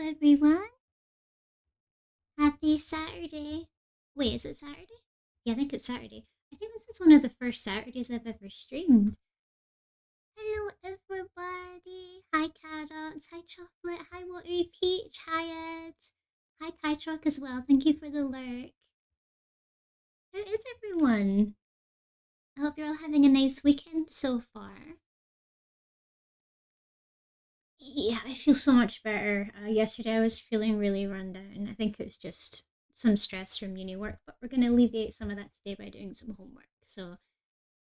everyone. Happy Saturday. Wait, is it Saturday? Yeah, I think it's Saturday. I think this is one of the first Saturdays I've ever streamed. Hello, everybody. Hi, Carrots. Hi, Chocolate. Hi, Watery Peach. Hi, Ed. Hi, Kytrock as well. Thank you for the lurk. How is everyone? I hope you're all having a nice weekend so far. Yeah, I feel so much better. Yesterday I was feeling really run down. I think it was just some stress from uni work, but we're going to alleviate some of that today by doing some homework. So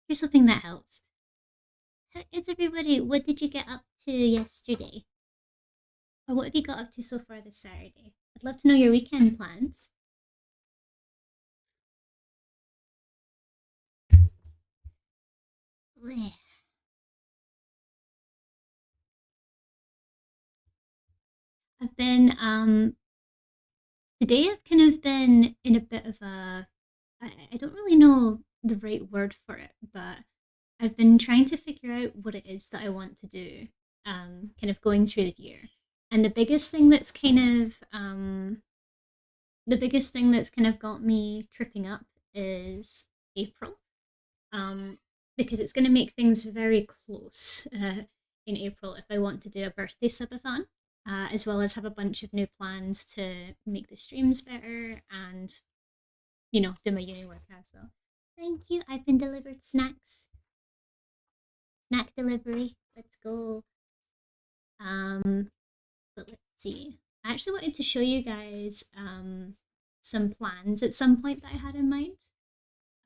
here's something that helps. How is everybody? What did you get up to yesterday? Or what have you got up to so far this Saturday? I'd love to know your weekend plans. I've been today I've kind of been in a bit of a I don't really know the right word for it, but I've been trying to figure out what it is that I want to do, kind of going through the year. And the biggest thing that's kind of got me tripping up is April, um, because it's going to make things very close in April if I want to do a birthday subathon, as well as have a bunch of new plans to make the streams better and do my uni work as well. Thank you. I've been delivered snacks. Snack delivery. Let's go. But let's see. I actually wanted to show you guys some plans at some point that I had in mind.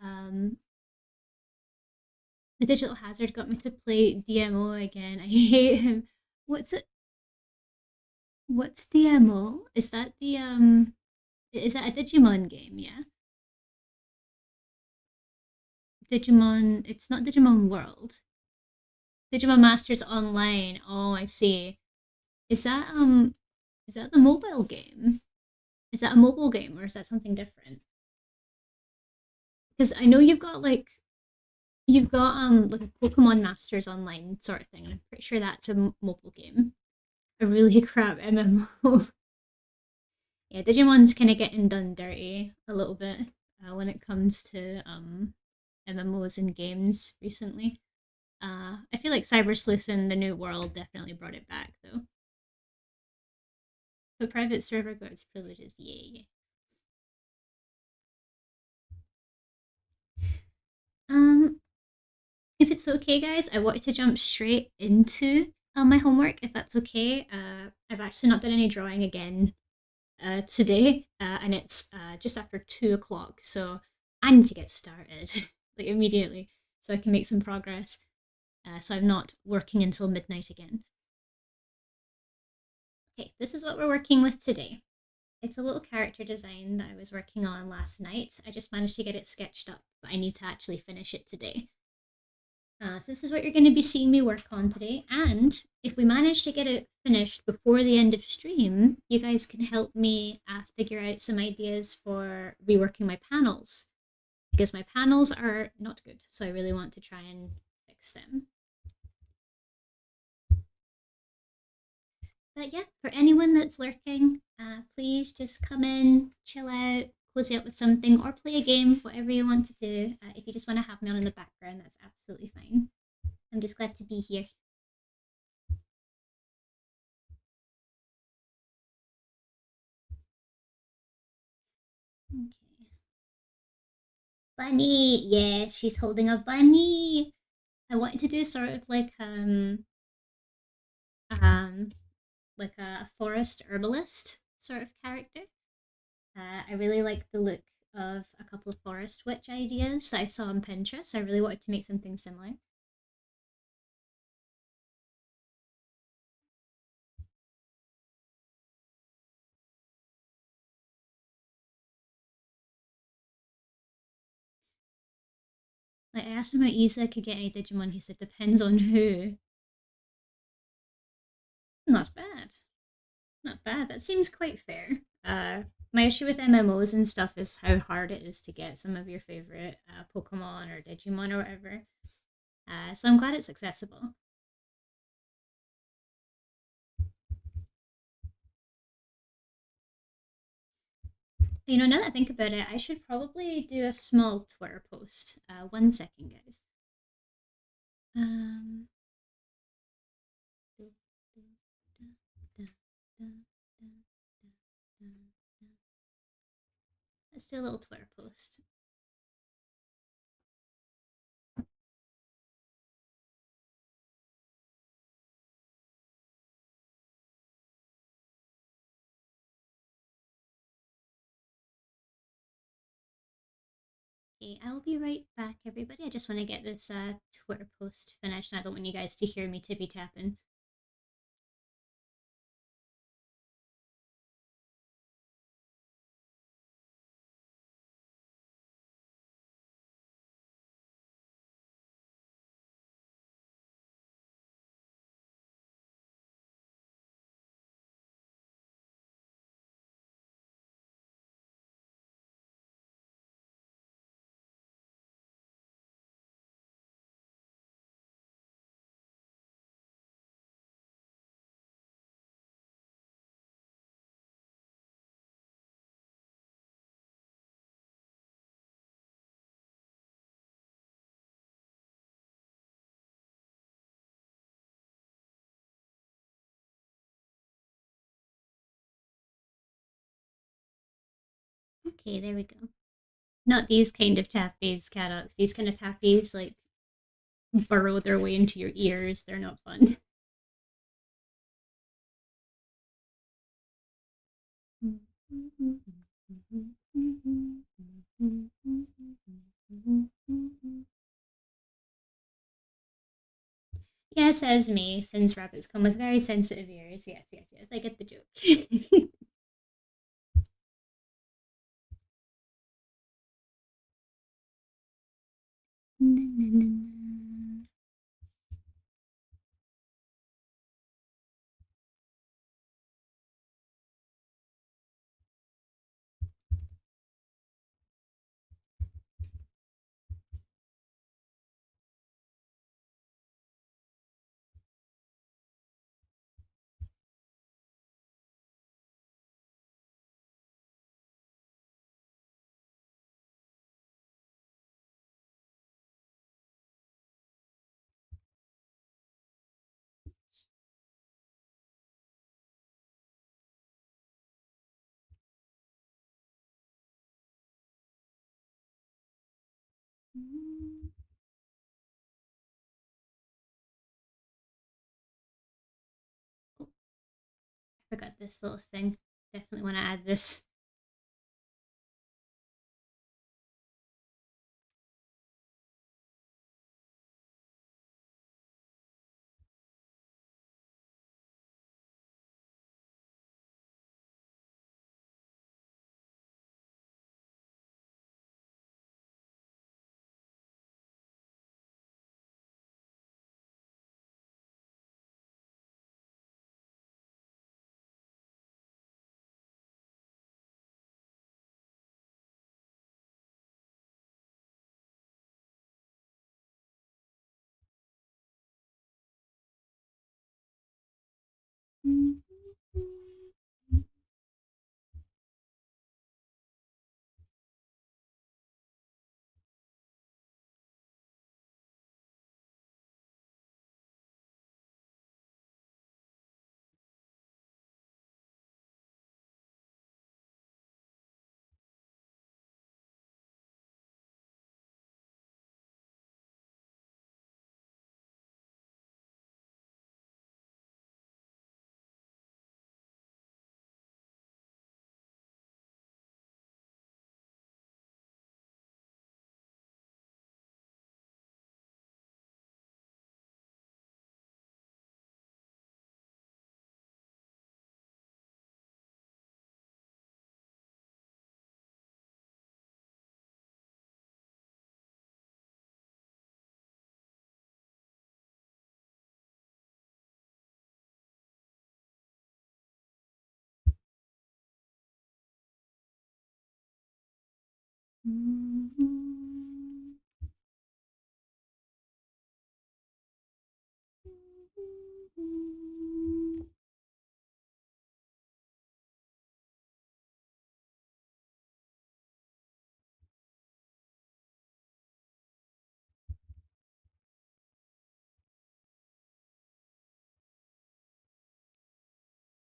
Um, the Digital Hazard got me to play DMO again. I hate him. What's it? What's DMO? Is that the Is that a Digimon game? Yeah. Digimon. It's not Digimon World. Digimon Masters Online. Oh, I see. Is that um is that the mobile game? Is that a mobile game or is that something different? Because I know you've got like a Pokemon Masters Online sort of thing, and I'm pretty sure that's a mobile game. A really crap MMO. Yeah, Digimon's kind of getting done dirty a little bit when it comes to MMOs and games recently. I feel like Cyber Sleuth in the New World definitely brought it back though. The private server got its privileges, yay. Um, if it's okay, guys, I wanted to jump straight into my homework. If that's okay, I've actually not done any drawing again today, and it's just after 2 o'clock, so I need to get started like immediately so I can make some progress. So I'm not working until midnight again. Okay, this is what we're working with today. It's a little character design that I was working on last night. I just managed to get it sketched up, but I need to actually finish it today. So this is what you're going to be seeing me work on today. And if we manage to get it finished before the end of stream, you guys can help me figure out some ideas for reworking my panels. Because my panels are not good, so I really want to try and fix them. But yeah, for anyone that's lurking, please just come in, chill out, cozy up with something, or play a game, whatever you want to do. If you just want to have me on in the background, that's absolutely fine. I'm just glad to be here. Okay. Bunny, yes, she's holding a bunny. I wanted to do sort of um like a forest herbalist sort of character. I really like the look of a couple of forest witch ideas that I saw on Pinterest. I really wanted to make something similar. Like I asked him how easy I could get any Digimon. He said depends on who. Not bad. Not bad. That seems quite fair. My issue with MMOs and stuff is how hard it is to get some of your favorite Pokemon or Digimon or whatever. So I'm glad it's accessible. You know, now that I think about it, I should probably do a small Twitter post. 1 second, guys. Um, let's do a little Twitter post. Okay, I'll be right back, everybody. I just want to get this Twitter post finished, and I don't want you guys to hear me tippy tapping. Okay, there we go. Not these kind of tappies, Cadox. These kind of tappies, like, burrow their way into your ears. They're not fun. Yes, as me, since rabbits come with very sensitive ears. Yes, yes, yes. I get the joke. I forgot this little thing. Definitely want to add this.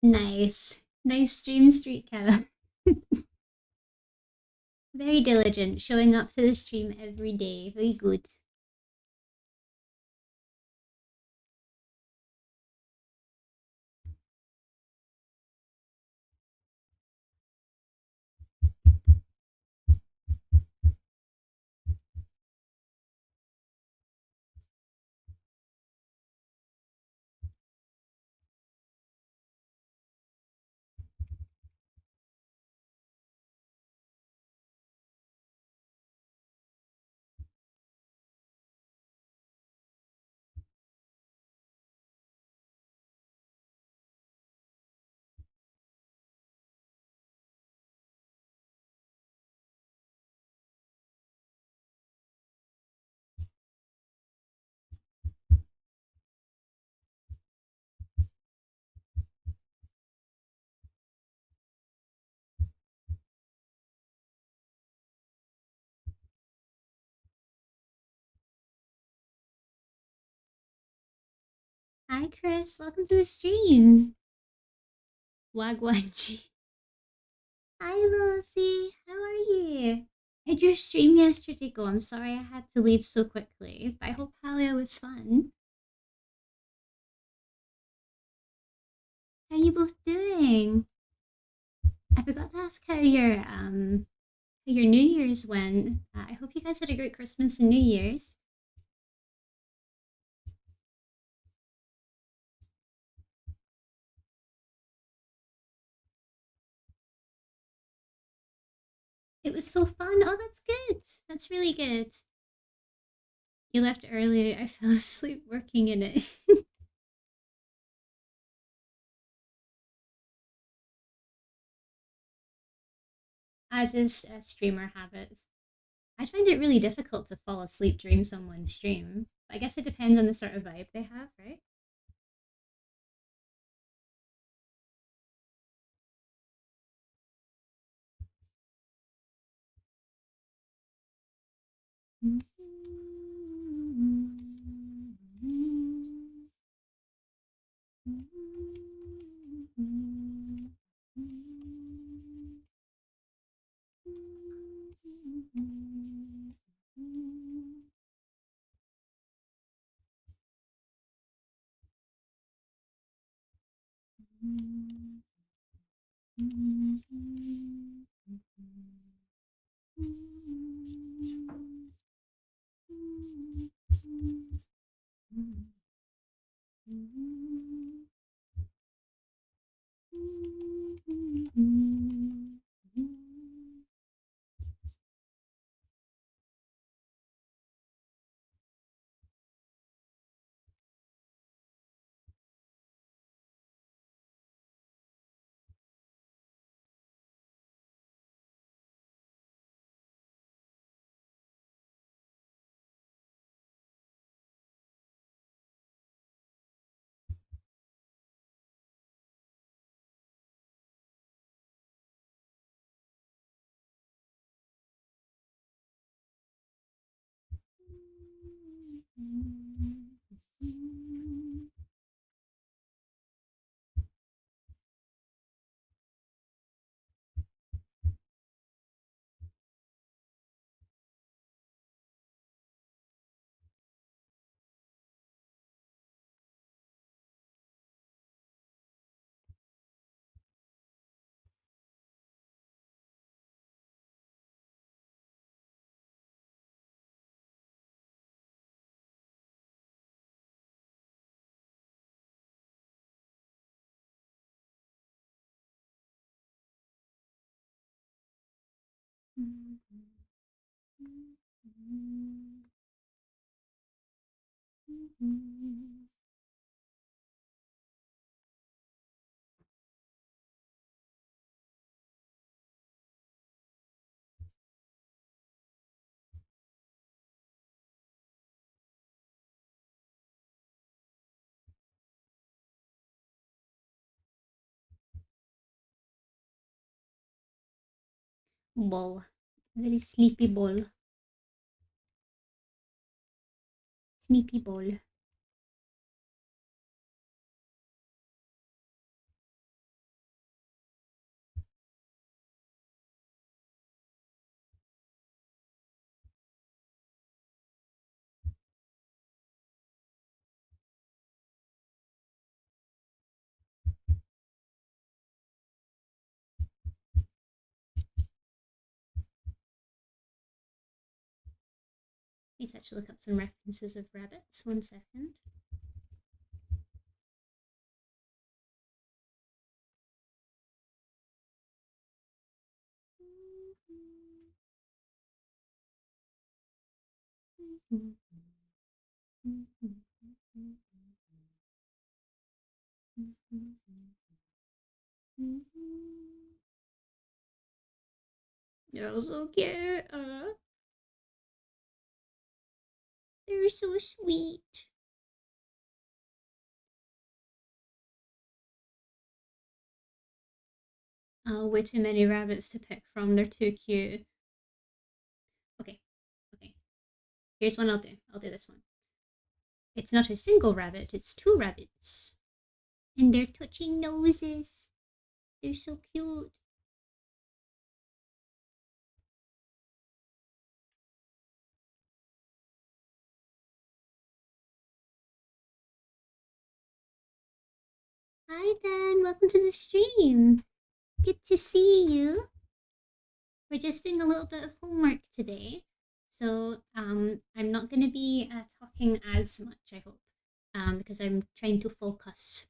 Nice. Nice stream streak, Kara. Very diligent, showing up to the stream every day. Very good. Hi, Chris. Welcome to the stream. Wagwanji. Hi, Lucy. How are you? How'd your stream yesterday go? I'm sorry I had to leave so quickly, but I hope Halia was fun. How are you both doing? I forgot to ask how your New Year's went. I hope you guys had a great Christmas and New Year's. It was so fun. Oh, that's good. That's really good. You left early. I fell asleep working in it. As is streamer habits. I find it really difficult to fall asleep during someone's stream. I guess it depends on the sort of vibe they have, right? Ball. Very sleepy ball. Sleepy ball. Need to actually look up some references of rabbits. 1 second. They're so cute. They're so sweet. Way too many rabbits to pick from. They're too cute. Okay, okay. Here's one I'll do. I'll do this one. It's not a single rabbit, it's two rabbits. And they're touching noses. They're so cute. Hi, Dan. Welcome to the stream. Good to see you. We're just doing a little bit of homework today. So I'm not going to be talking as much, I hope, because I'm trying to focus.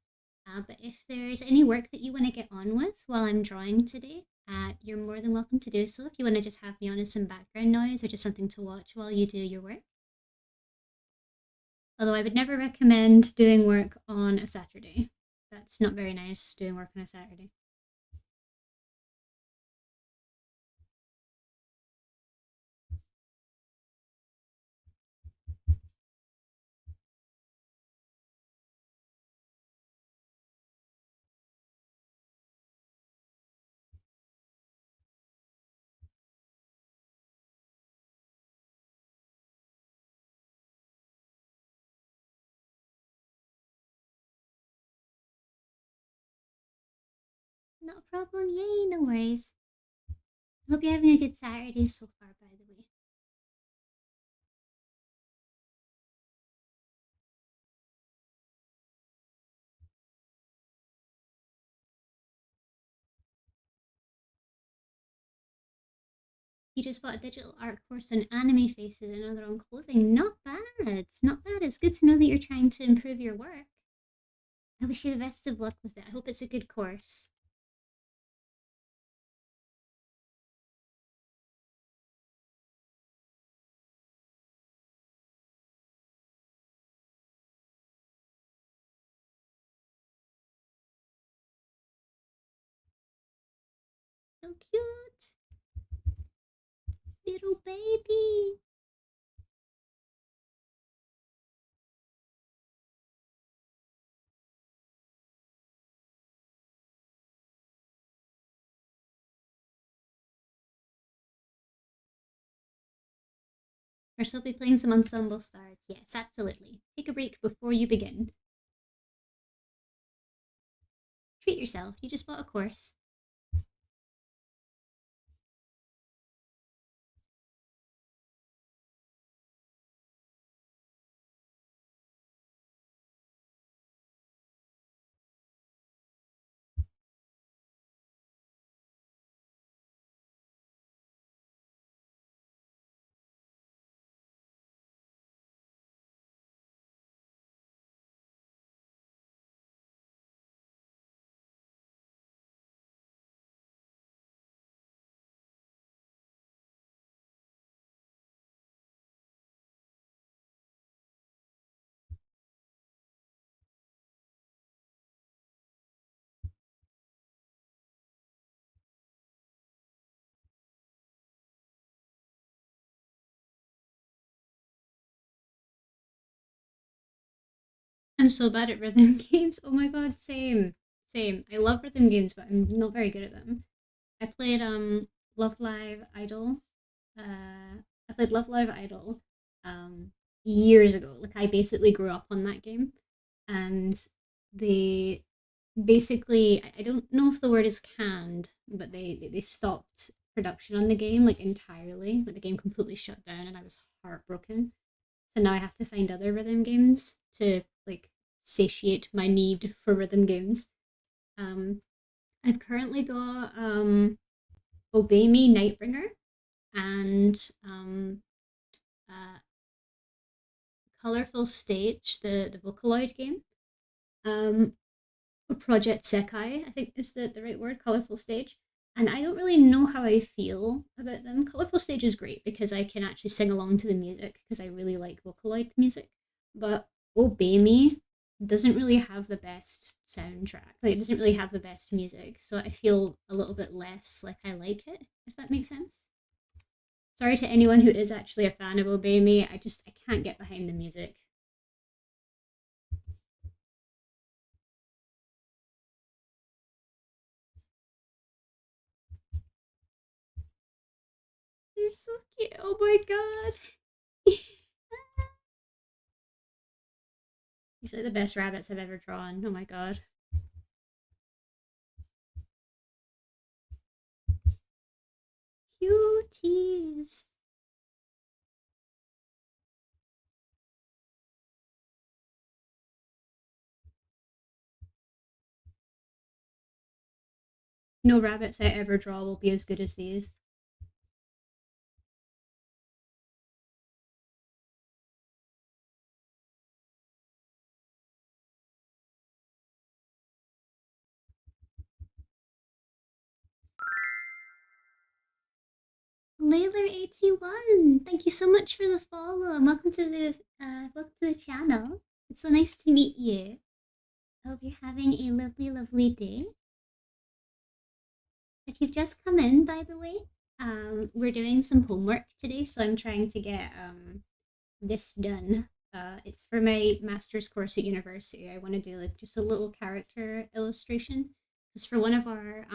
But if there's any work that you want to get on with while I'm drawing today, you're more than welcome to do so. If you want to just have me on as some background noise or just something to watch while you do your work. Although I would never recommend doing work on a Saturday. That's not very nice, doing work on a Saturday. No problem. Yay, no worries. Hope you're having a good Saturday so far, by the way. You just bought a digital art course on anime faces and other own clothing. Not bad. Not bad. It's good to know that you're trying to improve your work. I wish you the best of luck with it. I hope it's a good course. So cute. Little baby. Or she'll be playing some ensemble stars. Yes, absolutely. Take a break before you begin. Treat yourself. You just bought a course. I'm so bad at rhythm games. Oh my god, same. Same. I love rhythm games, but I'm not very good at them. I played Love Live Idol. I played Love Live Idol years ago. Like I basically grew up on that game. And they basically I don't know if the word is canned, but they stopped production on the game like entirely. Like the game completely shut down and I was heartbroken. So now I have to find other rhythm games to like satiate my need for rhythm games. Um, I've currently got Obey Me Nightbringer and Colorful Stage, the Vocaloid game. Um, Project Sekai, I think is the right word, Colorful Stage. And I don't really know how I feel about them. Colorful Stage is great because I can actually sing along to the music because I really like Vocaloid music. But Obey Me doesn't really have the best soundtrack. Like, it doesn't really have the best music. So I feel a little bit less like I like it, if that makes sense. Sorry to anyone who is actually a fan of Obey Me. I can't get behind the music. They're so cute. Oh my god. These are the best rabbits I've ever drawn. Oh my god. Cuties. No rabbits I ever draw will be as good as these. Layler81, thank you so much for the follow and welcome to the channel. It's so nice to meet you. I hope you're having a lovely, lovely day. If you've just come in, by the way, we're doing some homework today, so I'm trying to get this done. It's for my master's course at university. I want to do like just a little character illustration. Because for one of our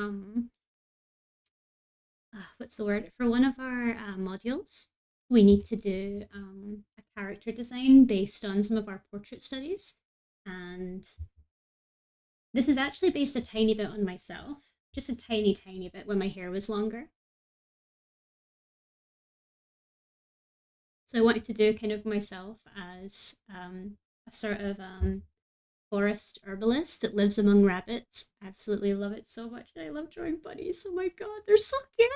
what's the word? For one of our modules, we need to do a character design based on some of our portrait studies, and this is actually based a tiny bit on myself, just a tiny, tiny bit when my hair was longer. So I wanted to do kind of myself as a sort of forest herbalist that lives among rabbits. Absolutely love it so much. And I love drawing bunnies. Oh my god, they're so cute.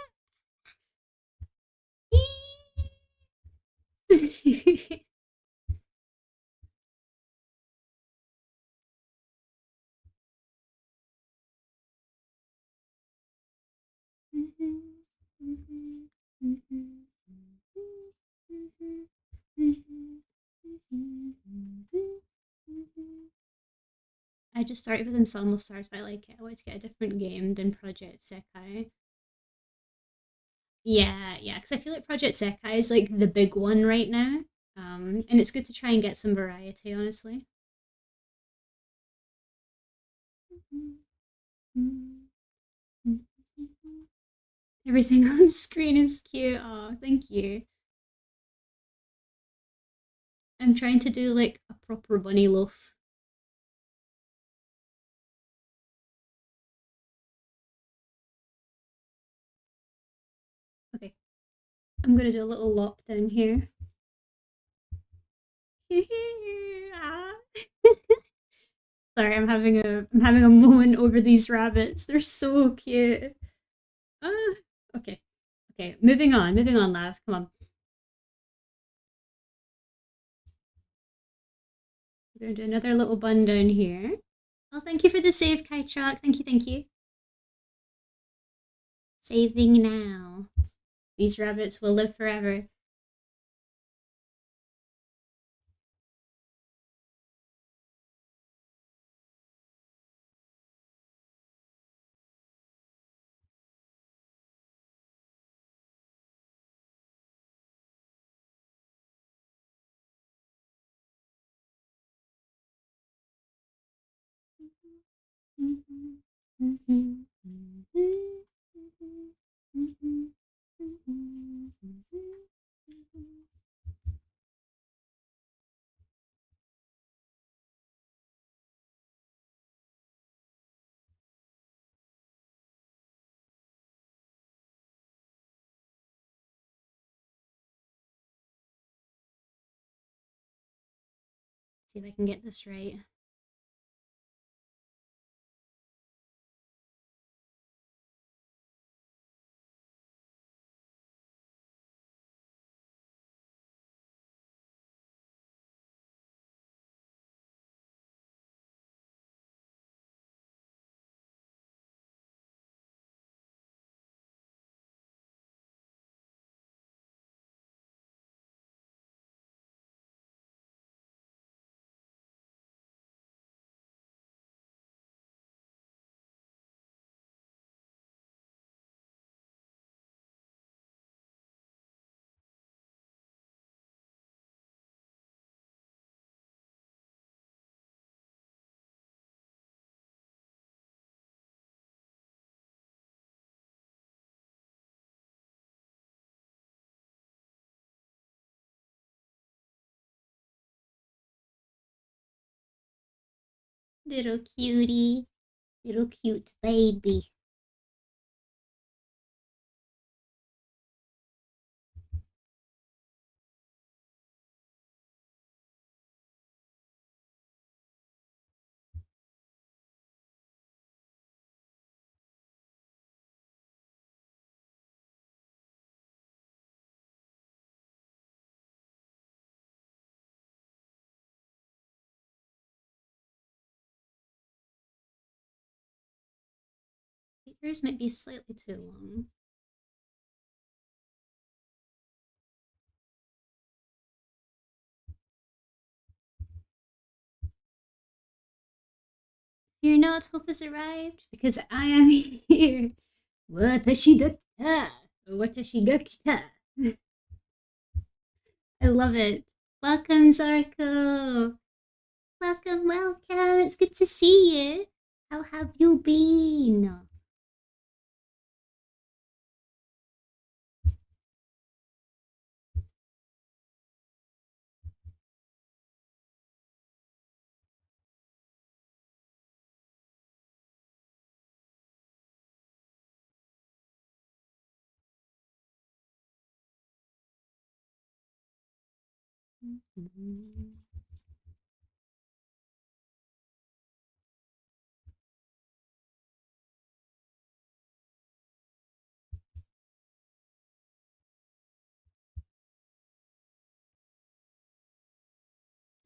I just started with Ensemble Stars, but I like it. I wanted to get a different game than Project Sekai. Yeah, because I feel like Project Sekai is like the big one right now. And it's good to try and get some variety, honestly. Everything on screen is cute. Oh, thank you. I'm trying to do like a proper bunny loaf. Okay, I'm gonna do a little lop down here. Sorry, I'm having a moment over these rabbits. They're so cute. Ah, okay, okay. Moving on, Lav. Come on. We're gonna do another little bun down here. Oh, thank you for the save, Kai Truck. Thank you, thank you. Saving now. These rabbits will live forever. See if I can get this right. Little cutie. Little cute baby. Yours might be slightly too long. Fear not, hope has arrived, because I am here. Watashi ga kita. Watashi ga kita. I love it. Welcome, Zarko. Welcome, welcome. It's good to see you. How have you been?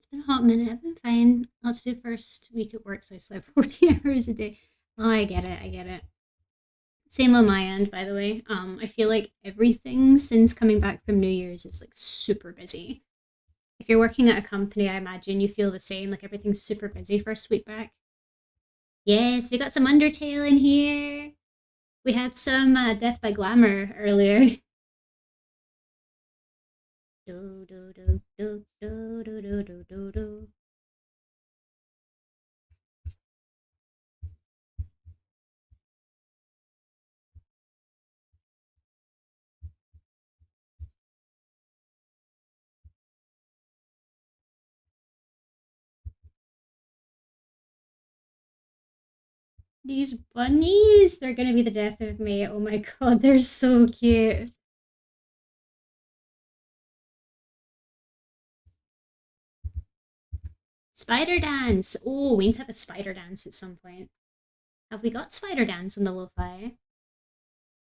It's been a hot minute. I've been fine. Let's do first week at work, so I slept 14 hours a day. Oh, I get it. I get it. Same on my end, by the way. I feel like everything since coming back from New Year's is like super busy. If you're working at a company, I imagine you feel the same. Like everything's super busy first week back. Yes, we got some Undertale in here. We had some Death by Glamour earlier. Do, do, do, do, do, do, do, do, do, do. These bunnies, they're gonna be the death of me. Oh my god, they're so cute. Spider dance. Oh, we need to have a spider dance at some point. Have we got spider dance on the lo-fi?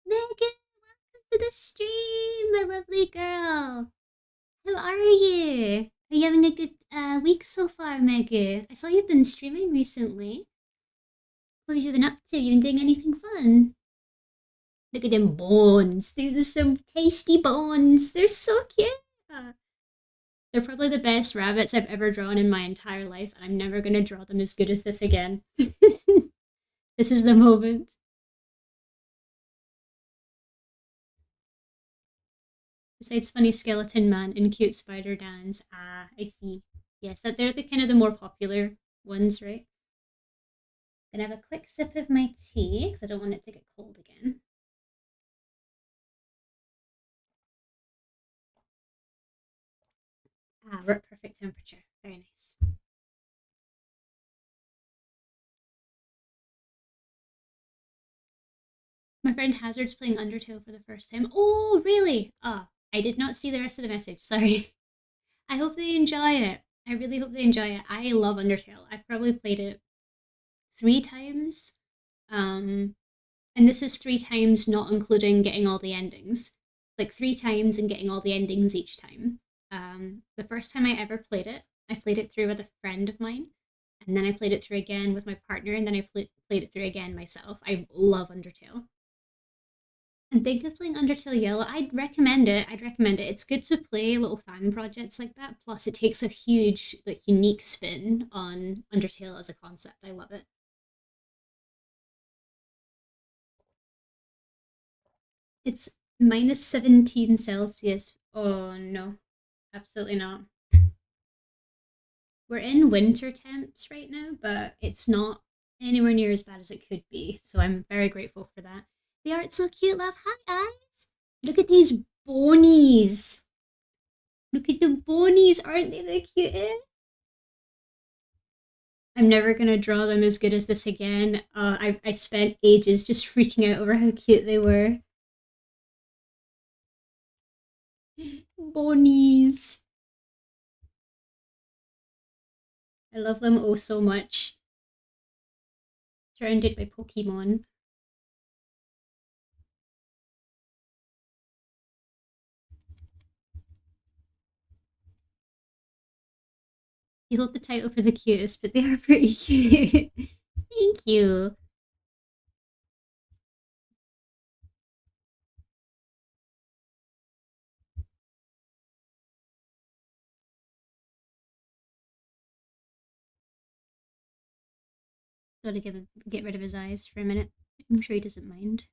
Megan, welcome to the stream, my lovely girl. How are you? Are you having a good week so far, Megan? I saw you've been streaming recently. What have you been up to? You been doing anything fun? Look at them bones. These are some tasty bones. They're so cute. They're probably the best rabbits I've ever drawn in my entire life, and I'm never going to draw them as good as this again. This is the moment. Besides funny skeleton man and cute spider dance. Ah, I see. Yes, that they're the kind of the more popular ones, right? Gonna have a quick sip of my tea because I don't want it to get cold again. Ah, we're at perfect temperature. Very nice. My friend Hazard's playing Undertale for the first time. Oh, really? Ah, I did not see the rest of the message. Sorry. I hope they enjoy it. I really hope they enjoy it. I love Undertale. I've probably played it 3 times. Um, and this is 3 times not including getting all the endings. Like 3 times and getting all the endings each time. The first time I ever played it, I played it through with a friend of mine, and then I played it through again with my partner, and then I played it through again myself. I love Undertale. And think of playing Undertale Yellow. I'd recommend it. I'd recommend it. It's good to play little fan projects like that. Plus, it takes a huge, like, unique spin on Undertale as a concept. I love it. It's minus 17 Celsius. Oh no, absolutely not. We're in winter temps right now, but it's not anywhere near as bad as it could be. So I'm very grateful for that. The art's so cute, love. Hi, guys. Look at these bonies. Look at the bonies. Aren't they the cutest? I'm never gonna draw them as good as this again. I spent ages just freaking out over how cute they were. Bonies. I love them oh so much. Surrounded by Pokemon. You hold the title for the cutest, but they are pretty cute. Thank you. Gotta get rid of his eyes for a minute. I'm sure he doesn't mind.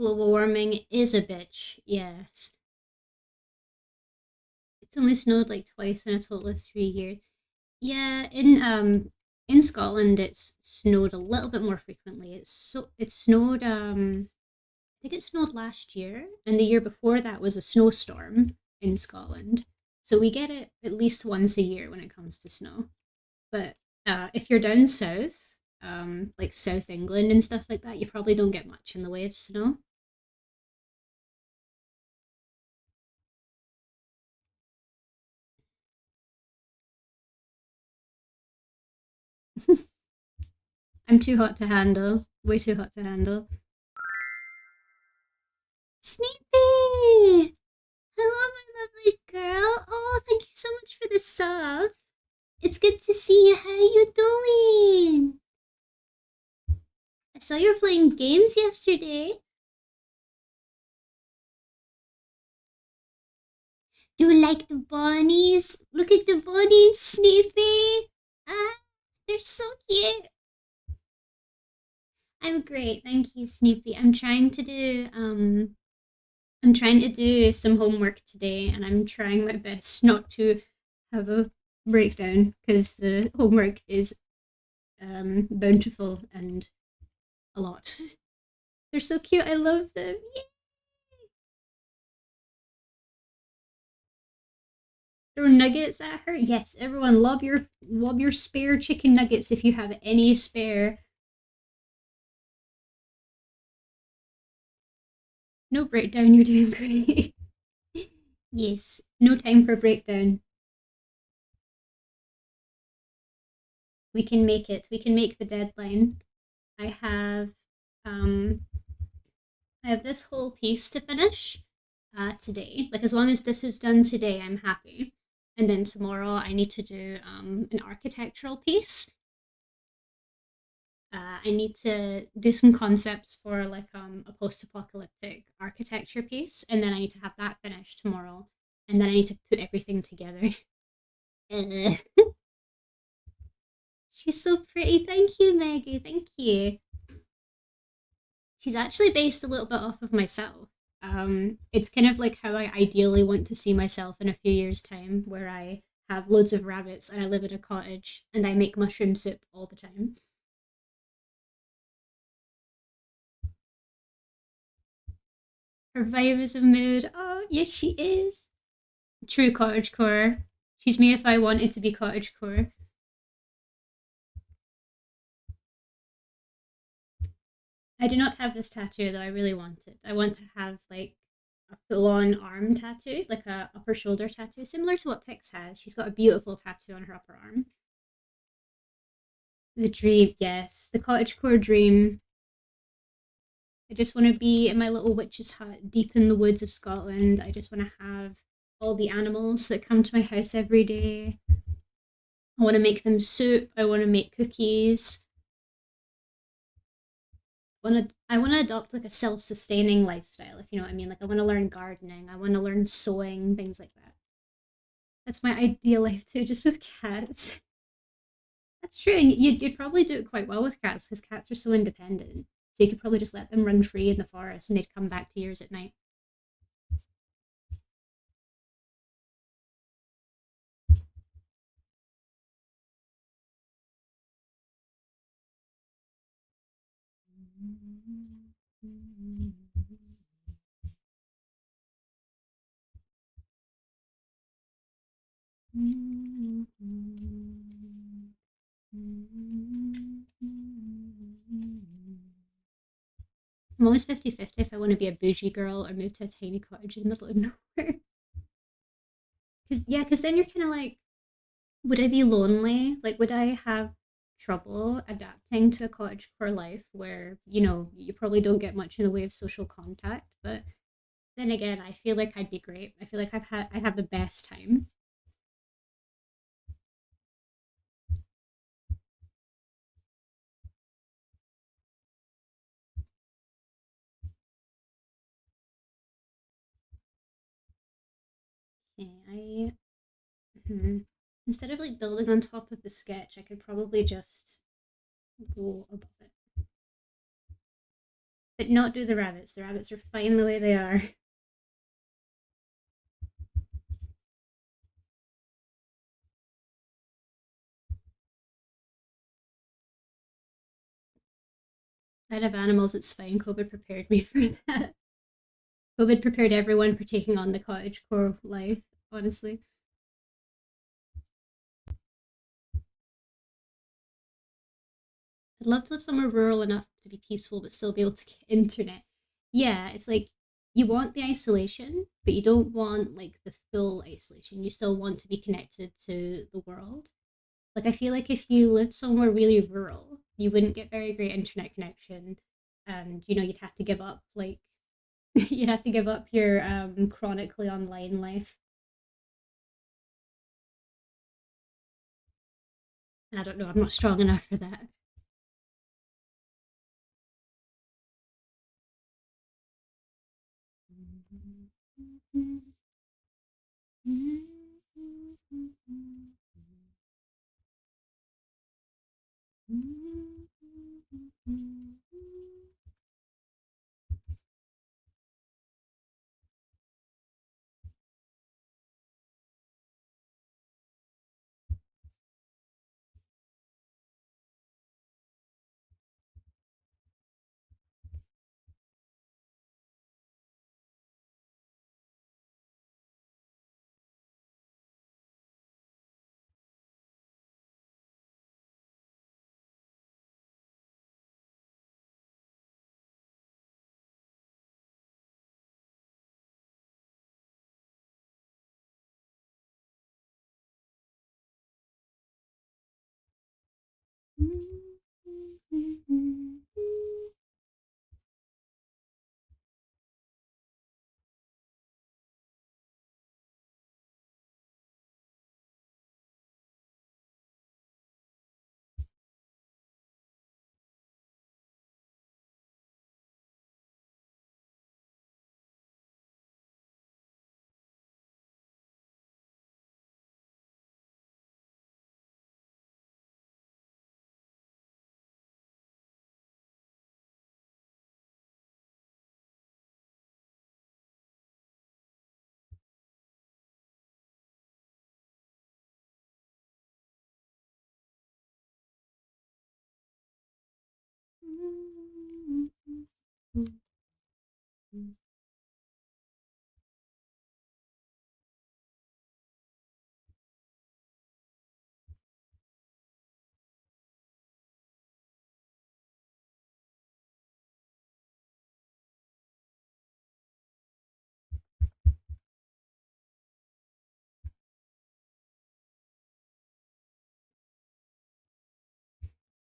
Global warming is a bitch, yes. It's only snowed like twice in a total of 3 years. Yeah, in Scotland it's snowed a little bit more frequently. It snowed I think it snowed last year, and the year before that was a snowstorm in Scotland. So we get it at least once a year when it comes to snow. But if you're down south, like South England and stuff like that, you probably don't get much in the way of snow. I'm too hot to handle. Way too hot to handle. Sneepy! Hello, my lovely girl. Oh, thank you so much for the sub. It's good to see you. How you doing? I saw you were playing games yesterday. Do you like the bunnies? Look at the bunny and Sneepy. Ah, they're so cute. I'm great, thank you, Snoopy. I'm trying to do some homework today, and I'm trying my best not to have a breakdown because the homework is bountiful and a lot. They're so cute. I love them. Yay! Throw nuggets at her. Yes, everyone, love your spare chicken nuggets if you have any spare. No breakdown. You're doing great. Yes, no time for breakdown. We can make it. We can make the deadline. I have um I have this whole piece to finish today. Like as long as this is done today, I'm happy. And then tomorrow I need to do an architectural piece. I need to do some concepts for like a post-apocalyptic architecture piece, and then I need to have that finished tomorrow. And then I need to put everything together. She's so pretty. Thank you, Maggie. Thank you. She's actually based a little bit off of myself. It's kind of like how I ideally want to see myself in a few years' time, where I have loads of rabbits and I live in a cottage and I make mushroom soup all the time. Her vibe is a mood. Oh, yes, she is. True cottage core. She's me if I wanted to be cottage core. I do not have this tattoo though. I really want it. I want to have like a full-on arm tattoo, like a upper shoulder tattoo, similar to what Pix has. She's got a beautiful tattoo on her upper arm. The dream, yes, the cottagecore dream. I just want to be in my little witch's hut deep in the woods of Scotland. I just want to have all the animals that come to my house every day. I want to make them soup. I want to make cookies. I want to adopt like a self-sustaining lifestyle, if you know what I mean. Like I want to learn gardening. I want to learn sewing, things like that. That's my ideal life too, just with cats. That's true. And you'd probably do it quite well with cats because cats are so independent. So you could probably just let them run free in the forest and they'd come back to yours at night. I'm always 50-50 if I want to be a bougie girl or move to a tiny cottage in the middle of nowhere. Because then you're kind of like, would I be lonely? Like, would I have trouble adapting to a cottagecore life where, you probably don't get much in the way of social contact? But then again, I feel like I'd be great. I feel like I have the best time. Okay, hmm. Instead of like building on top of the sketch, I could probably just go above it, but not do the rabbits. The rabbits are fine the way they are. I'd have animals. It's fine. COVID prepared me for that. COVID prepared everyone for taking on the cottage core life. Honestly, I'd love to live somewhere rural enough to be peaceful, but still be able to get internet. Yeah, it's like you want the isolation, but you don't want like the full isolation. You still want to be connected to the world. Like I feel like if you lived somewhere really rural, you wouldn't get very great internet connection, and you'd have to give up like you'd have to give up your chronically online life. And I don't know, I'm not strong enough for that.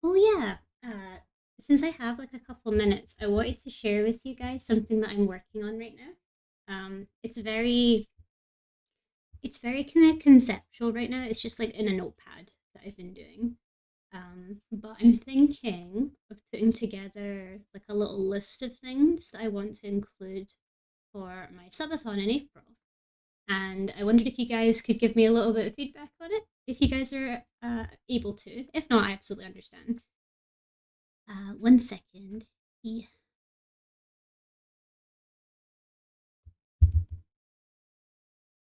Oh yeah. Since I have like a couple minutes, I wanted to share with you guys something that I'm working on right now. It's very kind of conceptual right now. It's just like in a notepad that I've been doing. But I'm thinking of putting together like a little list of things that I want to include for my subathon in April. And I wondered if you guys could give me a little bit of feedback on it, if you guys are able to. If not, I absolutely understand. 1 second. Yeah.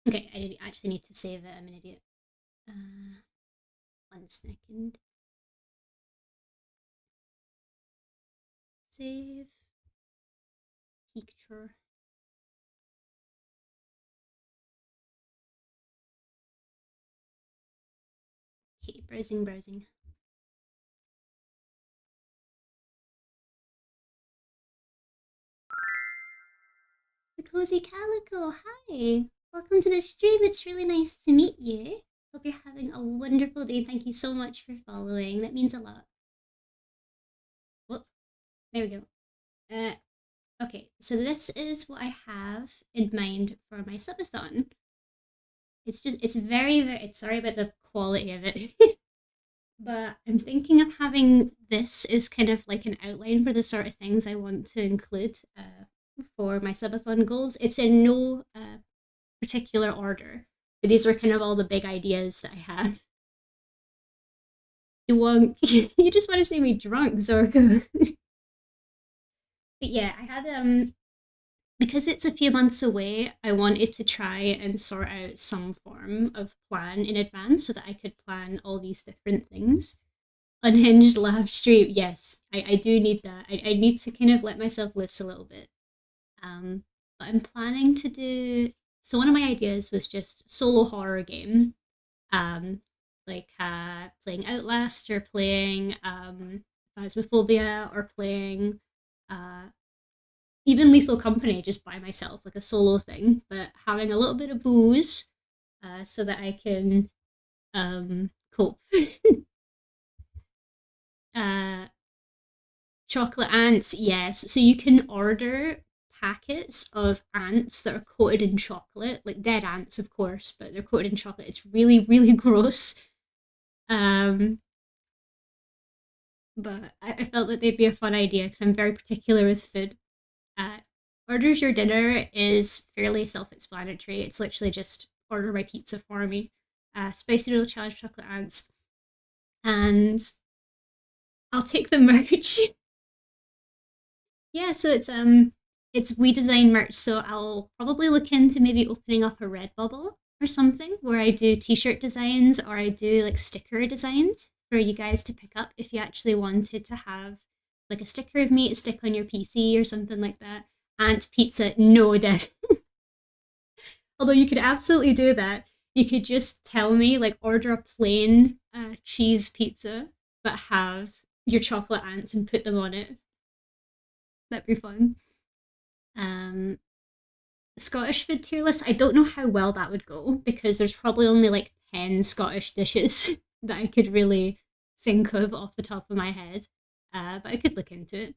Okay, I actually need to save it. I'm an idiot. 1 second. Save. Picture. Okay, browsing, browsing. The Cozy Calico, hi! Welcome to the stream. It's really nice to meet you. Hope you're having a wonderful day. Thank you so much for following. That means a lot. Well, there we go. Okay, so this is what I have in mind for my subathon. It's very, sorry about the quality of it. But I'm thinking of having this as kind of like an outline for the sort of things I want to include for my subathon goals. It's in no particular order, but these were kind of all the big ideas that I had. You want you just want to see me drunk, Zorgo. But yeah, I had because it's a few months away, I wanted to try and sort out some form of plan in advance so that I could plan all these different things. Unhinged live stream, yes, I do need that. I need to kind of let myself list a little bit. But I'm planning to do. So one of my ideas was just solo horror game, um, like playing Outlast or playing Phasmophobia or playing uh, even Lethal Company just by myself, like a solo thing, but having a little bit of booze so that I can cope. uh, Chocolate ants, yes. So you can order packets of ants that are coated in chocolate, like dead ants, of course, but they're coated in chocolate. It's really, really gross. Um, but I felt that they'd be a fun idea because I'm very particular with food. Uh, Orders your dinner is fairly self-explanatory. It's literally just order my pizza for me. Spicy noodle challenge chocolate ants, and I'll take the merch. Yeah, so it's We Design merch, so I'll probably look into maybe opening up a Redbubble or something where I do t-shirt designs or I do like sticker designs for you guys to pick up if you actually wanted to have like a sticker of me to stick on your PC or something like that. And pizza, no doubt. Although you could absolutely do that. You could just tell me like order a plain cheese pizza but have your chocolate ants and put them on it. That'd be fun. Um, Scottish food tier list, I don't know how well that would go because there's probably only like 10 Scottish dishes that I could really think of off the top of my head. But I could look into it.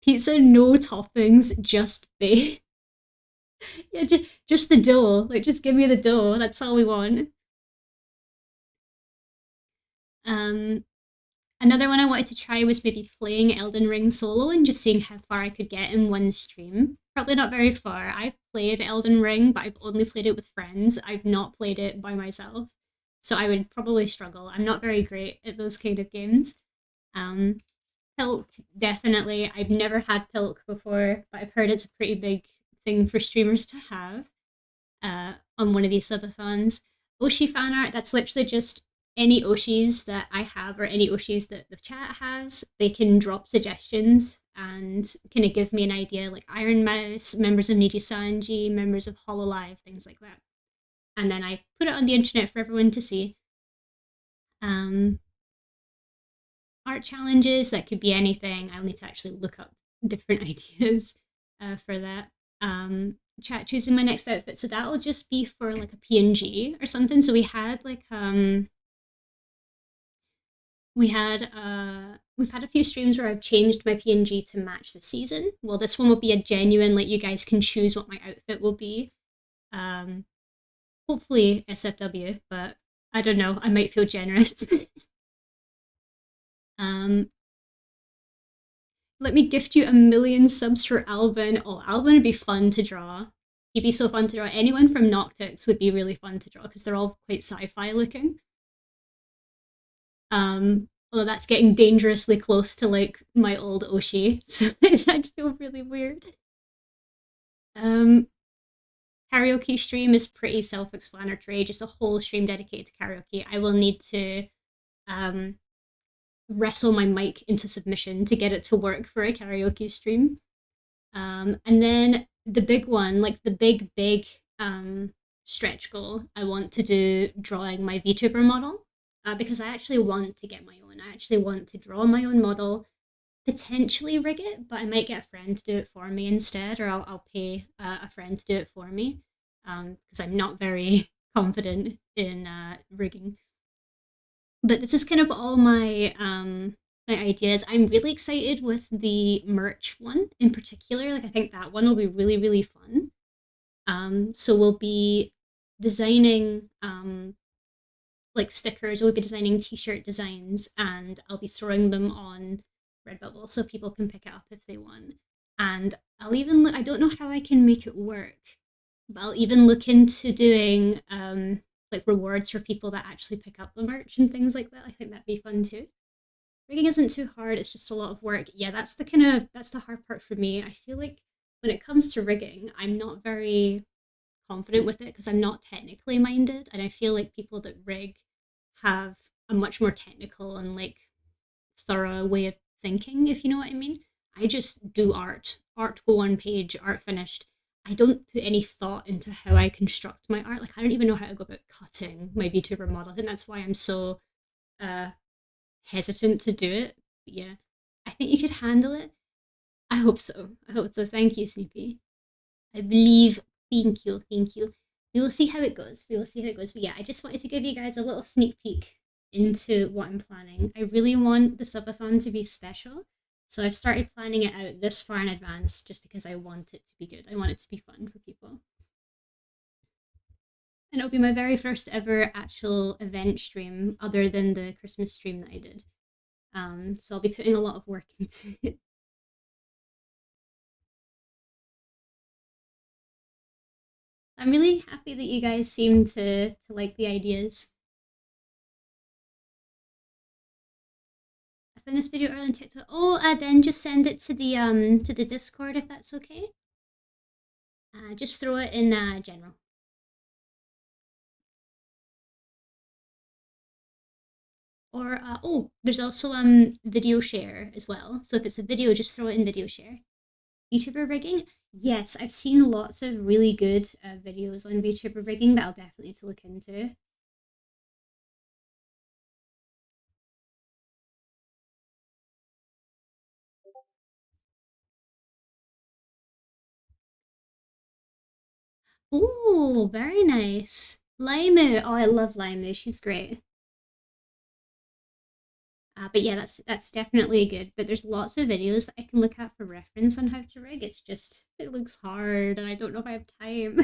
Pizza, no toppings, just bake. Yeah, just the dough. Like, just give me the dough. That's all we want. Um, Another one I wanted to try was maybe playing Elden Ring solo and just seeing how far I could get in one stream. Probably not very far. I've played Elden Ring, but I've only played it with friends. I've not played it by myself. So I would probably struggle. I'm not very great at those kind of games. Um, Pilk, definitely. I've never had Pilk before, but I've heard it's a pretty big thing for streamers to have on one of these subathons. Oshi fan art, that's literally just any Oshis that I have or any Oshis that the chat has. They can drop suggestions and kind of give me an idea, like Iron Mouse, members of Niji Sanji, members of Hololive, things like that. And then I put it on the internet for everyone to see. Um, Art challenges, that could be anything. I'll need to actually look up different ideas for that. Chat choosing my next outfit, so that'll just be for like a PNG or something. So we've had a few streams where I've changed my PNG to match the season. Well, this one will be a genuine, like, you guys can choose what my outfit will be. Um, Hopefully SFW, but I don't know. I might feel generous. um, Let me gift you 1,000,000 subs for Alvin. Oh, Alvin would be fun to draw. He'd be so fun to draw. Anyone from Noctix would be really fun to draw because they're all quite sci-fi looking. Although that's getting dangerously close to like my old Oshi, so I'd feel really weird. Um, Karaoke stream is pretty self-explanatory. Just a whole stream dedicated to karaoke. I will need to um, wrestle my mic into submission to get it to work for a karaoke stream. And then the big one, like the big stretch goal, I want to do drawing my VTuber model because I actually want to get my own. I actually want to draw my own model, potentially rig it, but I might get a friend to do it for me instead, or I'll pay a friend to do it for me because I'm not very confident in rigging. But this is kind of all my ideas. I'm really excited with the merch one in particular. Like I think that one will be really fun. So we'll be designing like stickers. We'll be designing t-shirt designs, and I'll be throwing them on Redbubble so people can pick it up if they want. And I'll even I don't know how I can make it work, but I'll even look into doing like rewards for people that actually pick up the merch and things like that. I think that'd be fun too. Rigging isn't too hard, it's just a lot of work. Yeah, that's the hard part for me. I feel like when it comes to rigging, I'm not very confident with it because I'm not technically minded, and I feel like people that rig have a much more technical and like thorough way of thinking, if you know what I mean. I just do art. Art go on page, art finished. I don't put any thought into how I construct my art. Like I don't even know how to go about cutting my VTuber model. I think that's why I'm so uh hesitant to do it. But yeah, I think you could handle it. I hope so. I hope so. Thank you, Snoopy. I believe. Thank you. Thank you. We will see how it goes. We will see how it goes. But yeah, I just wanted to give you guys a little sneak peek into what I'm planning. I really want the subathon to be special. So I've started planning it out this far in advance just because I want it to be good. I want it to be fun for people. And it'll be my very first ever actual event stream other than the Christmas stream that I did. So I'll be putting a lot of work into it. I'm really happy that you guys seem to like the ideas. I found this video earlier on TikTok. Oh, then just send it to the Discord if that's okay. Just throw it in general. Or oh, there's also video share as well. So if it's a video, just throw it in video share. VTuber rigging? Yes, I've seen lots of really good videos on VTuber rigging that I'll definitely need to look into. Oh, very nice. Limu. Oh, I love Limu. She's great. But yeah, that's definitely good. But there's lots of videos that I can look at for reference on how to rig. It's just it looks hard, and I don't know if I have time.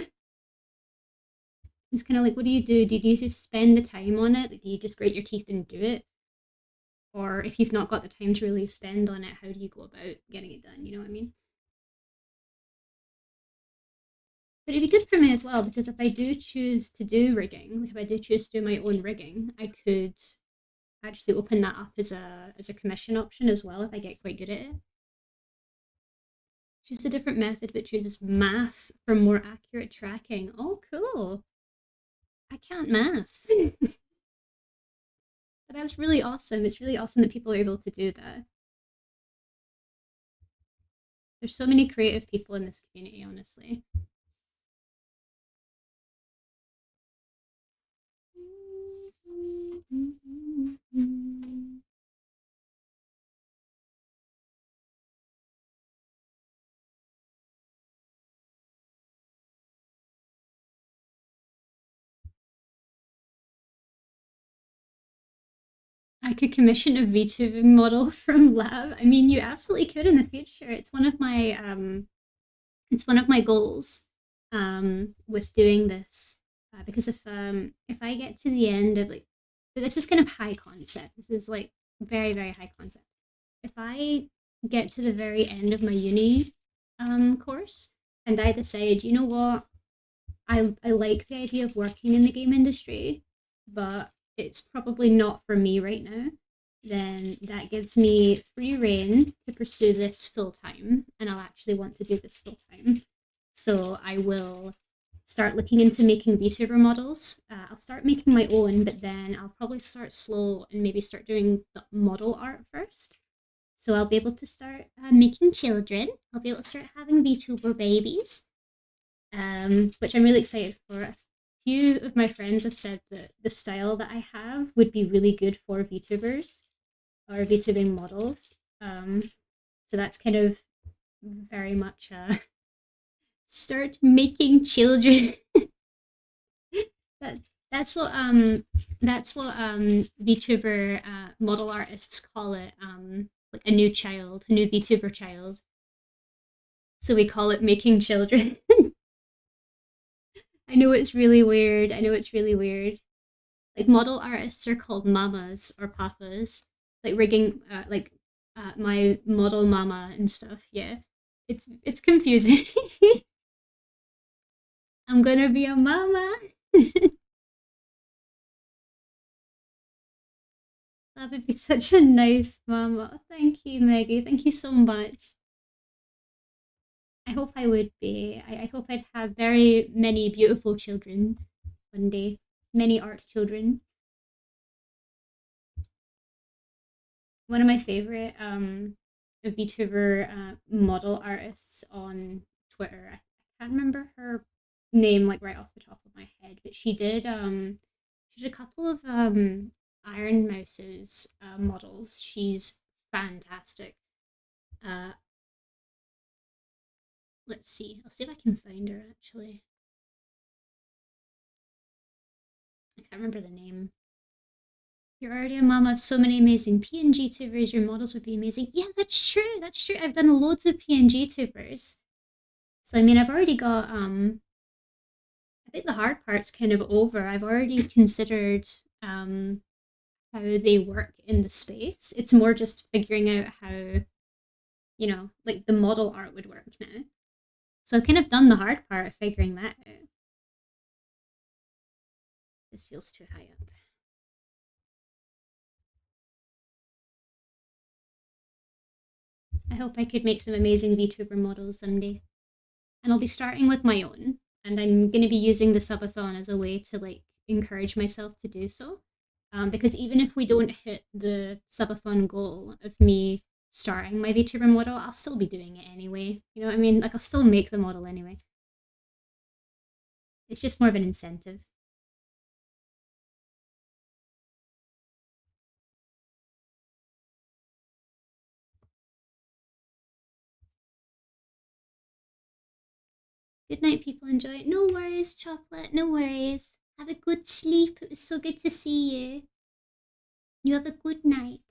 It's kind of like, what do you do? Do you just spend the time on it? Like, do you just grate your teeth and do it? Or if you've not got the time to really spend on it, how do you go about getting it done? You know what I mean? But it'd be good for me as well because if I do choose to do rigging, like if I do choose to do my own rigging, I could actually open that up as a commission option as well if I get quite good at it. Choose a different method but chooses math for more accurate tracking. Oh, cool. I can't math. But that's really awesome. It's really awesome that people are able to do that. There's so many creative people in this community, honestly. I could commission a VTubing model from lab. I mean, you absolutely could in the future. It's one of my goals with doing this because if I get to the end of like this is kind of high concept. This is like very high concept. If I get to the very end of my uni course and I decide, you know what, I like the idea of working in the game industry, but it's probably not for me right now. then that gives me free reign to pursue this full time, and I'll actually want to do this full time. So I will start looking into making VTuber models. I'll start making my own, but then I'll probably start slow and maybe start doing the model art first. So I'll be able to start making children. I'll be able to start having VTuber babies, which I'm really excited for. A few of my friends have said that the style that I have would be really good for VTubers or VTubing models. So that's kind of very much start making children. that that's what VTuber model artists call it. Like a new child, a new VTuber child. So we call it making children. I know it's really weird. I know it's really weird. Like model artists are called mamas or papas. Like rigging, my model mama and stuff. Yeah, it's confusing. I'm gonna be a mama. That would be such a nice mama. Thank you, Maggie. Thank you so much. I hope I would be. I hope I'd have very many beautiful children one day. Many art children. One of my favorite VTuber model artists on Twitter. I can't remember her name like right off the top of my head, but she did a couple of Iron Mouse's models. She's fantastic. Uh, let's see. I'll see if I can find her actually. I can't remember the name. You're already a mom of so many amazing PNG tubers. Your models would be amazing. Yeah, that's true. That's true. I've done loads of PNG tubers. So I mean, I've already got. I think the hard part's kind of over. I've already considered how they work in the space. It's more just figuring out how like the model art would work now. So I've kind of done the hard part of figuring that out. This feels too high up. I hope I could make some amazing VTuber models someday. And I'll be starting with my own. And I'm going to be using the subathon as a way to like encourage myself to do so. Because even if we don't hit the subathon goal of me starting my VTuber model, I'll still be doing it anyway. You know what I mean? Like I'll still make the model anyway. It's just more of an incentive. Good night, people. Enjoy it. No worries, chocolate. No worries. Have a good sleep. It was so good to see you. You have a good night.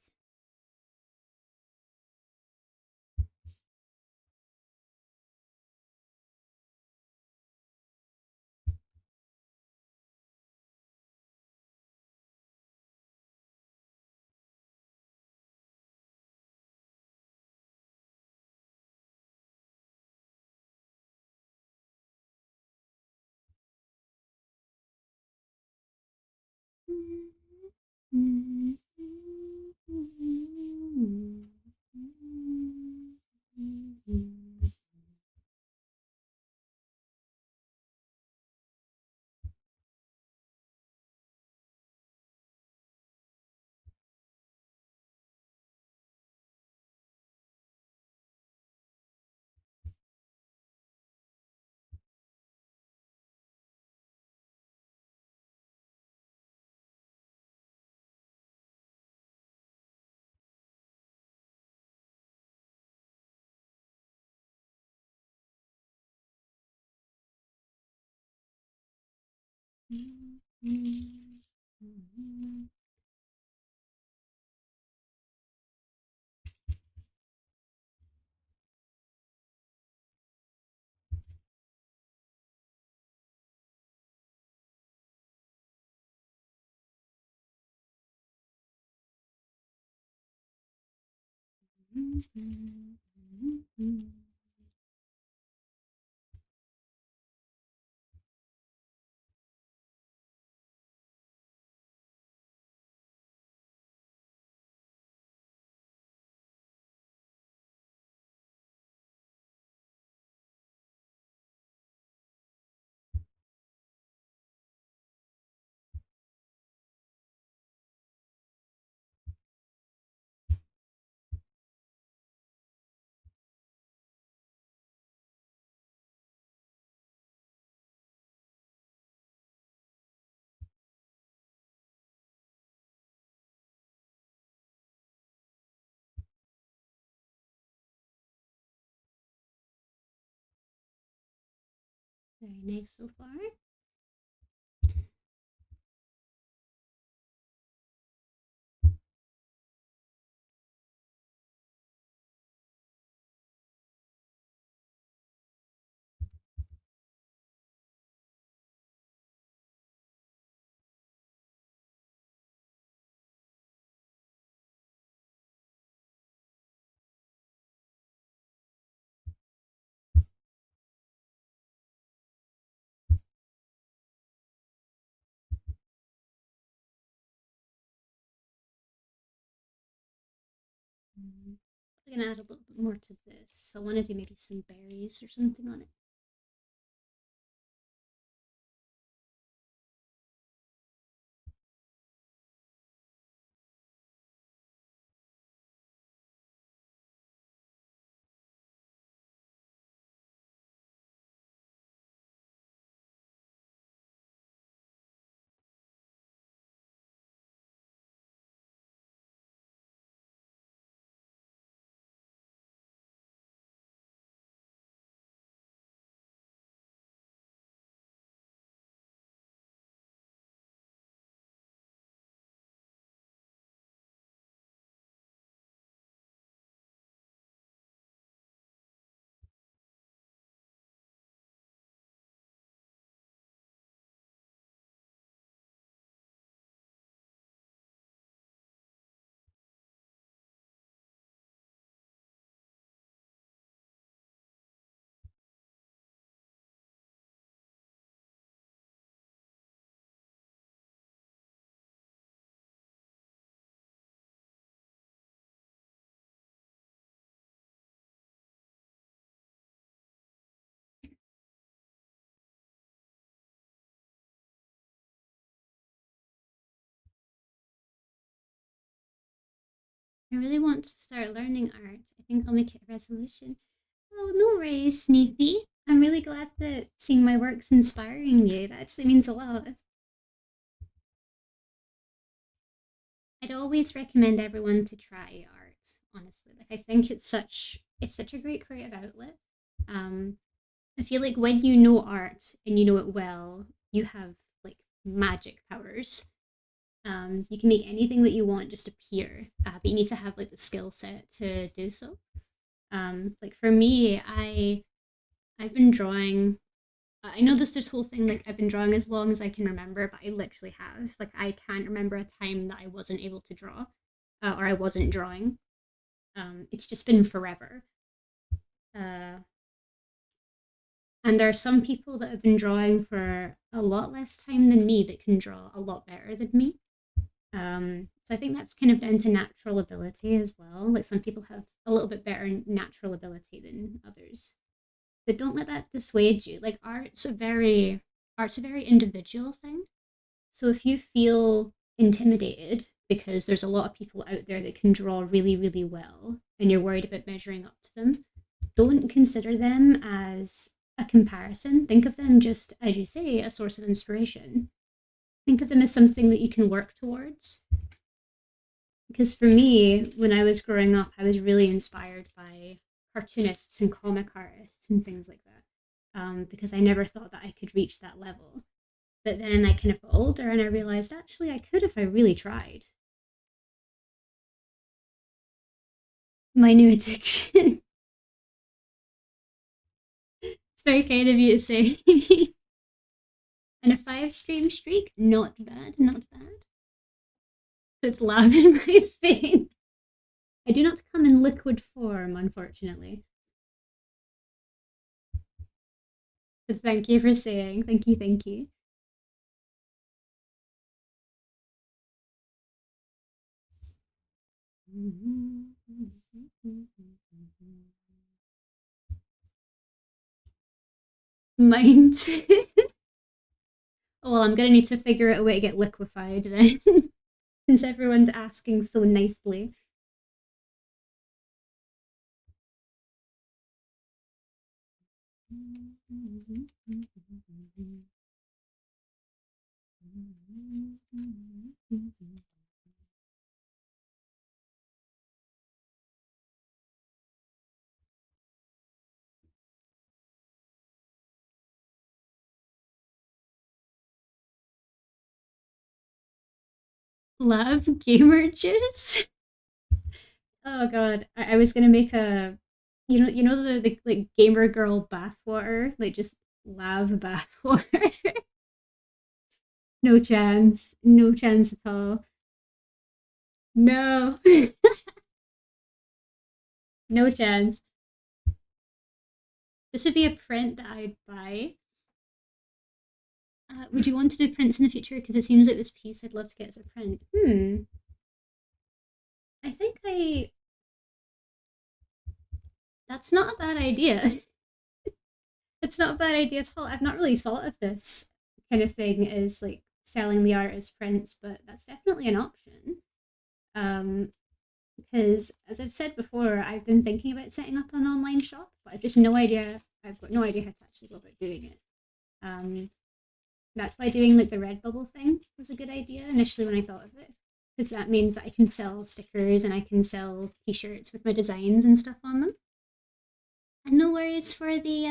Very nice so far. I'm gonna add a little bit more to this. So I want to do maybe some berries or something on it. I really want to start learning art. I think I'll make it a resolution. Oh, no worries, Snoopy. I'm really glad that seeing my work's inspiring you. That actually means a lot. I'd always recommend everyone to try art, honestly. Like I think it's such a great creative outlet. Um I feel like when you know art and you know it well, you have like magic powers. You can make anything that you want just appear, but you need to have like the skill set to do so. Like for me, I've been drawing. I know this whole thing like I've been drawing as long as I can remember, but I literally have like I can't remember a time that I wasn't able to draw, or I wasn't drawing. It's just been forever. Uh, and there are some people that have been drawing for a lot less time than me that can draw a lot better than me. So I think that's kind of down to natural ability as well. Like some people have a little bit better natural ability than others. But don't let that dissuade you. Like art's a very individual thing. So if you feel intimidated because there's a lot of people out there that can draw really, really well and you're worried about measuring up to them, don't consider them as a comparison. Think of them just, as you say, a source of inspiration. Think of them as something that you can work towards. Because for me, when I was growing up, I was really inspired by cartoonists and comic artists and things like that. Because I never thought that I could reach that level. But then I kind of got older and I realized actually I could if I really tried. My new addiction. It's very kind of you to say. And a 5 stream streak, not bad, not bad. It's loud in my vein. I do not come in liquid form, unfortunately. But thank you for saying. Thank you, thank you. Mine too. Oh, well, I'm gonna need to figure out a way to get liquefied then, since everyone's asking so nicely. Love gamer juice. Oh god, I was gonna make a, the like gamer girl bathwater, like just lava bathwater. No chance, no chance at all. No, no chance. This would be a print that I'd buy. Would you want to do prints in the future? Because it seems like this piece I'd love to get as a print. I think I. That's not a bad idea. It's not a bad idea at all. I've not really thought of this kind of thing as like selling the art as prints, but that's definitely an option. Um, because as I've said before, I've been thinking about setting up an online shop, but I've just no idea. I've got no idea how to actually go about doing it. Um, that's why doing like the Redbubble thing was a good idea initially when I thought of it, because that means that I can sell stickers and I can sell T-shirts with my designs and stuff on them. And no worries for the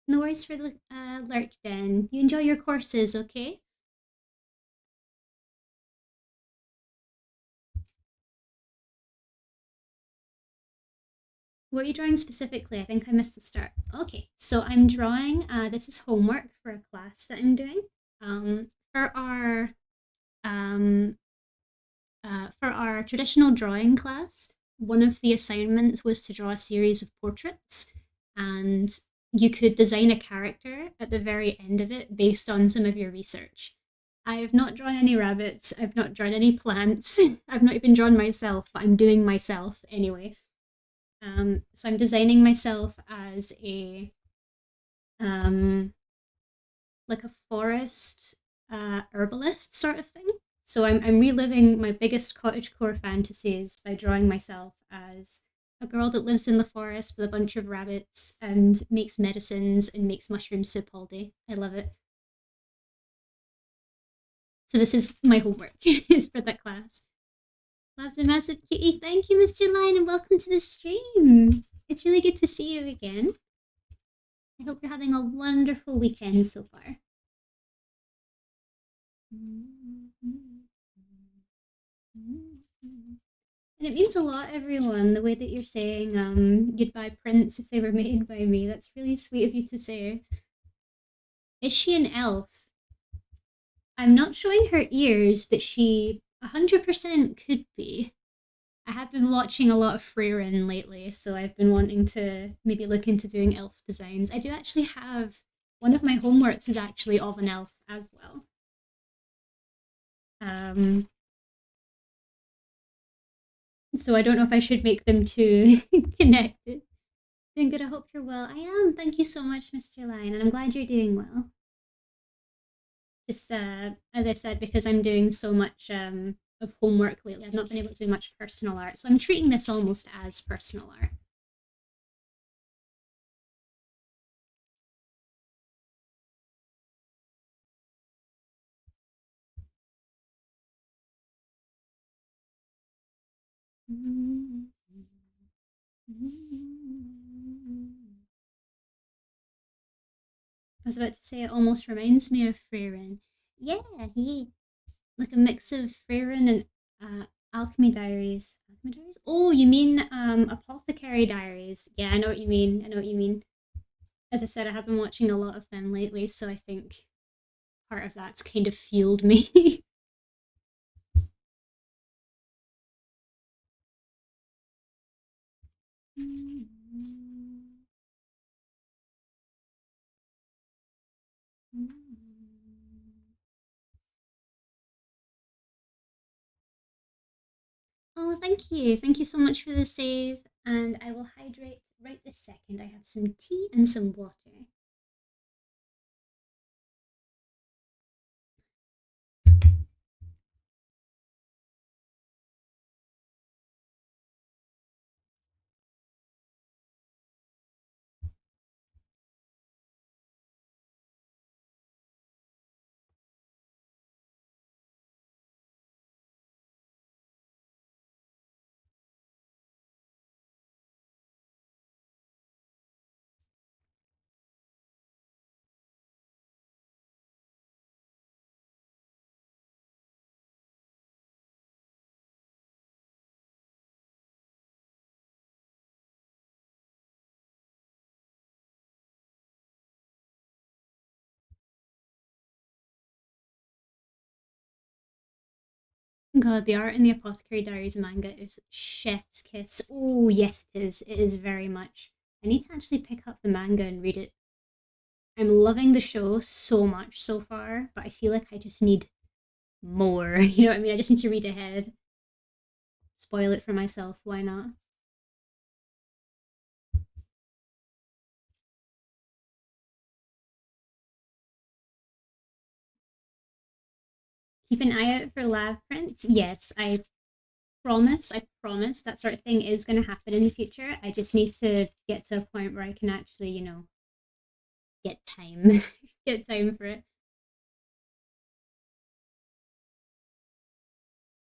lurk. Then you enjoy your courses, okay? What are you drawing specifically? I think I missed the start. Okay, so I'm drawing. This is homework for a class that I'm doing. For our um, for our traditional drawing class, one of the assignments was to draw a series of portraits, and you could design a character at the very end of it based on some of your research. I have not drawn any rabbits. I've not drawn any plants. I've not even drawn myself, but I'm doing myself anyway. So I'm designing myself as a um, like a forest herbalist sort of thing. So I'm reliving my biggest cottagecore fantasies by drawing myself as a girl that lives in the forest with a bunch of rabbits and makes medicines and makes mushroom soup all day. I love it. So this is my homework for that class. Lots of massive cutie. Thank you, Mr. Lion, and welcome to the stream. It's really good to see you again. I hope you're having a wonderful weekend so far. And it means a lot, everyone, the way that you're saying you'd buy prints if they were made by me. That's really sweet of you to say. Is she an elf? I'm not showing her ears, but she 100% could be. I have been watching a lot of Freyrin lately, so I've been wanting to maybe look into doing elf designs. I do actually have one of my homeworks is actually of an elf as well. Um, so I don't know if I should make them too connected. Doing good. I hope you're well. I am. Thank you so much, Mr. Lion, and I'm glad you're doing well. Just as I said, because I'm doing so much of homework lately, I've not been able to do much personal art, so I'm treating this almost as personal art. I was about to say it almost reminds me of Freyrin. Yeah, yeah, like a mix of Freyrin and Alchemy Diaries. Alchemy Diaries? Oh, you mean Apothecary Diaries? Yeah, I know what you mean. I know what you mean. As I said, I have been watching a lot of them lately, so I think part of that's kind of fueled me. Oh, thank you. Thank you so much for the save. And I will hydrate right this second. I have some tea and some water. God, the art in the Apothecary Diaries manga is chef's kiss. Oh, yes, it is. It is very much. I need to actually pick up the manga and read it. I'm loving the show so much so far, but I feel like I just need more. You know what I mean? I just need to read ahead. Spoil it for myself. Why not? Keep an eye out for lab prints. Yes, I promise. I promise that sort of thing is going to happen in the future. I just need to get to a point where I can actually, get time. Get time for it.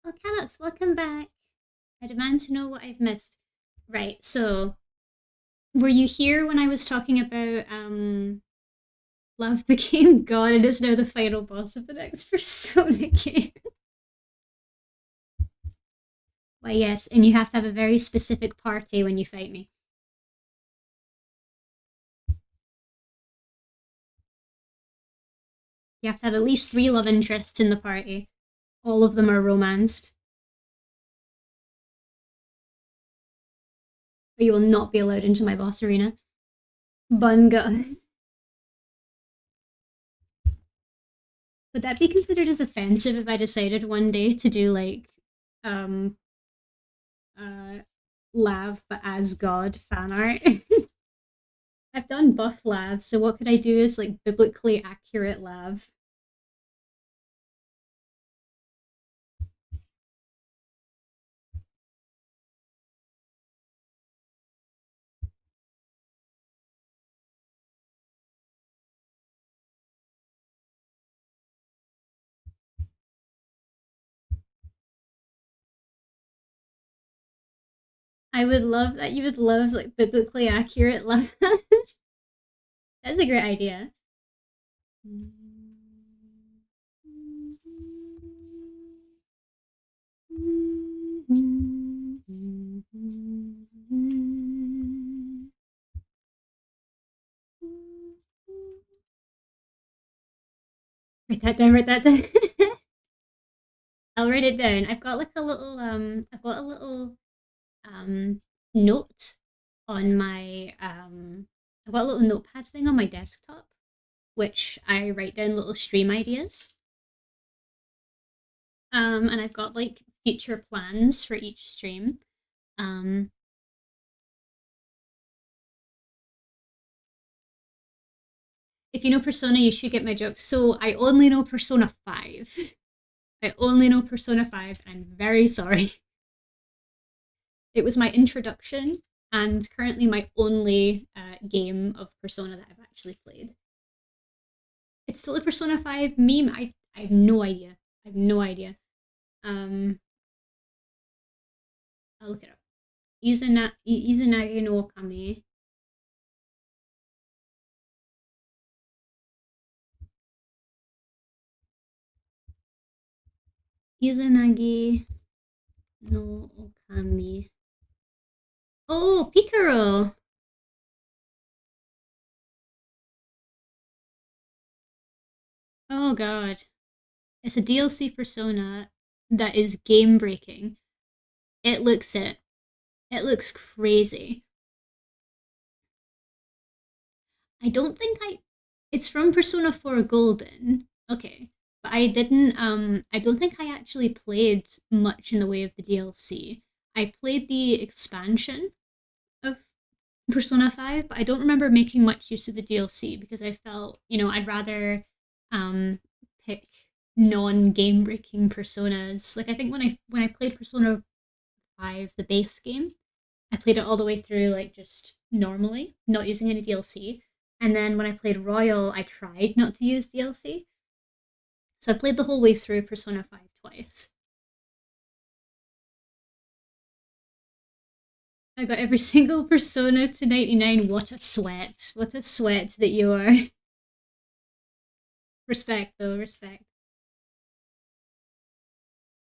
Oh, Canucks, welcome back. I demand to know what I've missed. Right, so were you here when I was talking about Love became God and is now the final boss of the next Persona game? Why, yes, and you have to have a very specific party when you fight me. You have to have at least 3 love interests in the party. All of them are romanced. Or you will not be allowed into my boss arena. Bunga. Would that be considered as offensive if I decided one day to do like um uh Lav but as God fan art? I've done buff Lav, so what could I do as like biblically accurate Lav? I would love that. You would love like biblically accurate Lav. That's a great idea. Write that down, write that down. I'll write it down. I've got a little note on my I've got a little notepad thing on my desktop which I write down little stream ideas. And I've got like future plans for each stream. Um if you know Persona, you should get my joke. So I only know Persona 5. I only know Persona 5, and I'm very sorry. It was my introduction and currently my only game of Persona that I've actually played. It's still a Persona 5 meme. I have no idea. I have no idea. Um, I'll look it up. Izanagi no Okami. Izanagi no Okami. Oh, Picaro! Oh god. It's a DLC persona that is game breaking. It looks it. It looks crazy. I don't think I it's from Persona 4 Golden. Okay. But I don't think I actually played much in the way of the DLC. I played the expansion of Persona 5, but I don't remember making much use of the DLC because I felt, I'd rather um pick non-game breaking personas. Like I think when I played Persona 5, the base game, I played it all the way through like just normally, not using any DLC. And then when I played Royal, I tried not to use DLC. So I played the whole way through Persona 5 twice. I got every single Persona to 99. What a sweat. What a sweat that you are. Respect, though, respect.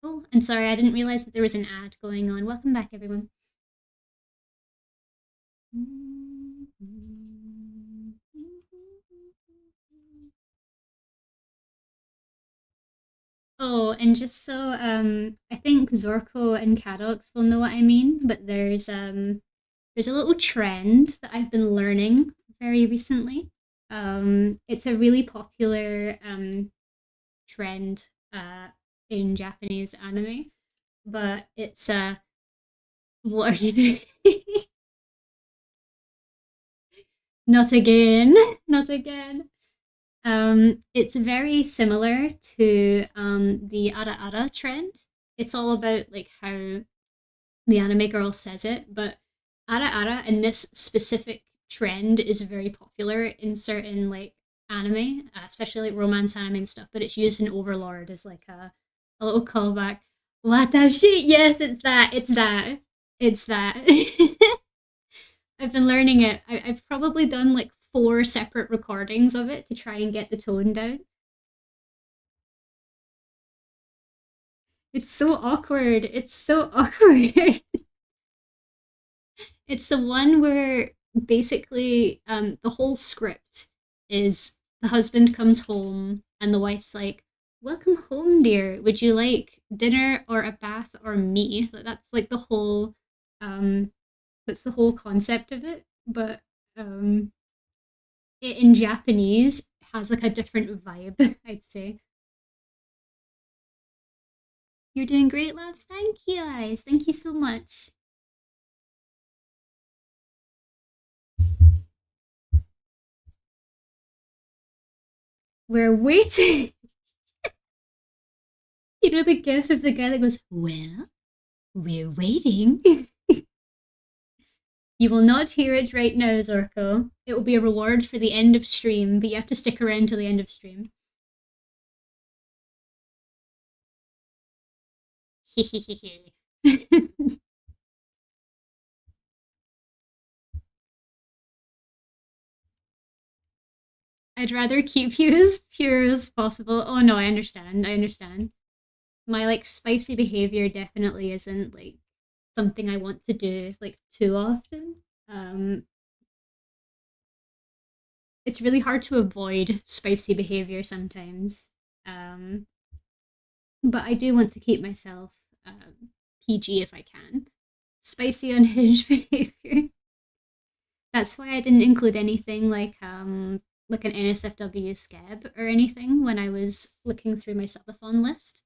Oh, and sorry, I didn't realize that there was an ad going on. Welcome back, everyone. Oh, and just so I think Zorko and Cadox will know what I mean, but there's a little trend that I've been learning very recently. It's a really popular trend in Japanese anime, but it's what are you doing? Not again, not again. It's very similar to the ara ara trend. It's all about like how the anime girl says it, but ara ara and this specific trend is very popular in certain like anime, especially like romance anime and stuff. But it's used in Overlord as like a little callback. Watashi, yes, it's that. It's that. It's that. I've been learning it. I've probably done like four separate recordings of it to try and get the tone down. It's so awkward. It's so awkward. It's the one where basically the whole script is the husband comes home and the wife's like, "Welcome home, dear. Would you like dinner or a bath or me?" That's like the whole um that's the whole concept of it. But it in Japanese has like a different vibe, I'd say. You're doing great, love. Thank you, guys. Thank you so much. We're waiting. You know the gif of the guy that goes, "Well, we're waiting." You will not hear it right now, Zorko. It will be a reward for the end of stream, but you have to stick around till the end of stream. I'd rather keep you as pure as possible. Oh no, I understand. I understand. My like spicy behavior definitely isn't like something I want to do like too often. Um, it's really hard to avoid spicy behavior sometimes. Um, but I do want to keep myself PG if I can. Spicy unhinged behavior. That's why I didn't include anything like an NSFW scab or anything when I was looking through my subathon list.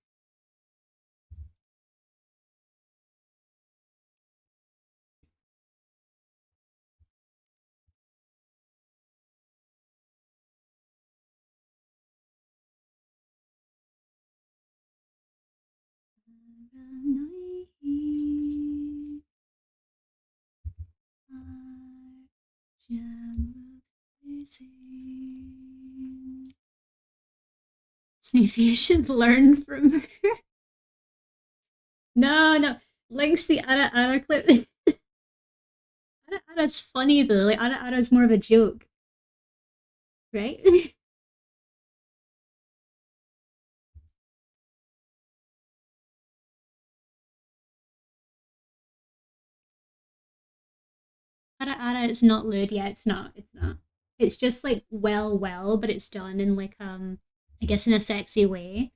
Maybe you should learn from her. No, no. Links the Ara Ara clip. Ara Ara's funny though. Like Ara Ara's more of a joke, right? Ara Ara is not lewd. Yeah, it's not. It's not. It's just like well, but it's done in like I guess in a sexy way.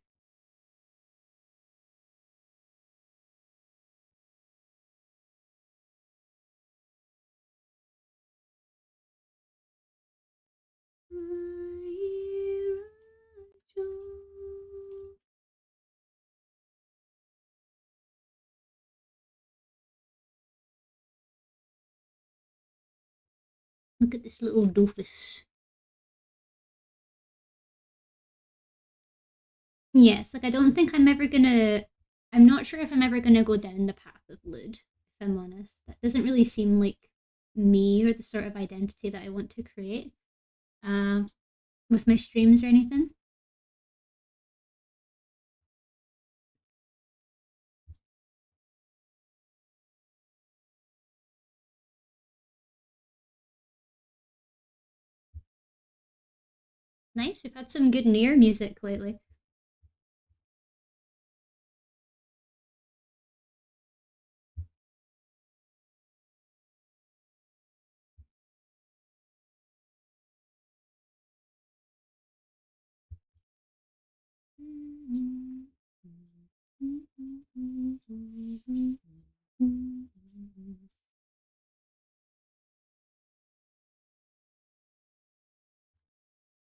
Look at this little doofus. Yes, like I don't think I'm ever gonna. I'm not sure if I'm ever gonna go down the path of lewd. If I'm honest, that doesn't really seem like me or the sort of identity that I want to create. Uh, with my streams or anything. Nice. We've had some good near music lately.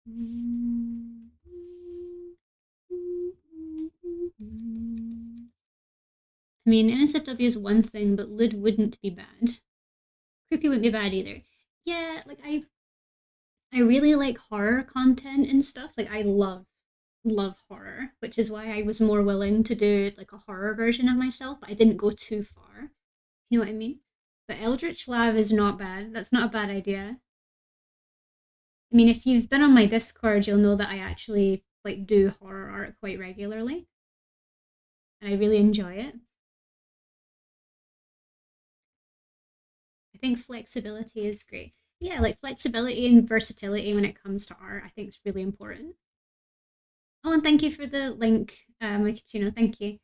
I mean, NSFW is one thing, but Lid wouldn't be bad. Creepy wouldn't be bad either. Yeah, like I really like horror content and stuff. Like I love horror, which is why I was more willing to do like a horror version of myself, but I didn't go too far. You know what I mean? But Eldritch Lav is not bad. That's not a bad idea. I mean, if you've been on my Discord, you'll know that I actually like do horror art quite regularly, and I really enjoy it. I think flexibility is great. Yeah, like flexibility and versatility when it comes to art, I think is really important. Oh, and thank you for the link, Mikachino. Thank you.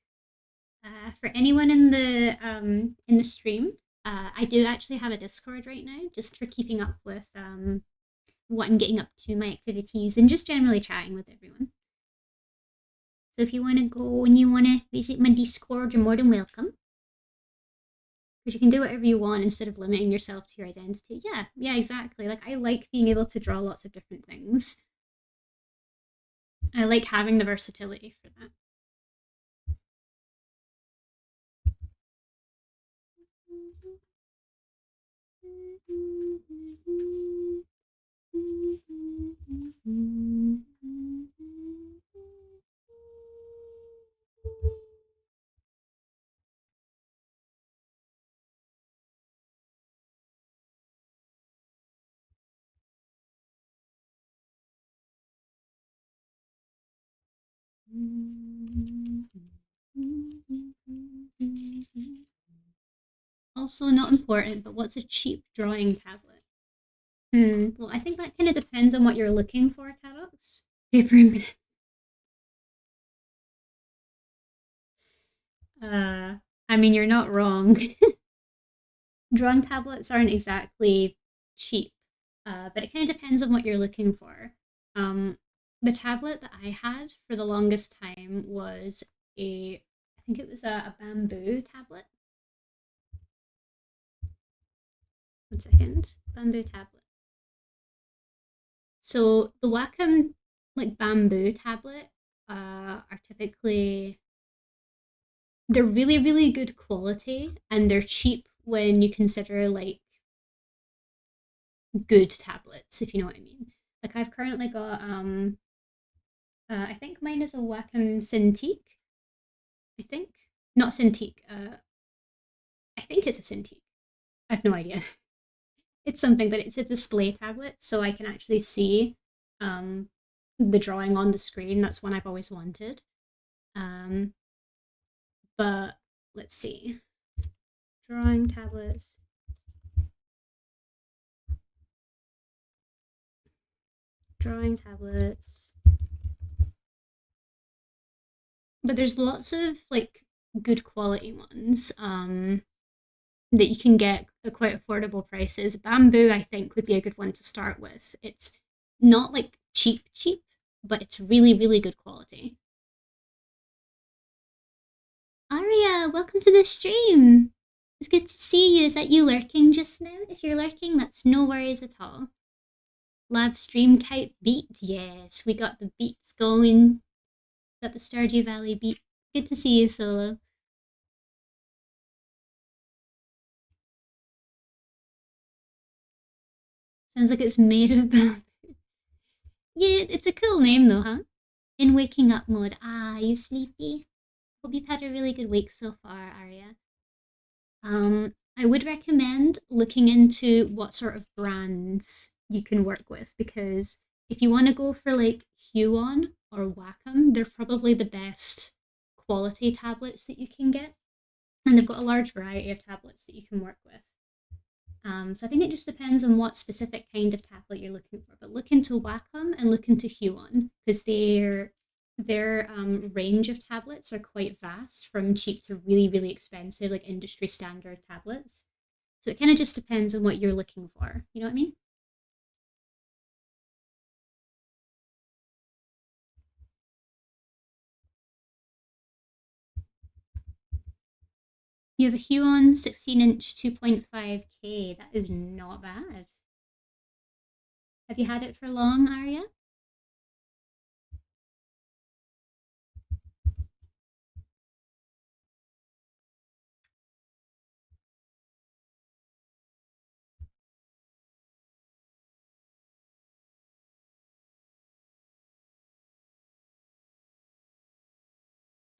For anyone in the stream, I do actually have a Discord right now, just for keeping up with what I'm getting up to, my activities, and just generally chatting with everyone. So if you want to go and you want to visit my Discord, you're more than welcome. Because you can do whatever you want instead of limiting yourself to your identity. Yeah, yeah, exactly. Like I like being able to draw lots of different things. I like having the versatility for that. Also, not important, but what's a cheap drawing tablet? Well, I think that kind of depends on what you're looking for, Cadox. Paper and pen. I mean, you're not wrong. Drawing tablets aren't exactly cheap, but it kind of depends on what you're looking for. Um, the tablet that I had for the longest time was I think it was a bamboo tablet. 1 second, bamboo tablet. So the Wacom like bamboo tablet are typically they're really good quality and they're cheap when you consider like good tablets, if you know what I mean. Like I've currently got I think mine is a Wacom Cintiq. I think not Cintiq. I think it's a Cintiq. I have no idea. It's something, but it's a display tablet, so I can actually see um, the drawing on the screen. That's one I've always wanted. Um, but let's see, drawing tablets. Drawing tablets. But there's lots of like good quality ones that you can get at quite affordable prices. Bamboo, I think, would be a good one to start with. It's not like cheap, but it's really good quality. Aria, welcome to the stream. It's good to see you. Is that you lurking just now? If you're lurking, that's no worries at all. Live stream type beat. Yes, we got the beats going. Got the Stardew Valley beat. Good to see you, Solo. Sounds like it's made of bamboo. Yeah, it's a cool name though, huh? In waking up mode. Ah, you sleepy? Hope you've had a really good week so far, Aria. I would recommend looking into what sort of brands you can work with because if you want to go for like Huon or Wacom, they're probably the best quality tablets that you can get. And they've got a large variety of tablets that you can work with. So I think it just depends on what specific kind of tablet you're looking for. But look into Wacom and look into Huon because their range of tablets are quite vast, from cheap to really expensive, like industry standard tablets. So it kind of just depends on what you're looking for. You know what I mean? You have a Huon 16-inch 2.5K. That is not bad. Have you had it for long, Arya?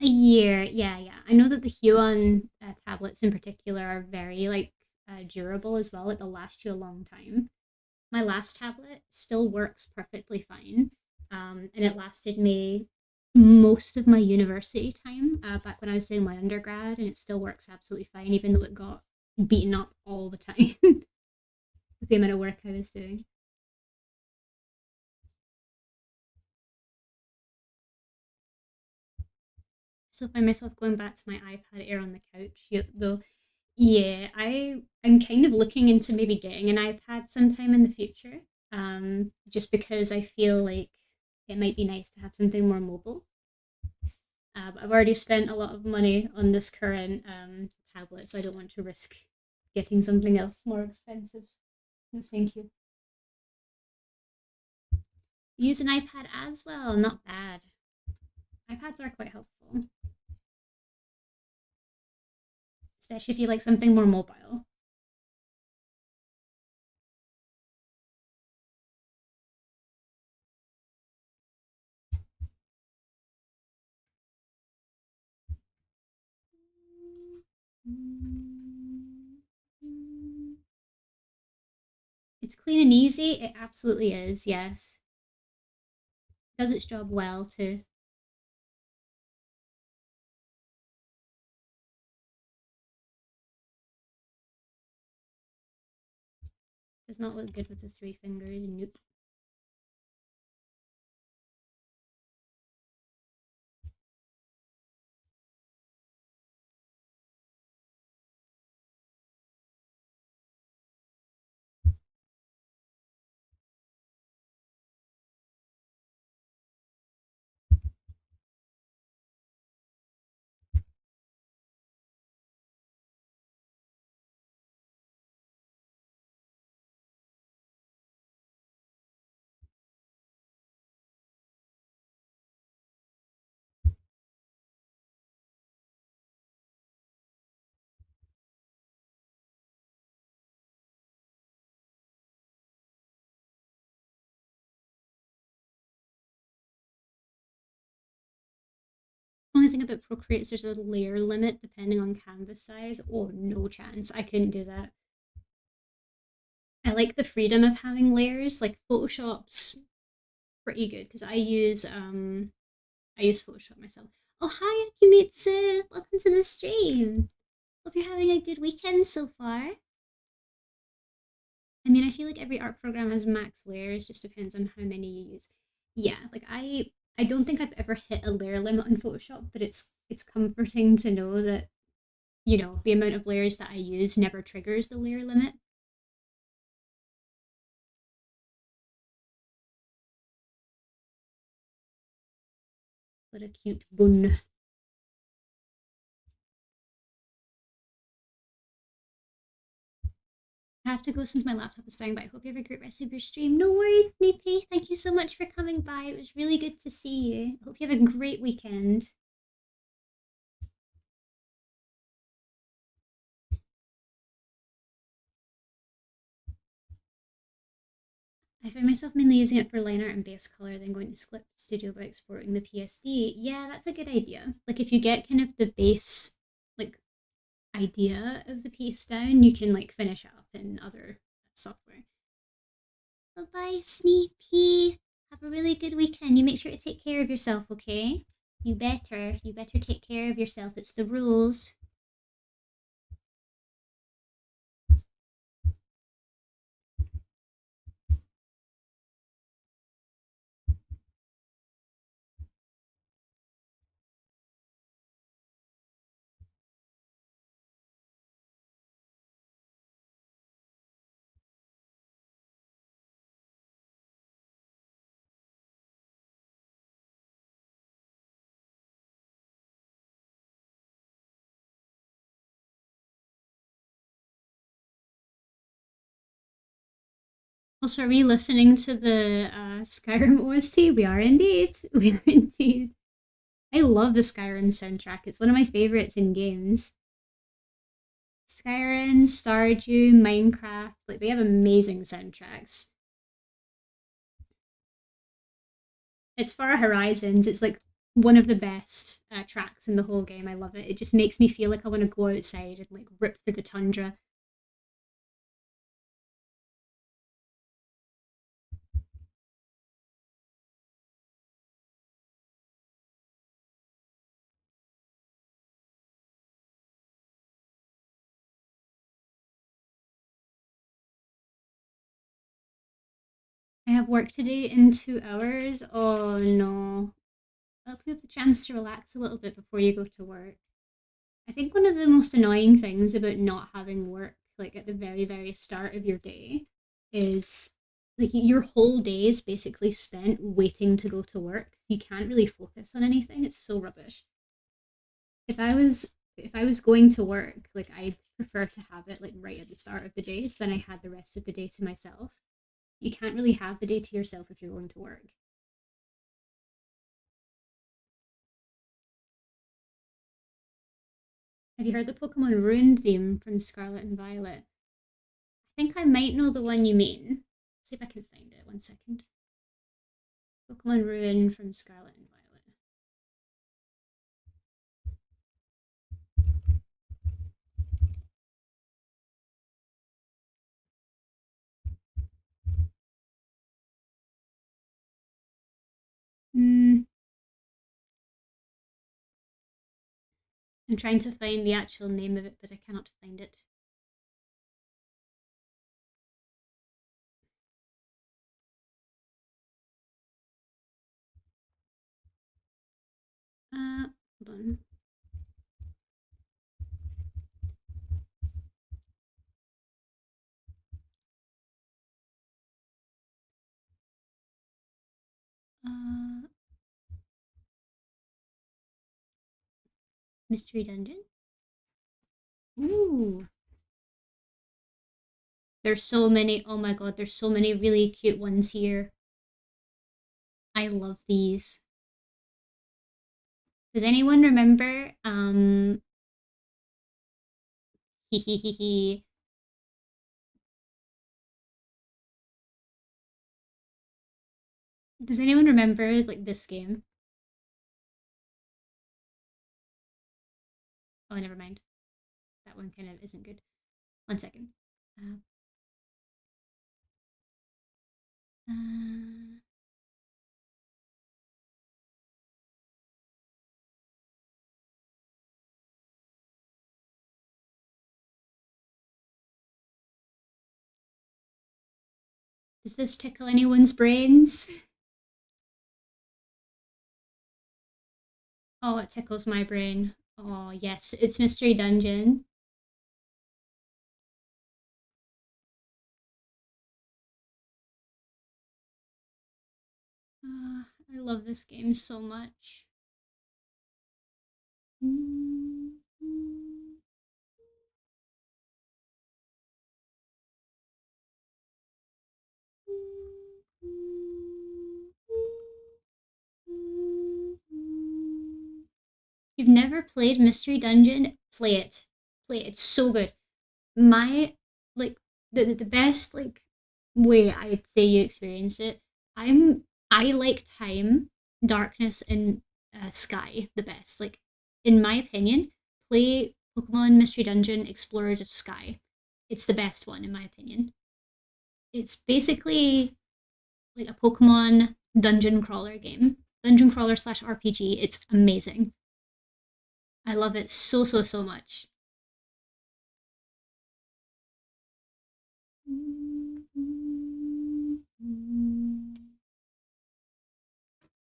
A year, yeah, yeah. I know that the Huon tablets in particular are very like durable as well. Like they'll last you a long time. My last tablet still works perfectly fine, and it lasted me most of my university time back when I was doing my undergrad, and it still works absolutely fine, even though it got beaten up all the time with the amount of work I was doing. So I find myself going back to my iPad Air on the couch, though. Yeah, I'm kind of looking into maybe getting an iPad sometime in the future. Just because I feel like it might be nice to have something more mobile. But I've already spent a lot of money on this current tablet, so I don't want to risk getting something else more expensive. No, thank you. Use an iPad as well, not bad. iPads are quite helpful, especially if you like something more mobile. It's clean and easy. It absolutely is, yes. Does its job well too. Does not look good with the three fingers. Nope. Only thing about Procreate is there's a layer limit depending on canvas size. Oh, no chance. I couldn't do that. I like the freedom of having layers. Like Photoshop's pretty good because I use Photoshop myself. Oh, hi Akimitsu! Welcome to the stream. Hope you're having a good weekend so far. I mean, I feel like every art program has max layers, just depends on how many you use. Yeah, like I don't think I've ever hit a layer limit on Photoshop, but it's comforting to know that, the amount of layers that I use never triggers the layer limit. What a cute bun. I have to go since my laptop is dying, but I hope you have a great rest of your stream. No worries, Mipe. Thank you so much for coming by. It was really good to see you. I hope you have a great weekend. I find myself mainly using it for line art and base color, then going to Script Studio by exporting the PSD. Yeah, that's a good idea. Like if you get kind of the base like idea of the piece down, you can like finish it up in other software. Bye bye, Sneaky. Have a really good weekend. You make sure to take care of yourself, okay? You better. You better take care of yourself. It's the rules. Also, are we listening to the Skyrim OST? We are indeed. We are indeed. I love the Skyrim soundtrack. It's one of my favorites in games. Skyrim, Stardew, Minecraft, like they have amazing soundtracks. It's Far Horizons. It's like one of the best tracks in the whole game. I love it. It just makes me feel like I want to go outside and like rip through the tundra. I have work today in 2 hours. Oh no. I hope you have the chance to relax a little bit before you go to work. I think one of the most annoying things about not having work, like at the very, very start of your day, is like your whole day is basically spent waiting to go to work. You can't really focus on anything. It's so rubbish. If I was going to work, like I'd prefer to have it like right at the start of the day, so then I had the rest of the day to myself. You can't really have the day to yourself if you're going to work. Have you heard the Pokemon Rune theme from Scarlet and Violet? I think I might know the one you mean. Let's see if I can find it. 1 second. Pokemon Rune from Scarlet and Violet. Hmm. I'm trying to find the actual name of it, but I cannot find it. Hold on. Uh, Mystery Dungeon. Ooh, there's so many. Oh my god, there's so many really cute ones here. I love these. Does anyone remember? Hee hee hee hee. Does anyone remember like this game? Oh, never mind. That one kind of isn't good. 1 second. Uh, uh, does this tickle anyone's brains? Oh, it tickles my brain. Oh, yes, it's Mystery Dungeon. I love this game so much. You've never played Mystery Dungeon? Play it. Play it. It's so good. My like the best like way I'd say you experience it. I like time, darkness, and sky the best. Like in my opinion, play Pokemon Mystery Dungeon Explorers of Sky. It's the best one in my opinion. It's basically like a Pokemon dungeon crawler game, dungeon crawler slash RPG. It's amazing. I love it so so so much.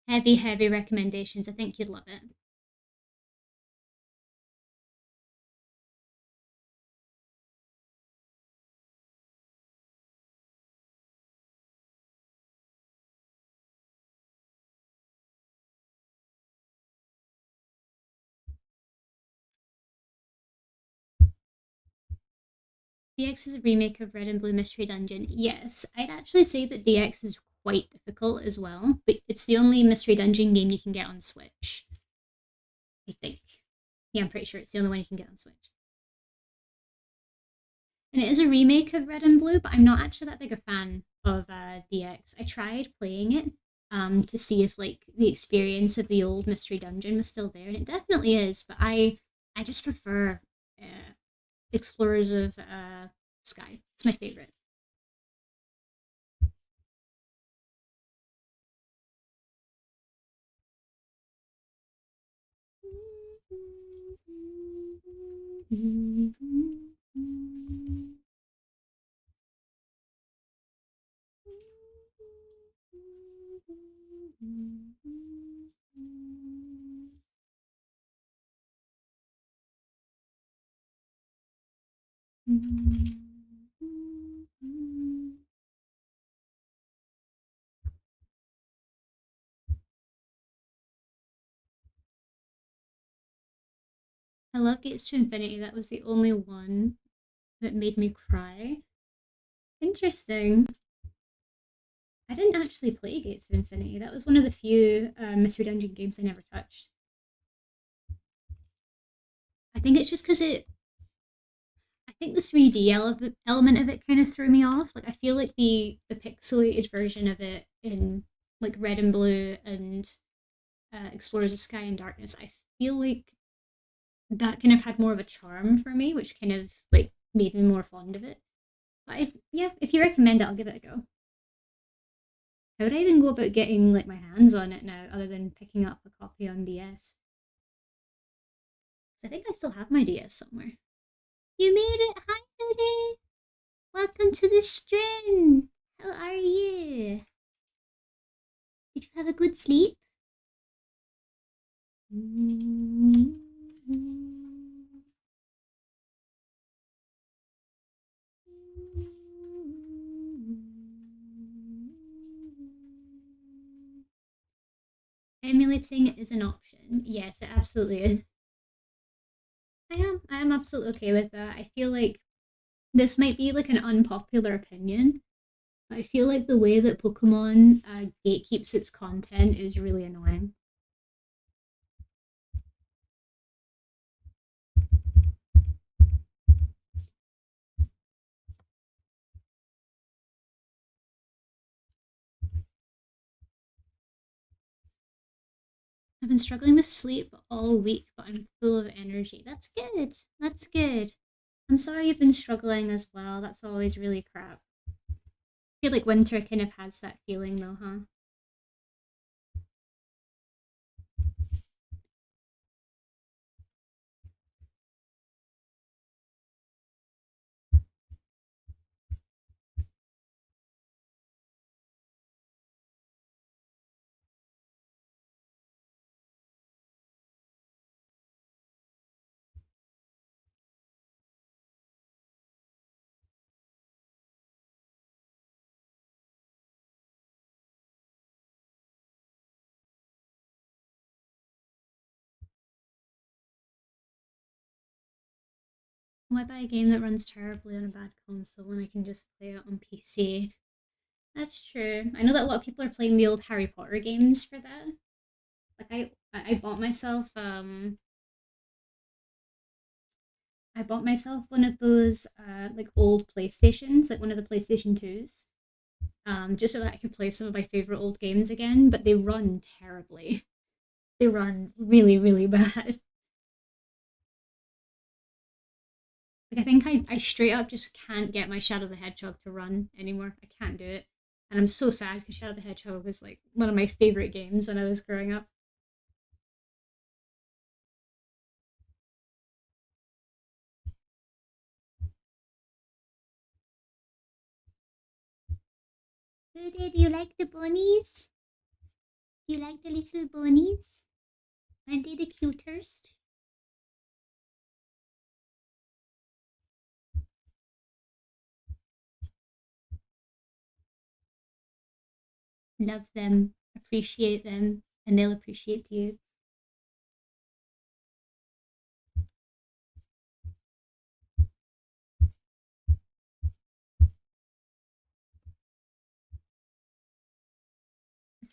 Heavy, heavy recommendations. I think you'd love it. DX is a remake of Red and Blue Mystery Dungeon. Yes, I'd actually say that DX is quite difficult as well, but it's the only Mystery Dungeon game you can get on Switch. I think. Yeah, I'm pretty sure it's the only one you can get on Switch. And it is a remake of Red and Blue, but I'm not actually that big a fan of DX. I tried playing it, to see if like the experience of the old mystery dungeon was still there, and it definitely is. But I just prefer Explorers of Sky. It's my favorite. I love Gates to Infinity. That was the only one that made me cry. Interesting. I didn't actually play Gates of Infinity. That was one of the few Mystery Dungeon games I never touched. I think it's just because I think the 3D element of it kind of threw me off. Like I feel like the pixelated version of it in like Red and Blue and Explorers of Sky and Darkness, I feel like that kind of had more of a charm for me, which kind of like made me more fond of it. But yeah, if you recommend it, I'll give it a go. How would I even go about getting like my hands on it now, other than picking up a copy on DS? I think I still have my DS somewhere. You made it! Hi, Hoodie! Welcome to the stream! How are you? Did you have a good sleep? Emulating is an option. Yes, it absolutely is. I am absolutely okay with that. I feel like this might be like an unpopular opinion, but I feel like the way that Pokemon gatekeeps its content is really annoying. I've been struggling with sleep all week, but I'm full of energy. That's good. That's good. I'm sorry you've been struggling as well. That's always really crap. I feel like winter kind of has that feeling though, huh? Why buy a game that runs terribly on a bad console when I can just play it on PC? That's true. I know that a lot of people are playing the old Harry Potter games for that. Like I bought myself I bought myself one of those like old PlayStations, like one of the PlayStation 2s. Just so that I could play some of my favorite old games again, but they run terribly. They run really, really bad. Like I think I straight up just can't get my Shadow the Hedgehog to run anymore. I can't do it. And I'm so sad because Shadow the Hedgehog was like one of my favorite games when I was growing up. Rudy, do you like the bunnies? Do you like the little bunnies? Aren't they the cutest? Love them, appreciate them, and they'll appreciate you.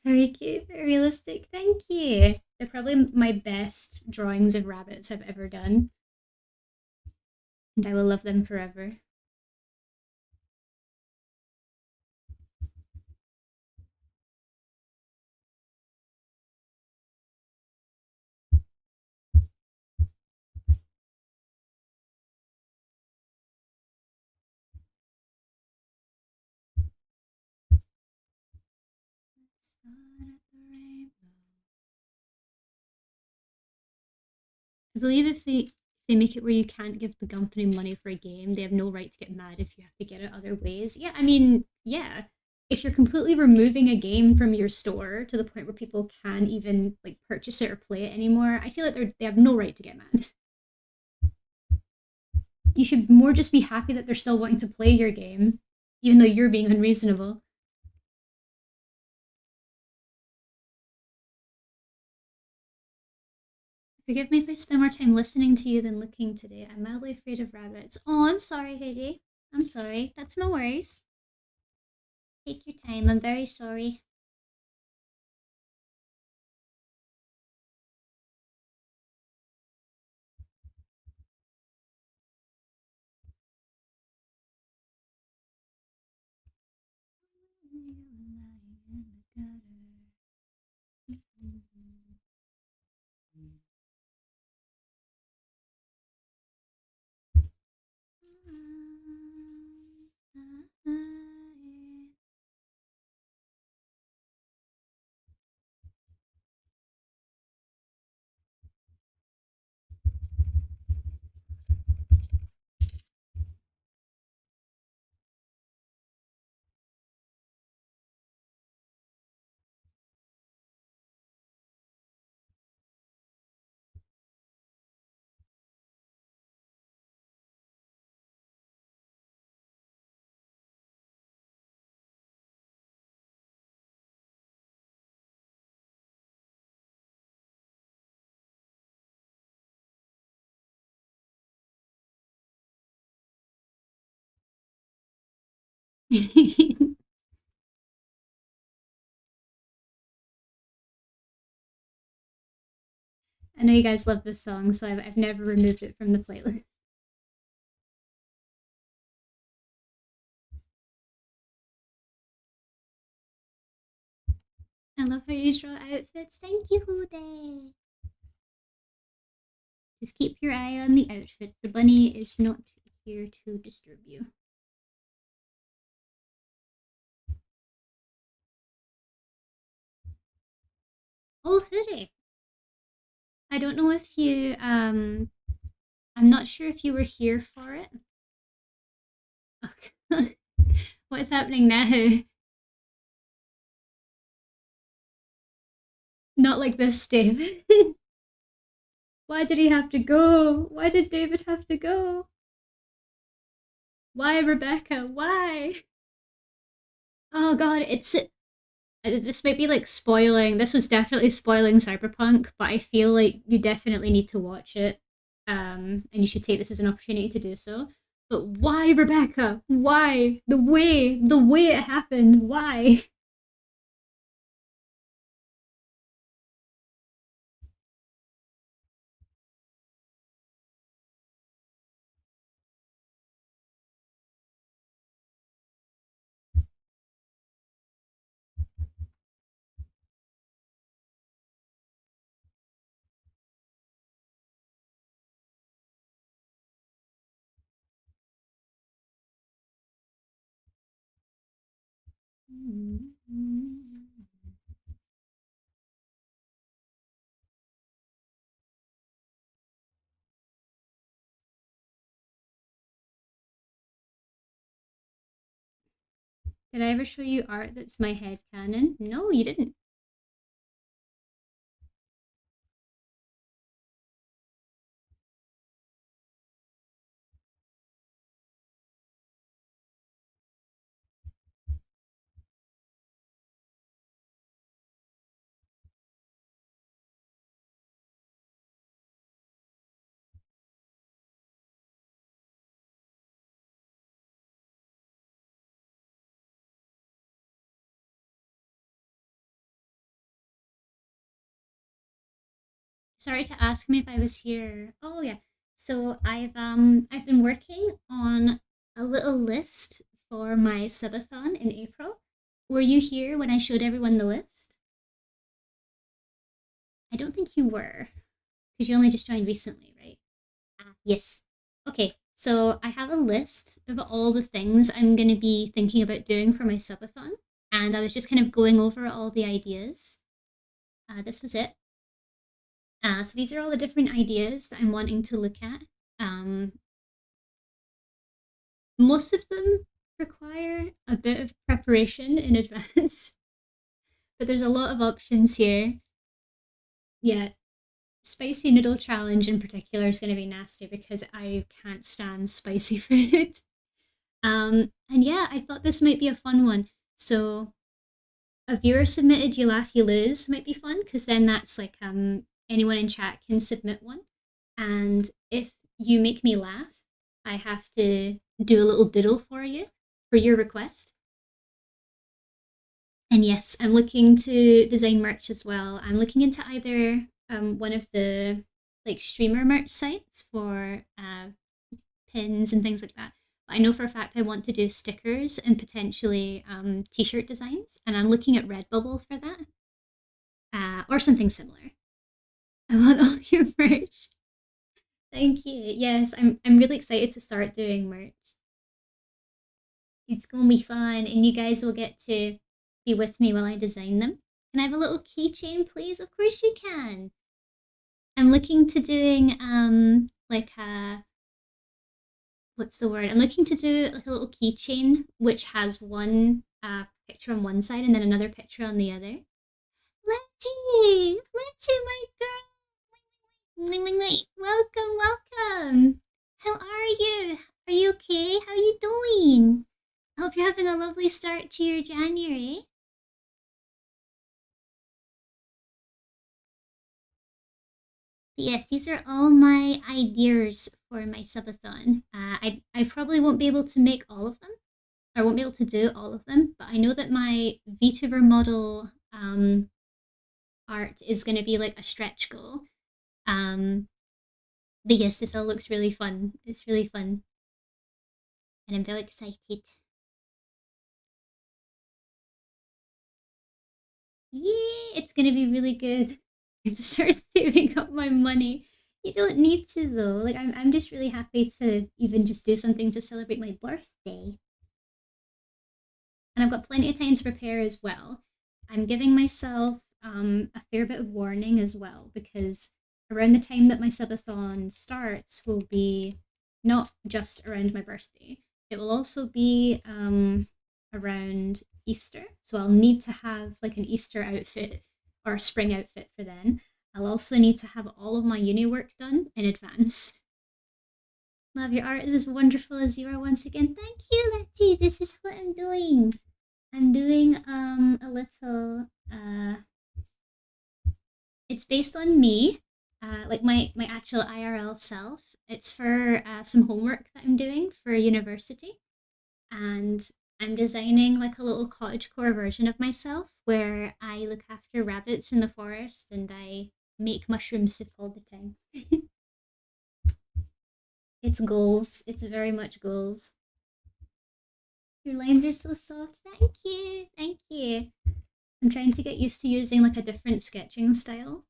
Very cute, very realistic. Thank you. They're probably my best drawings of rabbits I've ever done, and I will love them forever. I believe if they make it where you can't give the company money for a game, they have no right to get mad if you have to get it other ways. Yeah, I mean, yeah. If you're completely removing a game from your store to the point where people can't even like purchase it or play it anymore, I feel like they have no right to get mad. You should more just be happy that they're still wanting to play your game, even though you're being unreasonable. Forgive me if I spend more time listening to you than looking today. I'm mildly afraid of rabbits. Oh, I'm sorry, Heidi. I'm sorry. That's no worries. Take your time. I'm very sorry. I know you guys love this song, so I've never removed it from the playlist. I love how you draw outfits. Thank you, Hude. Just keep your eye on the outfit. The bunny is not here to disturb you. Oh, Hude. I don't know if you, I'm not sure if you were here for it. Okay. What's happening now? Not like this, Dave. Why did he have to go? Why did David have to go? Why, Rebecca? Why? Oh god, it's this might be like spoiling. This was definitely spoiling Cyberpunk, but I feel like you definitely need to watch it. And you should take this as an opportunity to do so. But why, Rebecca? Why? The way it happened, why? Did I ever show you art that's my head canon? No, you didn't. Sorry to ask me if I was here. Oh yeah. So I've been working on a little list for my subathon in April. Were you here when I showed everyone the list? I don't think you were, because you only just joined recently, right? Ah, yes. Okay, so I have a list of all the things I'm going to be thinking about doing for my subathon. and I was just kind of going over all the ideas. This was it. So these are all the different ideas that I'm wanting to look at. Um, Most of them require a bit of preparation in advance, but there's a lot of options here. Yeah, spicy noodle challenge in particular is going to be nasty because I can't stand spicy food. And yeah, I thought this might be a fun one. So a viewer submitted "You Laugh, You Lose" might be fun because then that's like anyone in chat can submit one, and if you make me laugh, I have to do a little doodle for you for your request. And yes, I'm looking to design merch as well. I'm looking into either one of the like streamer merch sites for pins and things like that. But I know for a fact I want to do stickers and potentially t-shirt designs, and I'm looking at Redbubble for that, or something similar. I want all your merch. Thank you. Yes, I'm really excited to start doing merch. It's gonna be fun, and you guys will get to be with me while I design them. Can I have a little keychain, please? Of course you can. I'm looking to doing like a what's the word? I'm looking to do like a little keychain which has one picture on one side and then another picture on the other. Letty, my girl. Welcome, welcome. How are you? Are you okay? How are you doing? I hope you're having a lovely start to your January. But yes, these are all my ideas for my subathon. I probably won't be able to make all of them. I won't be able to do all of them, but I know that my VTuber model art is going to be like a stretch goal. But yes, this all looks really fun. It's really fun. And I'm very excited. Yeah, it's going to be really good. I have to start saving up my money. You don't need to though. Like I'm just really happy to even just do something to celebrate my birthday. And I've got plenty of time to prepare as well. I'm giving myself a fair bit of warning as well because around the time that my subathon starts will be not just around my birthday. It will also be around Easter, so I'll need to have like an Easter outfit or a spring outfit for then. I'll also need to have all of my uni work done in advance. Love your art is as wonderful as you are once again. Thank you, Letty. This is what I'm doing. I'm doing a little it's based on me, like my actual IRL self. It's for some homework that I'm doing for university, and I'm designing like a little cottagecore version of myself where I look after rabbits in the forest and I make mushroom soup all the time. It's goals. It's very much goals. Your lines are so soft. Thank you. Thank you. I'm trying to get used to using like a different sketching style.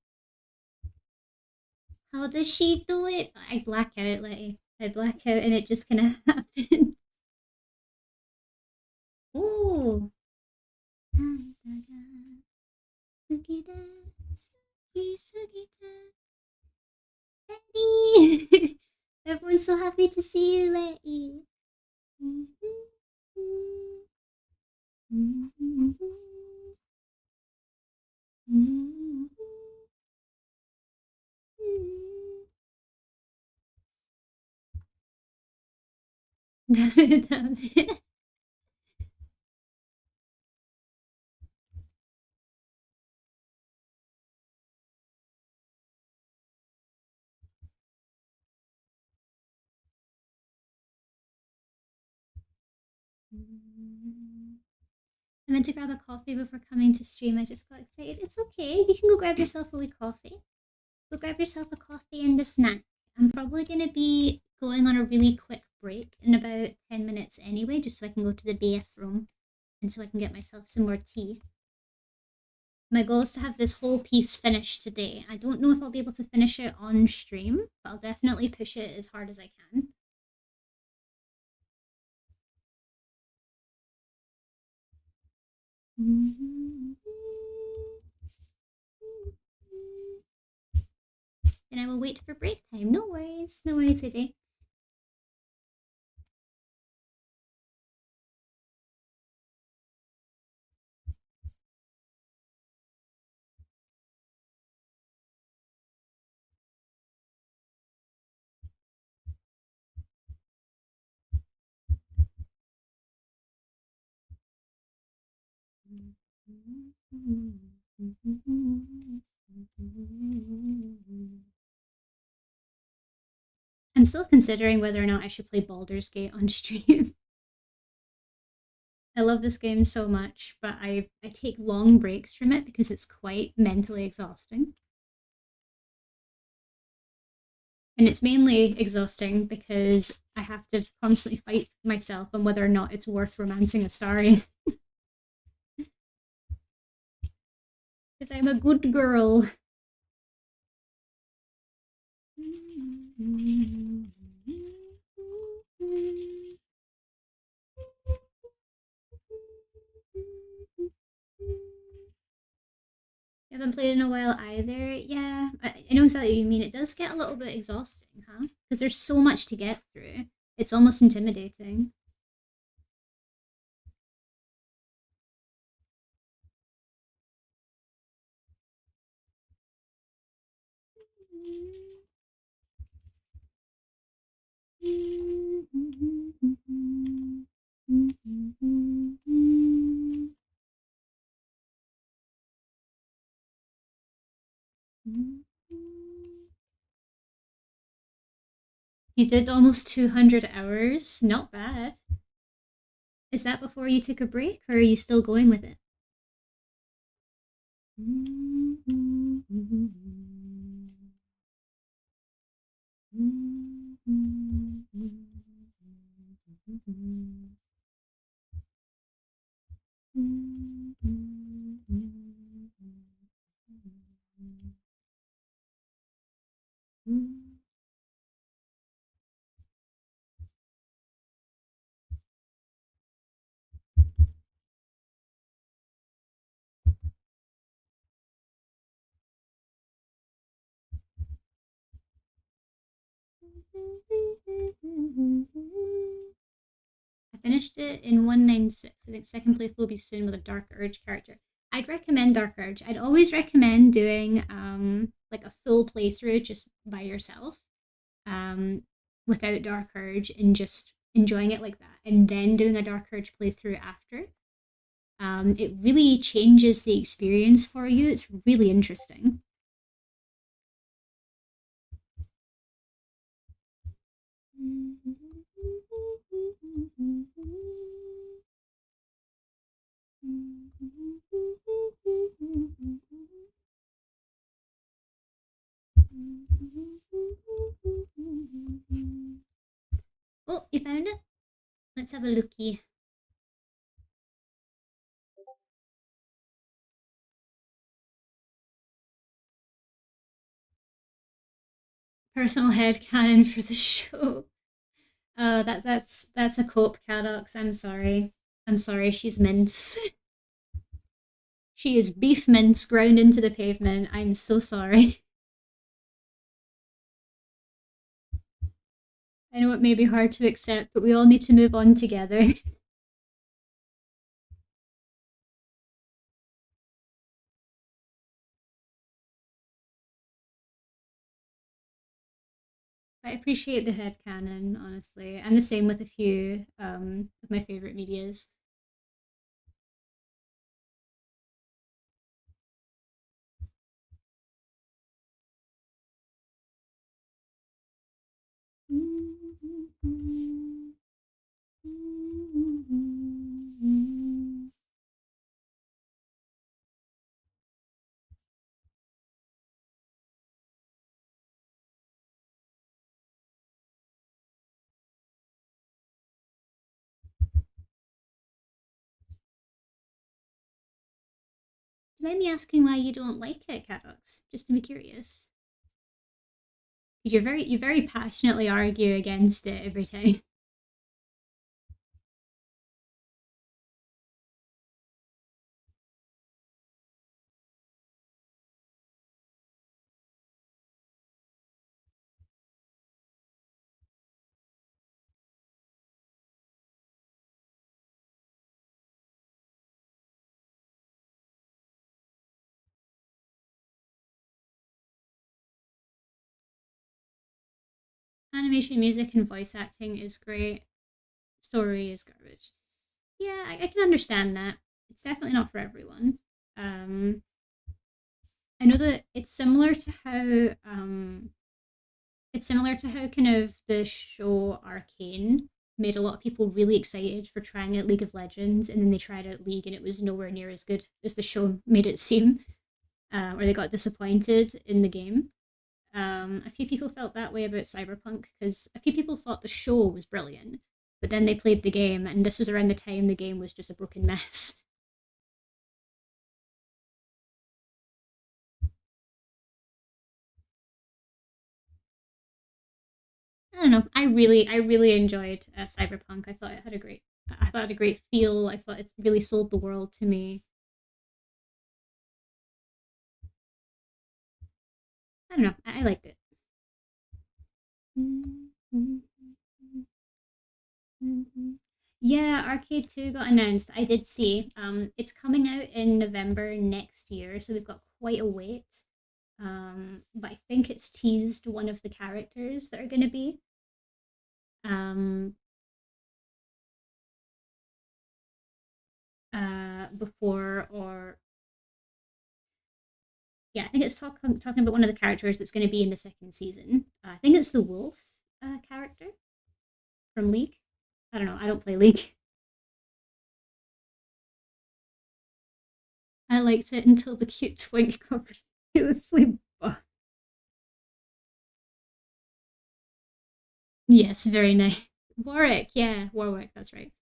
How does she do it? I black out, like I black out and it just kind of happens. Ooh. Everyone's so happy to see you, Letty. I meant to grab a coffee before coming to stream. I just got excited. It's okay. You can go grab yourself a wee coffee. Go grab yourself a coffee and a snack. I'm probably going to be going on a really quick break in about 10 minutes anyway, just so I can go to the bathroom and so I can get myself some more tea. My goal is to have this whole piece finished today. I don't know if I'll be able to finish it on stream, but I'll definitely push it as hard as I can. And I will wait for break time. No worries today. I'm still considering whether or not I should play Baldur's Gate on stream. I love this game so much, but I take long breaks from it because it's quite mentally exhausting. And it's mainly exhausting because I have to constantly fight myself on whether or not it's worth romancing a Astari. Because I'm a good girl. You haven't played in a while either. Yeah, I know exactly what you mean. It does get a little bit exhausting, huh? Because there's so much to get through. It's almost intimidating. You did almost 200 hours. Not bad. Is that before you took a break, or are you still going with it? I finished it in 196. I think second playthrough will be soon with a Dark Urge character. I'd recommend Dark Urge. I'd always recommend doing like a full playthrough just by yourself, um, without Dark Urge and just enjoying it like that, and then doing a Dark Urge playthrough after. It really changes the experience for you. It's really interesting. Oh, you found it? Let's have a looky. Personal headcanon for the show. That's a cope, Cadox. I'm sorry. I'm sorry, she's mince. She is beef mince ground into the pavement. I'm so sorry. I know it may be hard to accept, but we all need to move on together. I appreciate the headcanon, honestly. I'm the same with a few of my favorite medias. Do you mind me asking why you don't like it, Cadox? Just to be curious. You very passionately argue against it every time. Animation, music, and voice acting is great. Story is garbage. Yeah, I can understand that. It's definitely not for everyone. Um, I know that it's similar to how kind of the show Arcane made a lot of people really excited for trying out League of Legends, and then they tried out League, and it was nowhere near as good as the show made it seem, or they got disappointed in the game. A few people felt that way about Cyberpunk because a few people thought the show was brilliant, but then they played the game, and this was around the time the game was just a broken mess. I don't know. I really enjoyed Cyberpunk. I thought it had a great feel. I thought it really sold the world to me. I don't know. I liked it. Yeah, Arcade 2 got announced. I did see. It's coming out in November next year, so we've got quite a wait. But I think it's teased one of the characters that are going to be. Um, Before or yeah, I think it's talking about one of the characters that's going to be in the second season. I think it's the wolf character from League. I don't know. I don't play League. I liked it until the cute twink got ridiculously buff. Yes, very nice. Warwick, yeah, Warwick, that's right.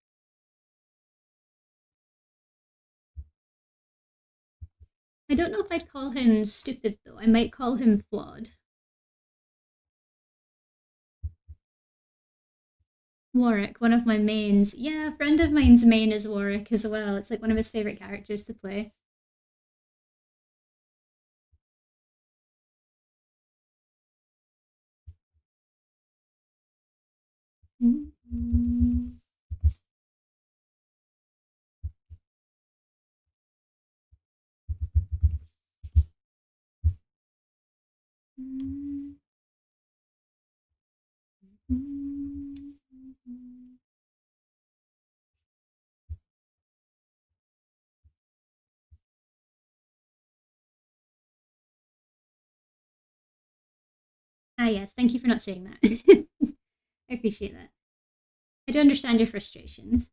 I don't know if I'd call him stupid though. I might call him flawed. Warwick, one of my mains. Yeah, a friend of mine's main is Warwick as well. It's like one of his favorite characters to play. Mm-hmm. Ah, yes. Thank you for not saying that. I appreciate that. I do understand your frustrations.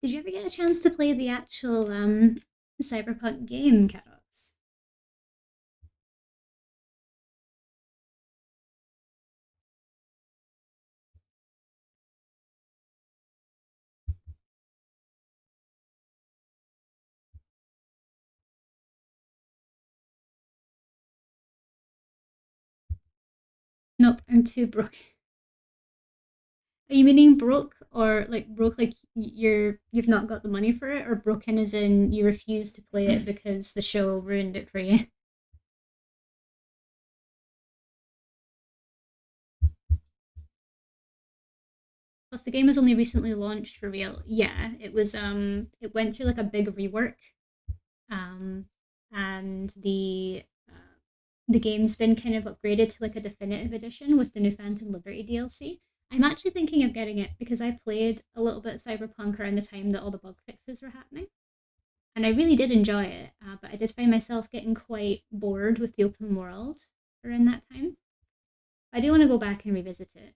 Did you ever get a chance to play the actual Cyberpunk game, Carrots? Nope, I'm too broke. Are you meaning broke or like broke like you've not got the money for it, or broken as in you refuse to play it because the show ruined it for you? Plus, the game was only recently launched for real. Yeah, it was. It went through like a big rework. Um, and the game's been kind of upgraded to like a definitive edition with the new Phantom Liberty DLC. I'm actually thinking of getting it because I played a little bit of Cyberpunk around the time that all the bug fixes were happening, and I really did enjoy it. But I did find myself getting quite bored with the open world around that time. I do want to go back and revisit it.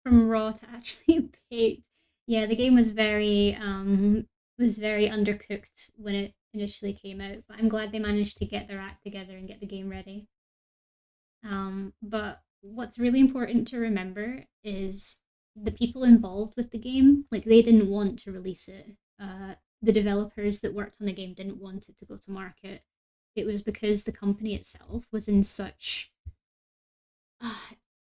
from raw to actually baked. Yeah, the game was very undercooked when it initially came out, but I'm glad they managed to get their act together and get the game ready. But what's really important to remember is the people involved with the game, like they didn't want to release it. The developers that worked on the game didn't want it to go to market. It was because the company itself was in such uh,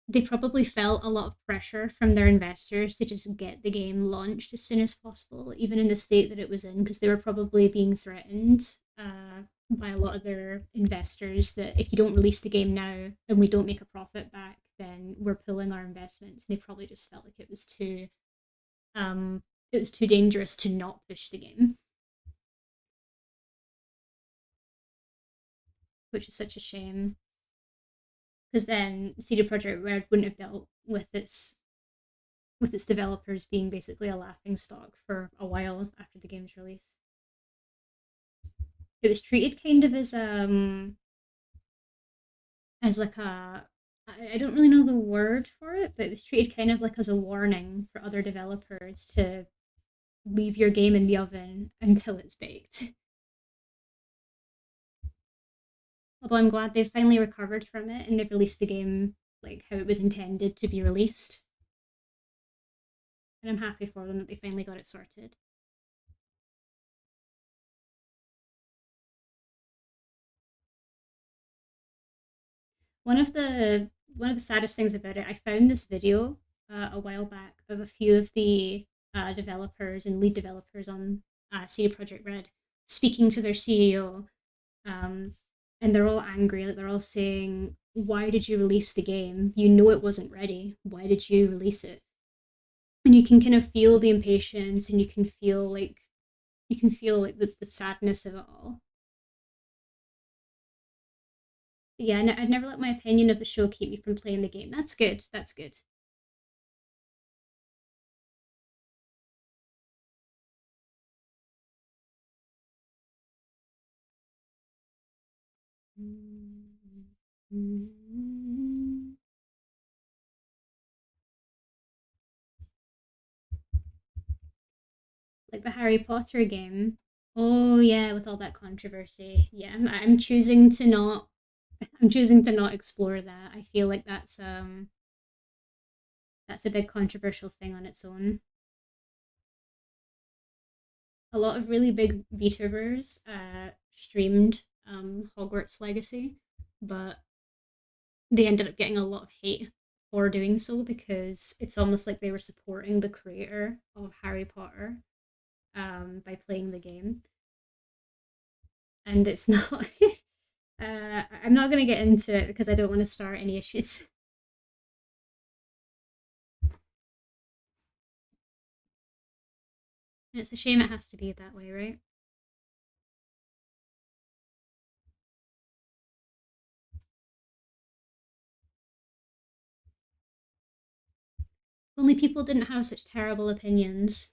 they probably felt a lot of pressure from their investors to just get the game launched as soon as possible, even in the state that it was in, because they were probably being threatened by a lot of their investors that if you don't release the game now and we don't make a profit back, then we're pulling our investments. And they probably just felt like um, it was too dangerous to not push the game, which is such a shame. Because then CD Projekt Red wouldn't have dealt with its developers being basically a laughing stock for a while after the game's release. It was treated kind of as like a I don't really know the word for it, but it was treated kind of like as a warning for other developers to leave your game in the oven until it's baked. Although I'm glad they've finally recovered from it and they've released the game like how it was intended to be released. And I'm happy for them that they finally got it sorted. One of the saddest things about it, I found this video a while back of a few of the developers and lead developers on CD Projekt Red speaking to their CEO, um, and they're all angry. Like they're all saying, "Why did you release the game? You know it wasn't ready. Why did you release it?" And you can kind of feel the impatience, and you can feel like the sadness of it all. But yeah, I'd never let my opinion of the show keep me from playing the game. That's good. That's good. Like the Harry Potter game. Oh yeah, with all that controversy. Yeah, I'm choosing to not. I'm choosing to not explore that. I feel like that's a big controversial thing on its own. A lot of really big VTubers streamed Hogwarts Legacy, but they ended up getting a lot of hate for doing so because it's almost like they were supporting the creator of Harry Potter by playing the game, and it's not. I'm not going to get into it because I don't want to start any issues. And it's a shame it has to be that way, right? Only people didn't have such terrible opinions.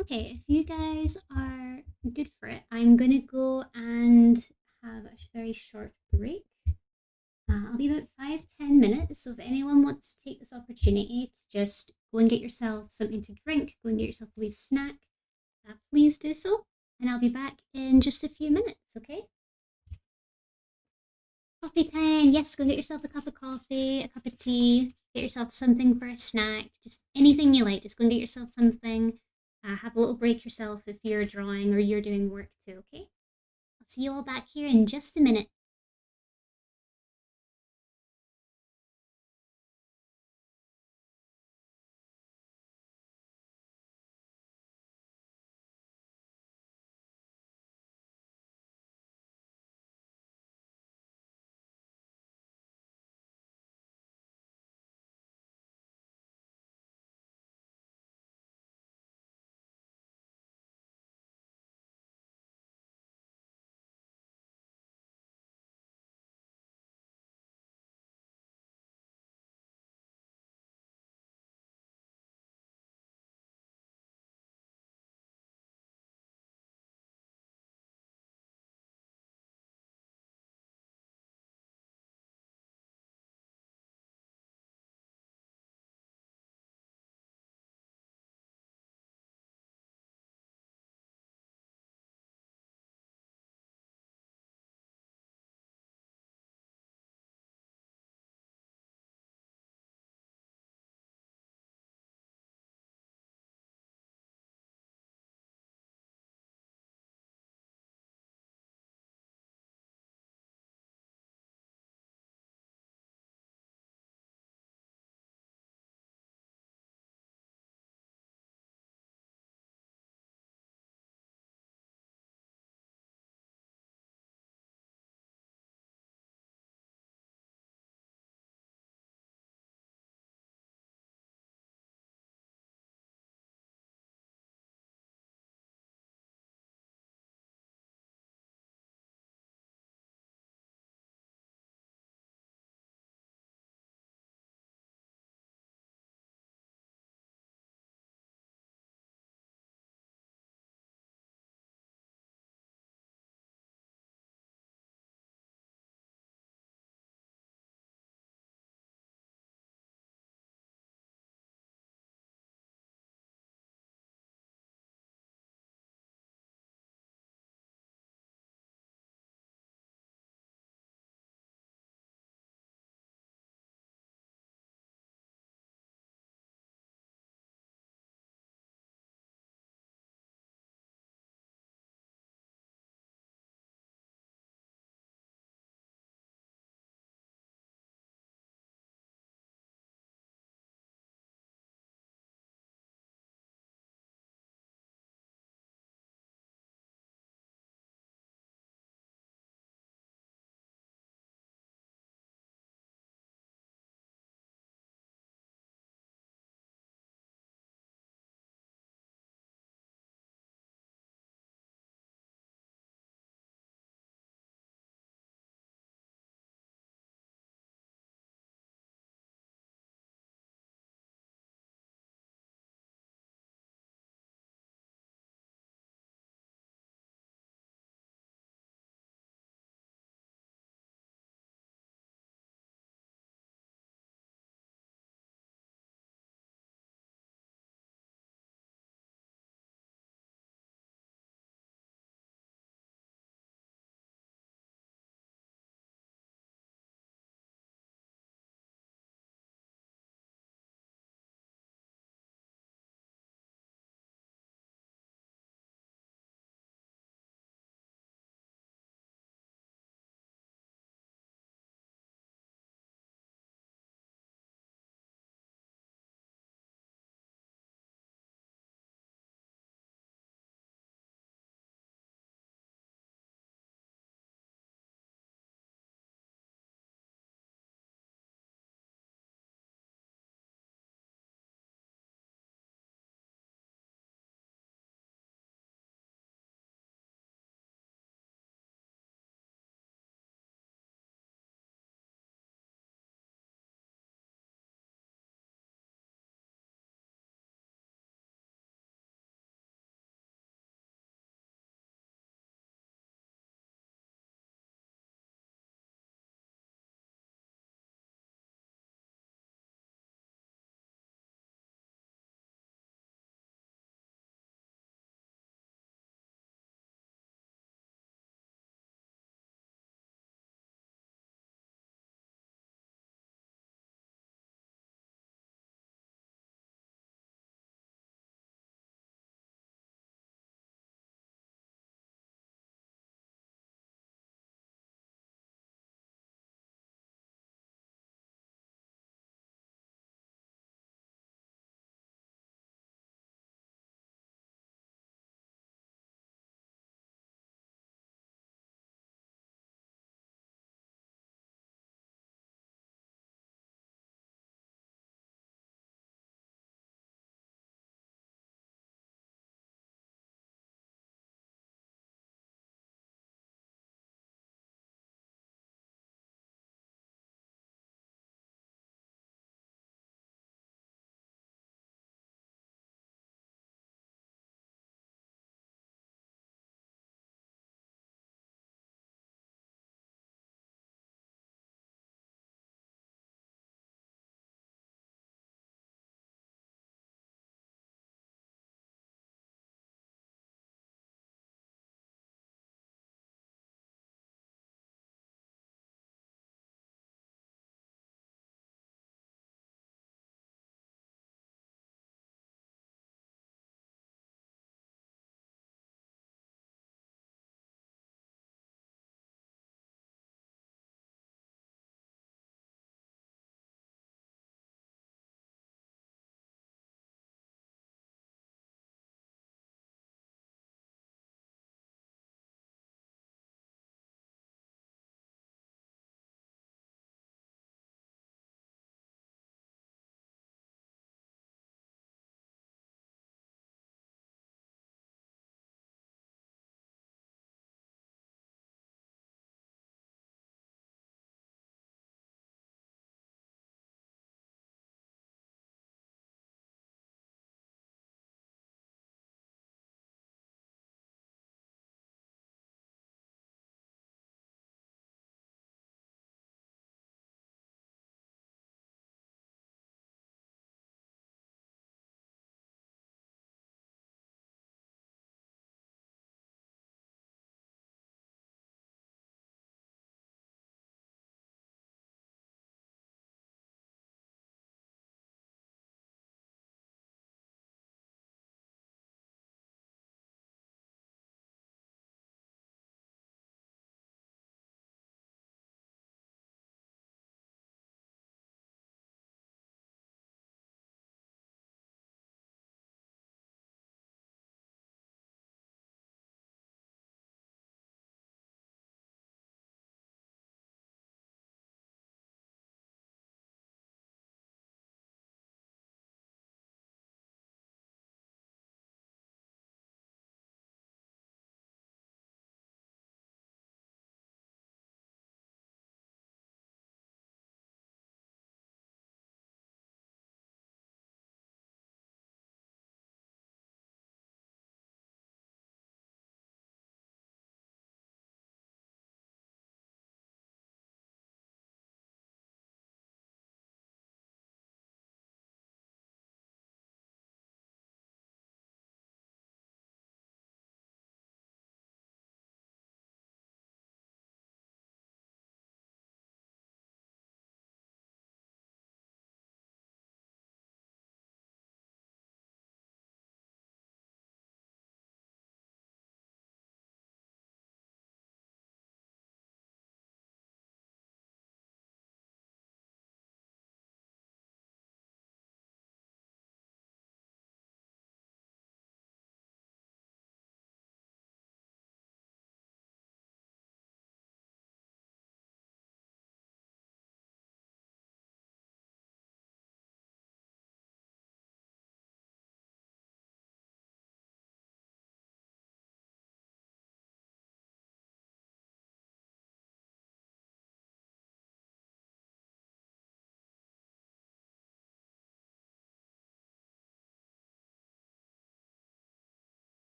Okay, if you guys are good for it, I'm gonna go and have a very short break. I'll be about 5-10 minutes. So if anyone wants to take this opportunity to just go and get yourself something to drink, go and get yourself a wee snack, please do so. And I'll be back in just a few minutes, okay? Coffee time. Yes, go get yourself a cup of coffee, a cup of tea, get yourself something for a snack, just anything you like. Just go and get yourself something. Have a little break yourself if you're drawing or you're doing work too, okay? I'll see you all back here in just a minute.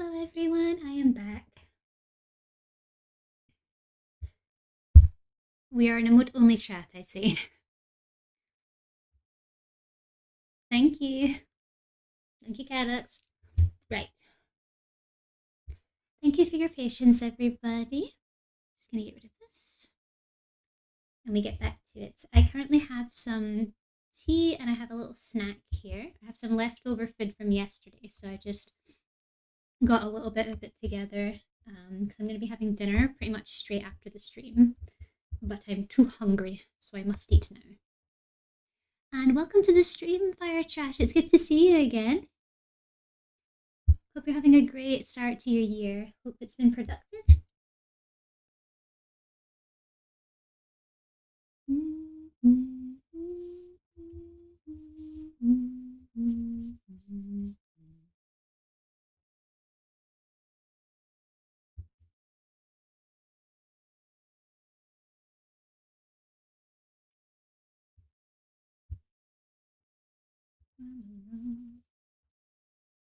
Hello everyone, I am back. We are an emote-only chat, I see. Thank you. Thank you, Carrots. Right. Thank you for your patience, everybody. Just gonna get rid of this. And we get back to it. I currently have some tea and I have a little snack here. I have some leftover food from yesterday, so I just got a little bit of it together because I'm going to be having dinner pretty much straight after the stream. But I'm too hungry, so I must eat now. And welcome to the stream, Fire Trash. It's good to see you again. Hope you're having a great start to your year. Hope it's been productive.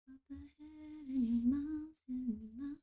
Up ahead and your miles and miles.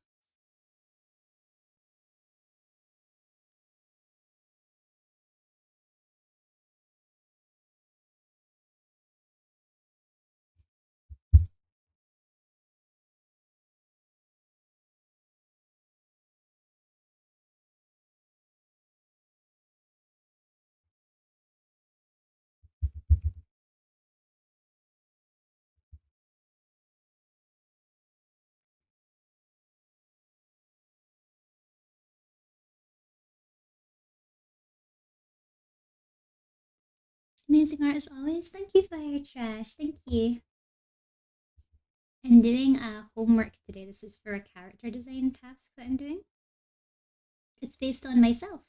Amazing art as always. Thank you, Fire Trash. Thank you. I'm doing homework today. This is for a character design task that I'm doing. It's based on myself.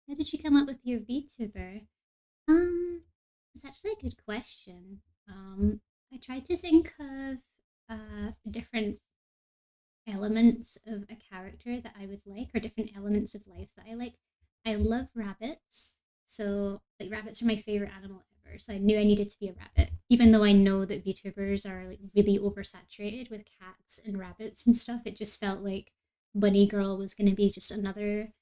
How did you come up with your VTuber? It's actually a good question. I tried to think of different elements of a character that I would like, or different elements of life that I like. I love rabbits, so like rabbits are my favorite animal ever. So I knew I needed to be a rabbit, even though I know that VTubers are like really oversaturated with cats and rabbits and stuff. It just felt like bunny girl was going to be just another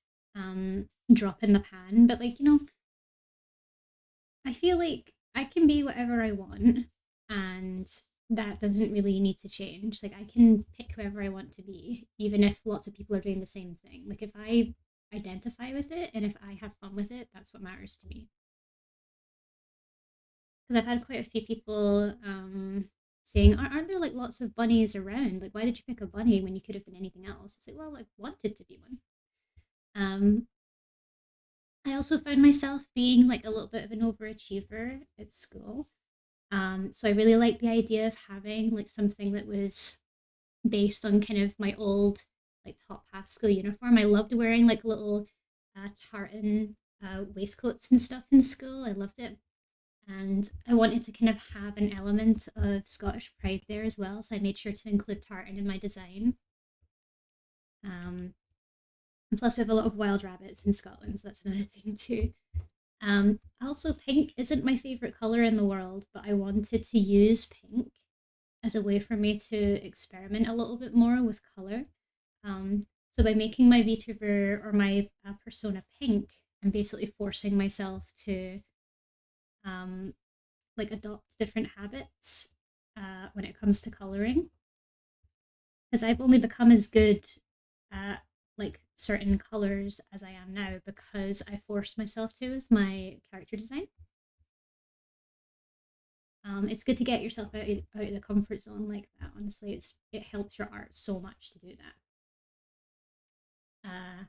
drop in the pan. But like, you know, I feel like I can be whatever I want, and that doesn't really need to change. Like, I can pick whoever I want to be, even if lots of people are doing the same thing. Like, if I identify with it and if I have fun with it, that's what matters to me. Because I've had quite a few people saying, aren't there like lots of bunnies around? Like, why did you pick a bunny when you could have been anything else? It's like, well, I wanted to be one. Um, I also found myself being like a little bit of an overachiever at school. So I really like the idea of having like something that was based on kind of my old like top half school uniform. I loved wearing like little tartan waistcoats and stuff in school. I loved it. And I wanted to kind of have an element of Scottish pride there as well. So I made sure to include tartan in my design. Um, and plus, we have a lot of wild rabbits in Scotland, so that's another thing too. Also, pink isn't my favorite color in the world, but I wanted to use pink as a way for me to experiment a little bit more with color. So by making my VTuber or my persona pink, I'm basically forcing myself to um, like adopt different habits when it comes to coloring, because I've only become as good at like certain colors as I am now because I forced myself to with my character design. It's good to get yourself out of the comfort zone like that. Honestly, it helps your art so much to do that.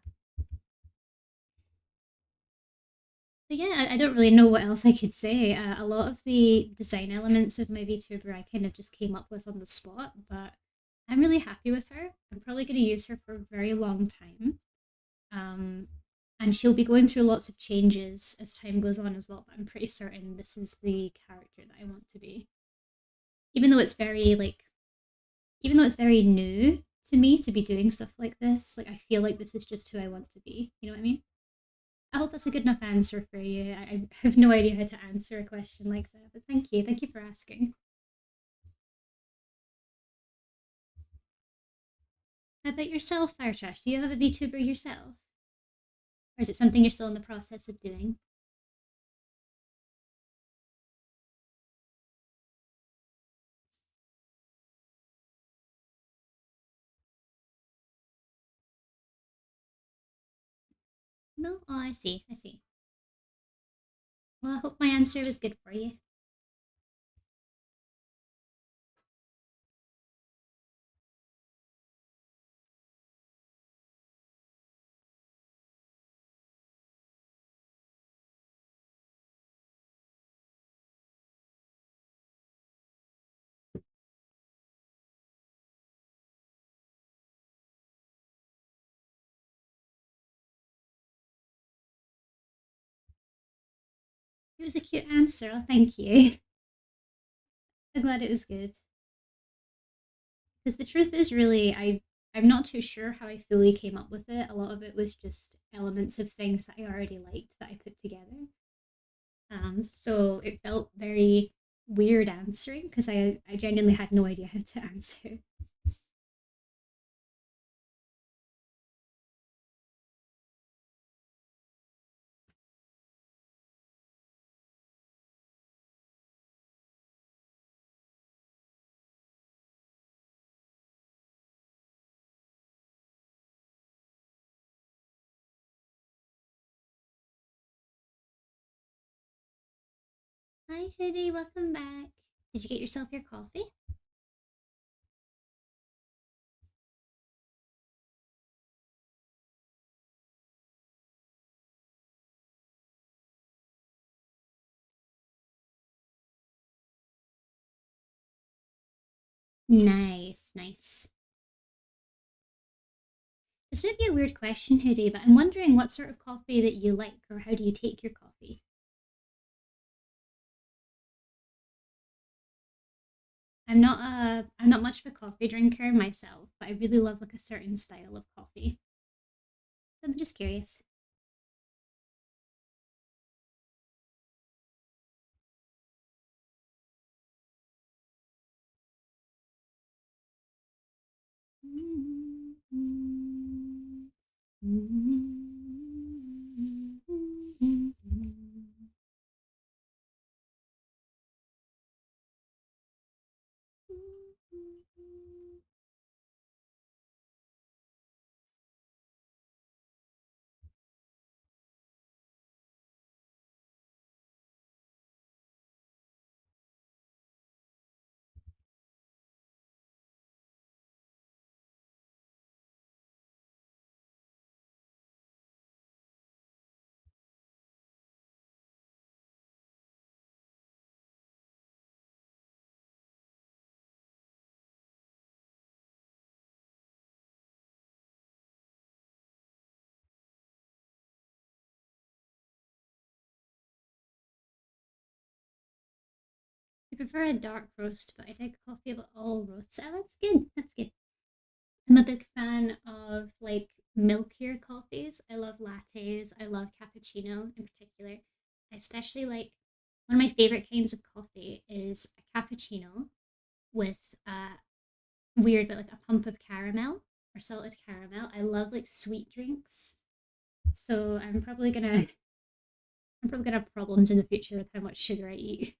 But yeah, I don't really know what else I could say. A lot of the design elements of my VTuber I kind of just came up with on the spot, but I'm really happy with her. I'm probably going to use her for a very long time. Um, and she'll be going through lots of changes as time goes on as well, but I'm pretty certain this is the character that I want to be. Even though it's very like even though it's very new to me to be doing stuff like this, like I feel like this is just who I want to be. You know what I mean? I hope that's a good enough answer for you. I have no idea how to answer a question like that, but thank you. Thank you for asking. How about yourself, Fire Trash? Do you have a VTuber yourself? Or is it something you're still in the process of doing? No? Oh, I see. I see. Well, I hope my answer was good for you. It was a cute answer. Oh, thank you. I'm glad it was good. Because the truth is, really, I'm not too sure how I fully came up with it. A lot of it was just elements of things that I already liked that I put together. So it felt very weird answering because I genuinely had no idea how to answer. Hi, Hoodie, welcome back. Did you get yourself your coffee? Nice, nice. This might be a weird question, Hoodie, but I'm wondering what sort of coffee that you like, or how do you take your coffee? I'm not much of a coffee drinker myself, but I really love like a certain style of coffee. So I'm just curious. I prefer a dark roast, but I think coffee of all roasts. Oh, that's good. That's good. I'm a big fan of like milkier coffees. I love lattes. I love cappuccino in particular. I especially like one of my favorite kinds of coffee is a cappuccino with weird but like a pump of caramel or salted caramel. I love like sweet drinks. So I'm probably gonna have problems in the future with how much sugar I eat.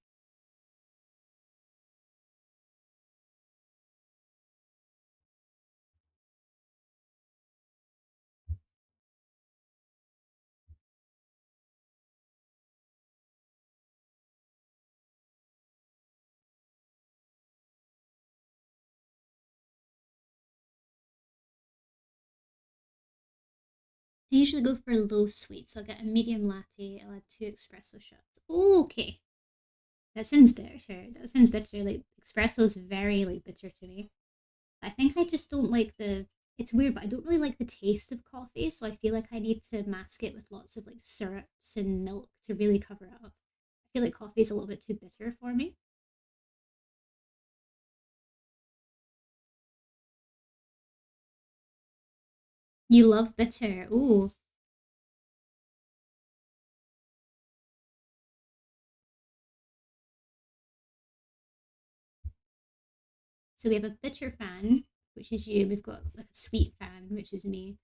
I usually go for low sweet, so I'll get a medium latte, I'll add 2 espresso shots. Oh, okay. That sounds better. That sounds better. Like espresso's very like bitter to me. I think I just don't like the. It's weird, but I don't really like the taste of coffee, so I feel like I need to mask it with lots of like syrups and milk to really cover it up. I feel like coffee is a little bit too bitter for me. You love bitter. Ooh. So we have a bitter fan, which is you. We've got like a sweet fan, which is me.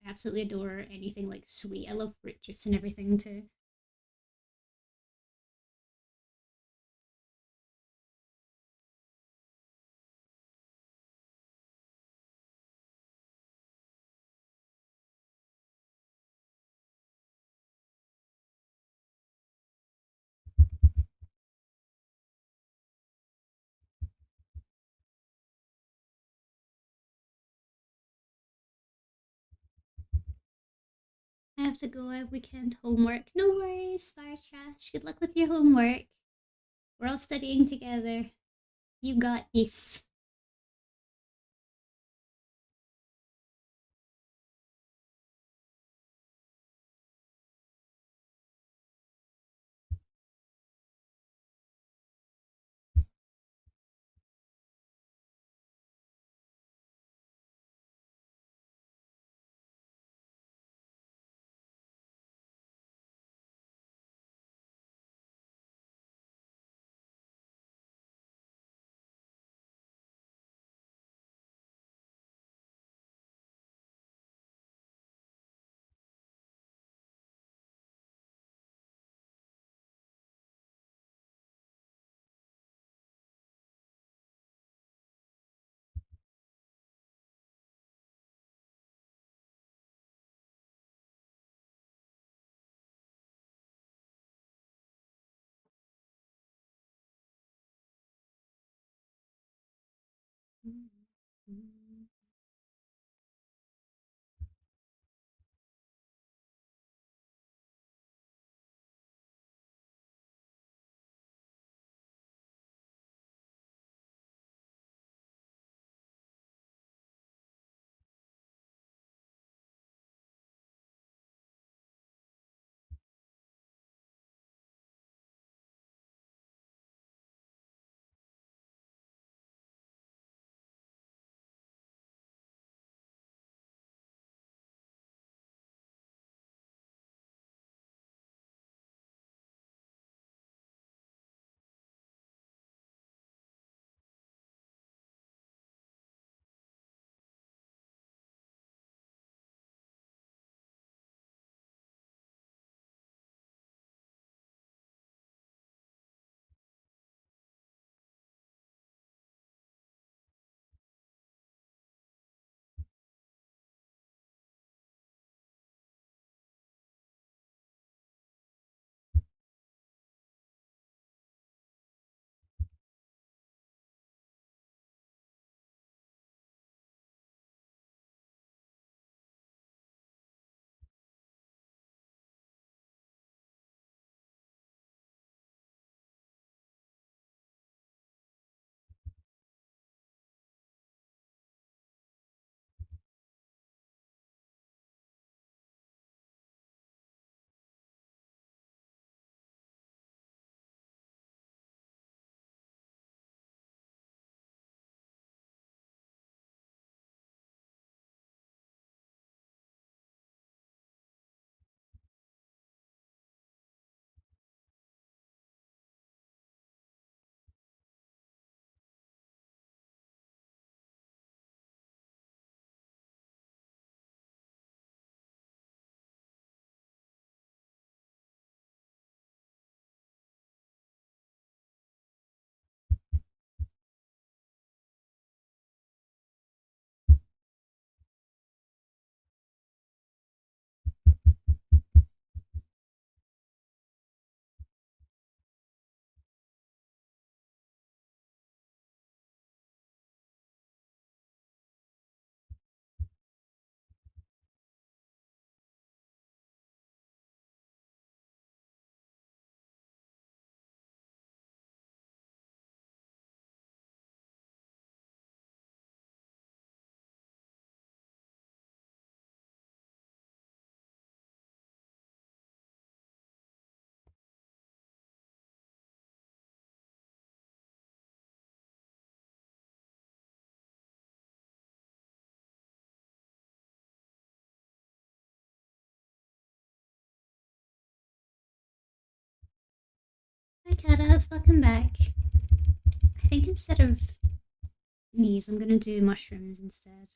I absolutely adore anything like sweet. I love fruit juice and everything too. I have to go. I have weekend homework. No worries, Fire Trash. Good luck with your homework. We're all studying together. You got this. Alice, welcome back. I think instead of these, I'm gonna do mushrooms instead.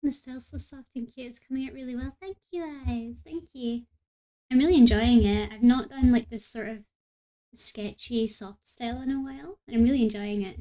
The style's so soft and cute. It's coming out really well. Thank you, guys. Thank you. I'm really enjoying it. I've not done like this sort of sketchy soft style in a while, and I'm really enjoying it.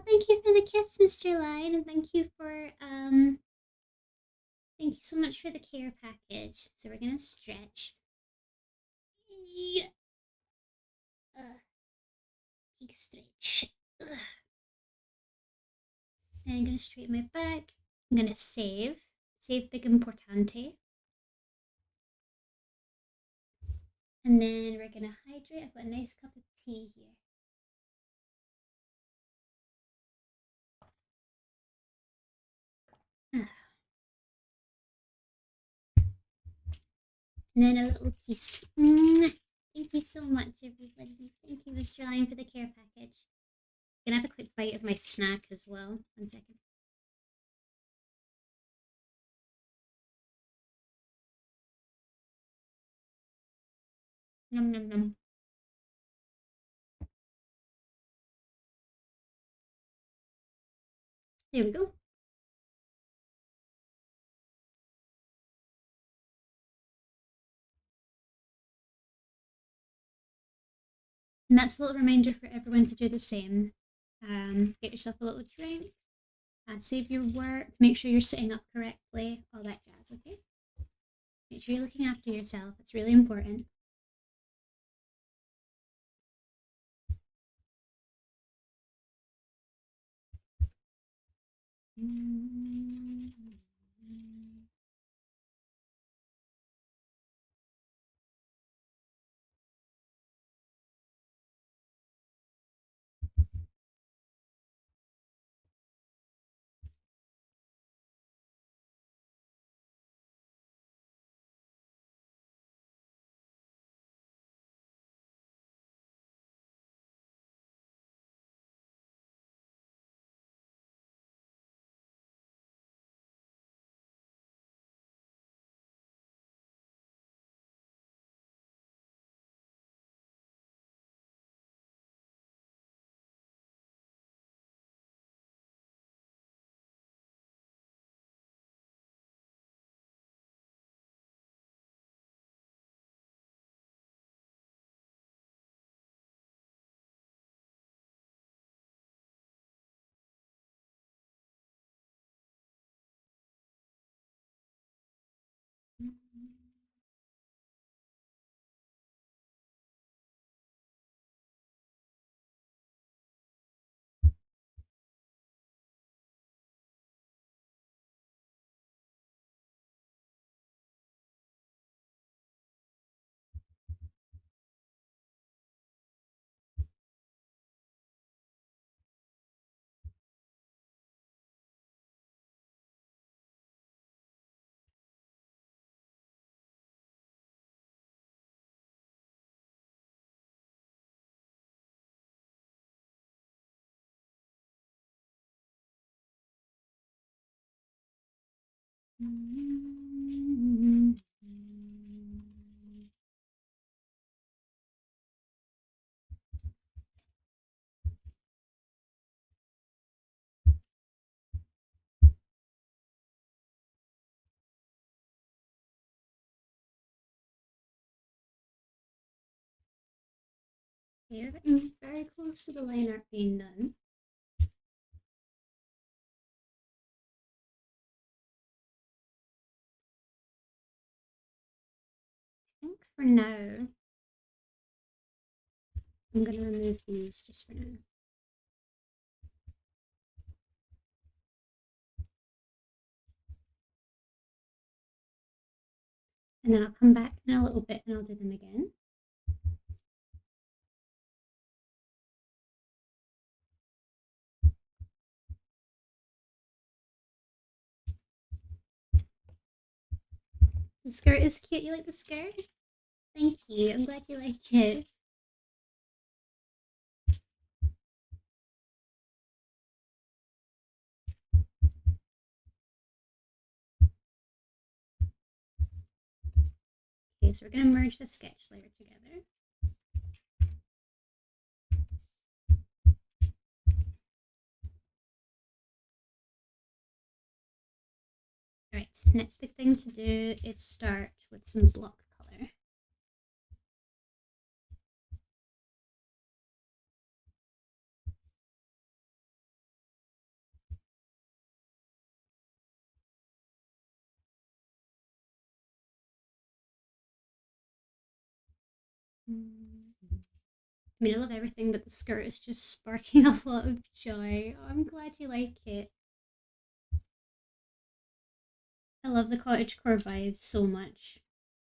Thank you for the kiss, Mr. Lion, and thank you so much for the care package. So we're gonna stretch. Yeah. Big stretch. Ugh. Then I'm gonna straighten my back. I'm gonna save big importante, and then we're gonna hydrate. I've got a nice cup of tea here. Ah. And then a little kiss. Mwah. Thank you so much, everybody. Thank you, Mr. Lion, for the care package. I'm gonna have a quick bite of my snack as well. 1 second. Nom nom nom. There we go. And that's a little reminder for everyone to do the same. Get yourself a little drink, save your work, make sure you're sitting up correctly, all that jazz, okay? Make sure you're looking after yourself, it's really important. You're getting very close to the line art being done. I think for now, I'm going to remove these just for now. And then I'll come back in a little bit and I'll do them again. The skirt is cute. You like the skirt? Thank you. I'm glad you like it. Okay, so we're gonna merge the sketch layer together. Alright, next big thing to do is start with some block color. I mean, I love everything, but the skirt is just sparking a lot of joy. Oh, I'm glad you like it. I love the cottagecore vibe so much.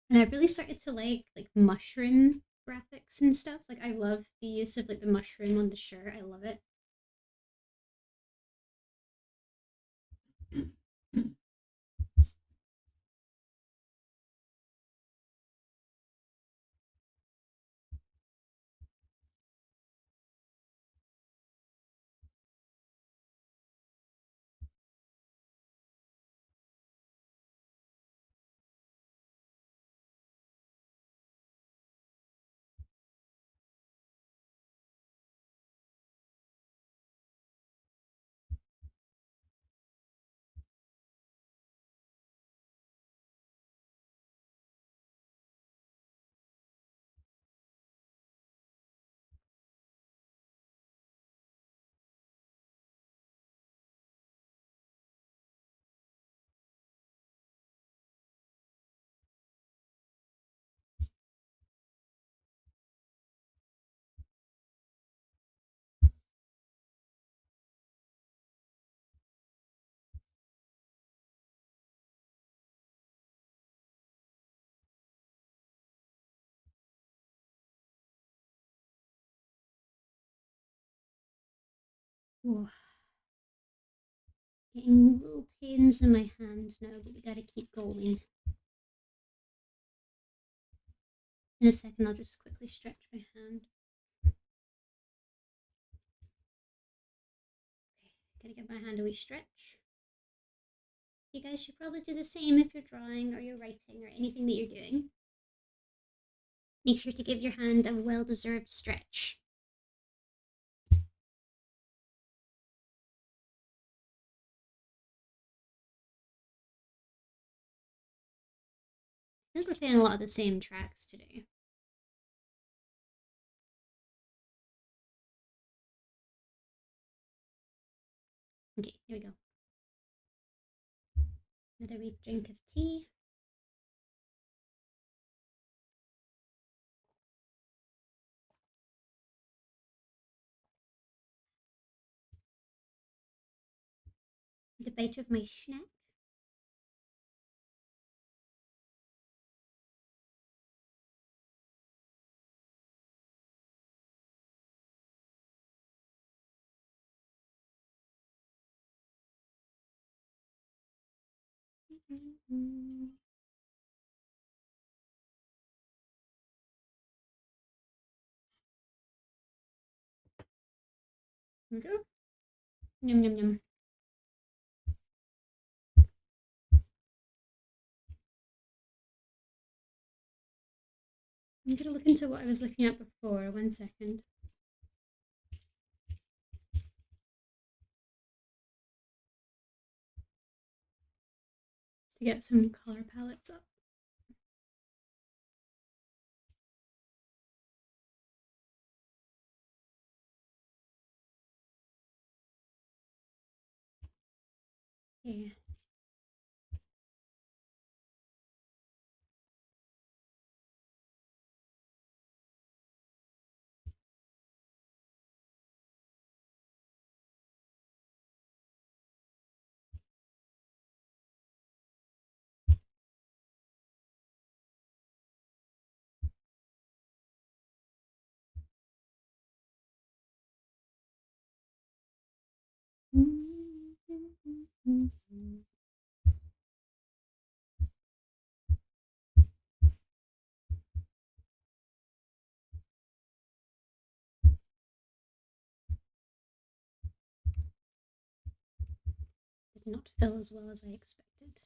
And I've really started to like mushroom graphics and stuff. Like I love the use of like the mushroom on the shirt. I love it. Oh, getting little pains in my hand now, but we gotta keep going. In a second, I'll just quickly stretch my hand. Okay, gotta give my hand a wee stretch. You guys should probably do the same if you're drawing or you're writing or anything that you're doing. Make sure to give your hand a well-deserved stretch. I think we're playing a lot of the same tracks today. Okay, here we go. Another wee drink of tea. And a bite of my snack. Okay. Yum yum yum. I'm gonna look into what I was looking at before. 1 second. Just to get some color palettes up. Yeah. did not fill as well as I expected.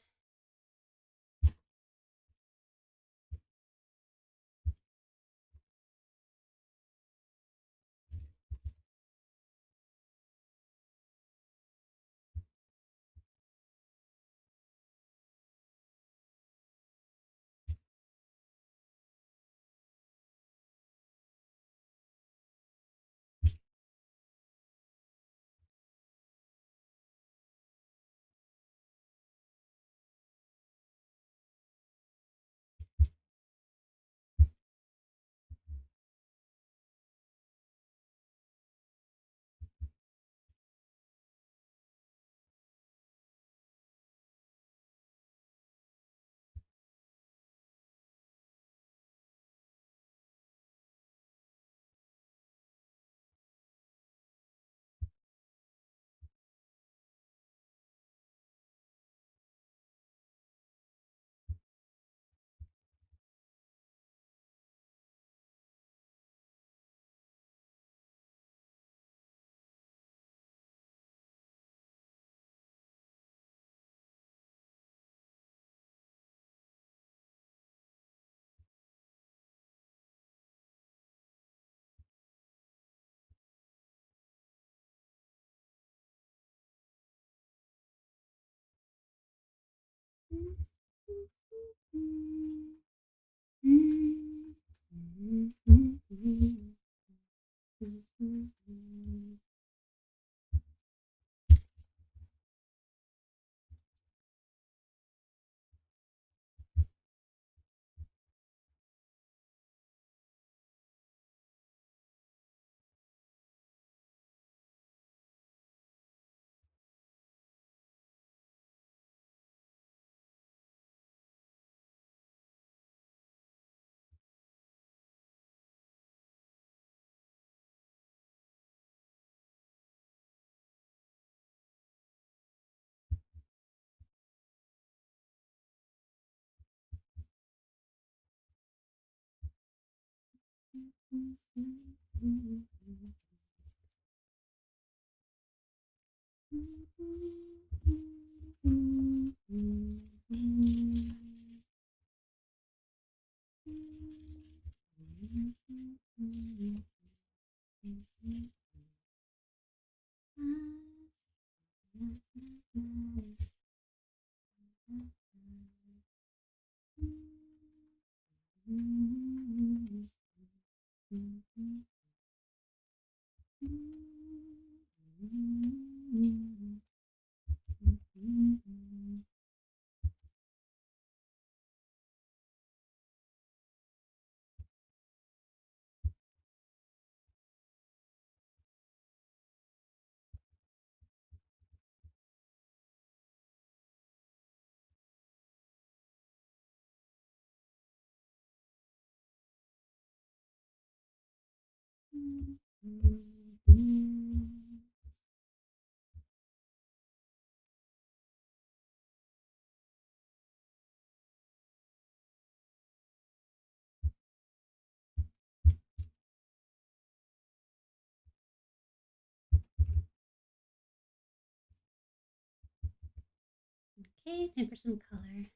Okay, time for some color.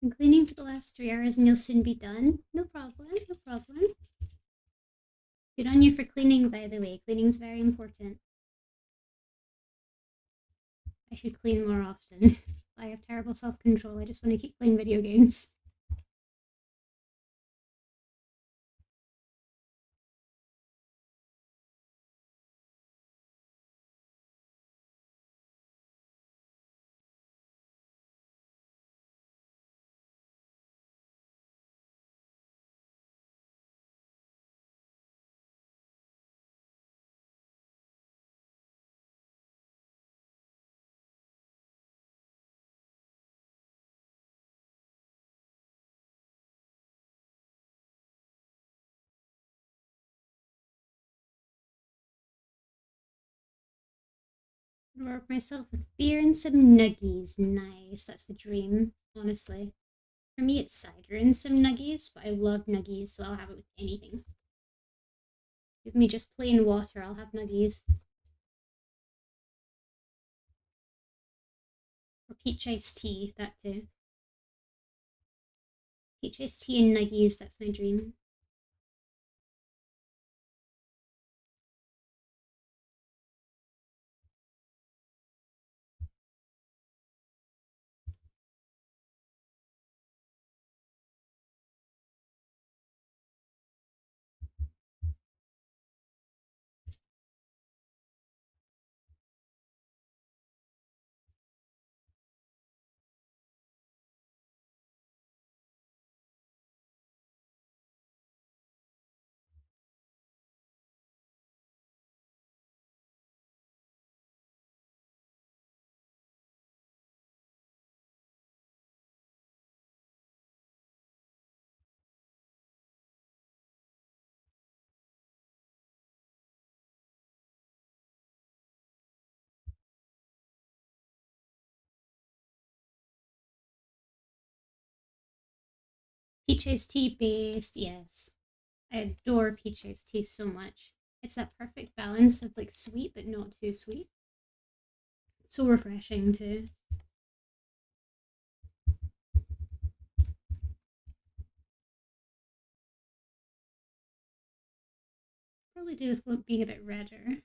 Been cleaning for the last 3 hours and you'll soon be done. No problem, no problem. Good on you for cleaning, by the way. Cleaning's very important. I should clean more often. I have terrible self-control. I just want to keep playing video games. Reward myself with beer and some nuggies. Nice. That's the dream, honestly. For me, it's cider and some nuggies, but I love nuggies, so I'll have it with anything. Give me just plain water, I'll have nuggies. Or peach iced tea, that too. Peach iced tea and nuggies, that's my dream. Peach iced tea based, yes. I adore peach iced tea so much. It's that perfect balance of like sweet but not too sweet. So refreshing too. Probably do with being a bit redder.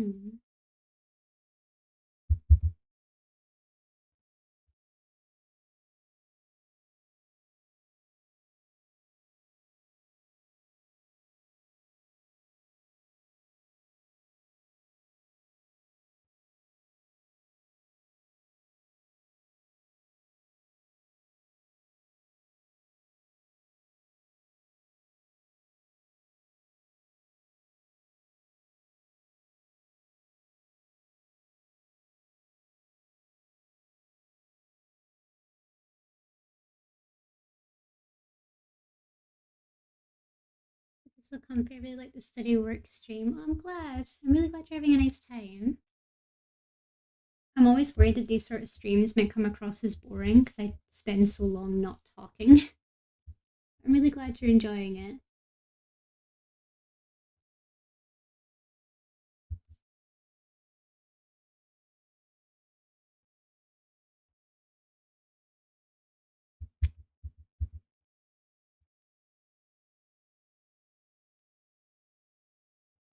Hmm. This will come I really like the study work stream. Oh, I'm glad. I'm really glad you're having a nice time. I'm always worried that these sort of streams might come across as boring because I spend so long not talking. I'm really glad you're enjoying it.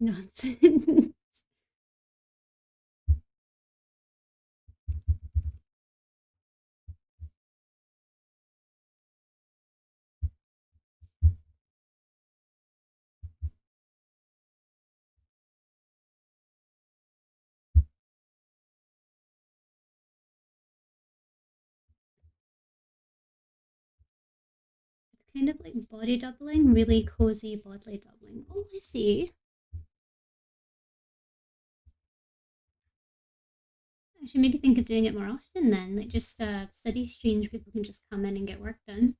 Nonsense. It's kind of like body doubling, really cozy bodily doubling. Oh, I see. I should maybe think of doing it more often then, like just study streams where people can just come in and get work done.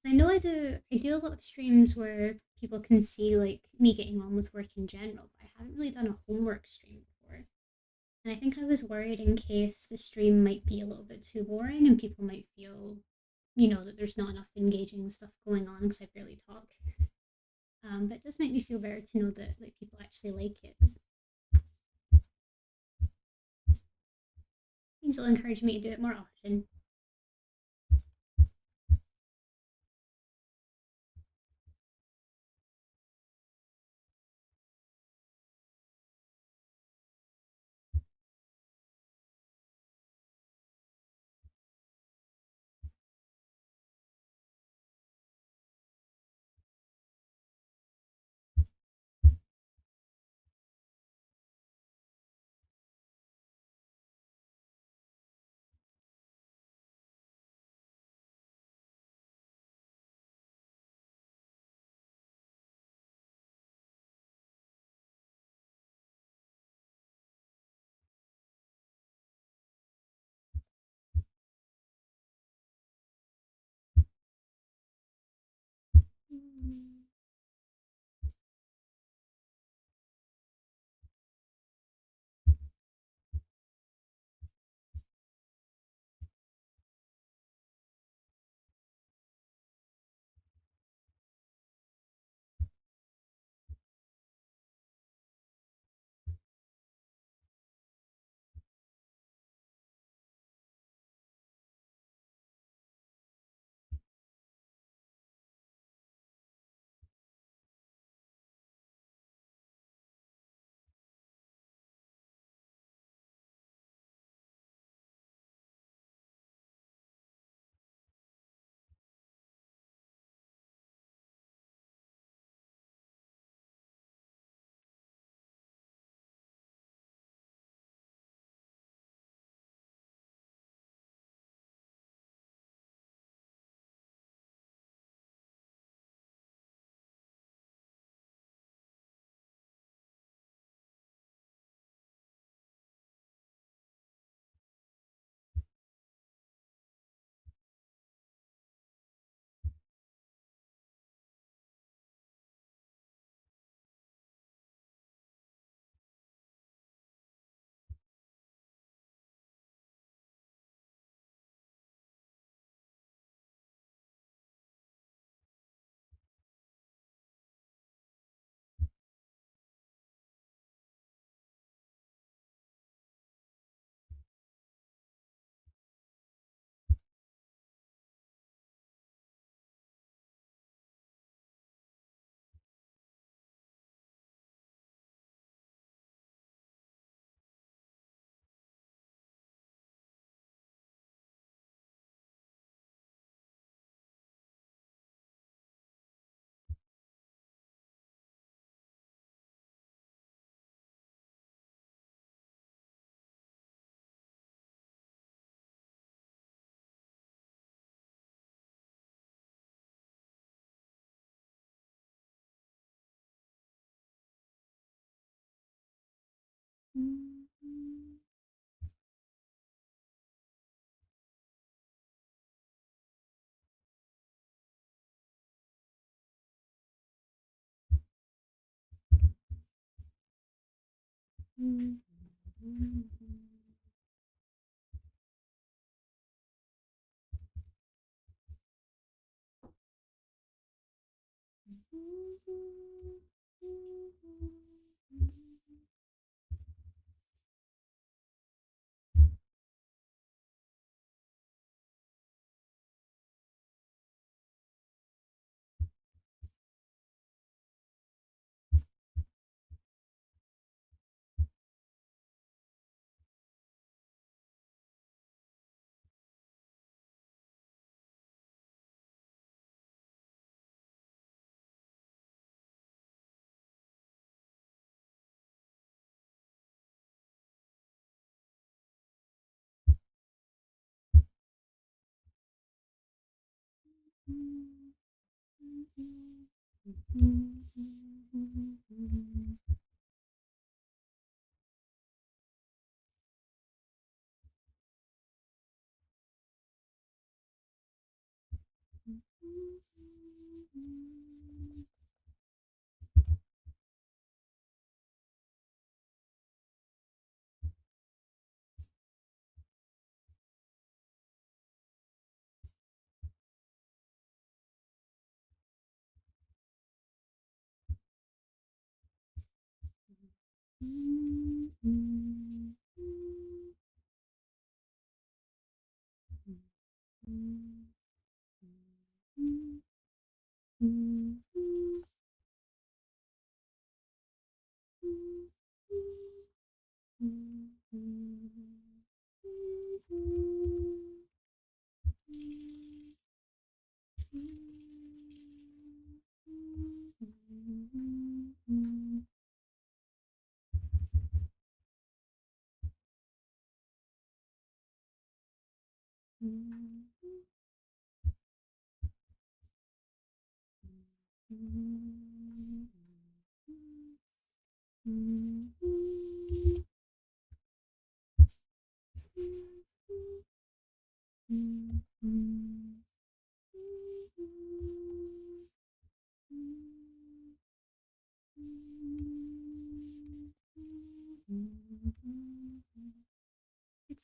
I know I do a lot of streams where people can see like me getting on with work in general, but I haven't really done a homework stream before. And I think I was worried in case the stream might be a little bit too boring and people might feel, that there's not enough engaging stuff going on because I barely talk. But it does make me feel better to know that like people actually like it. It means it'll encourage me to do it more often.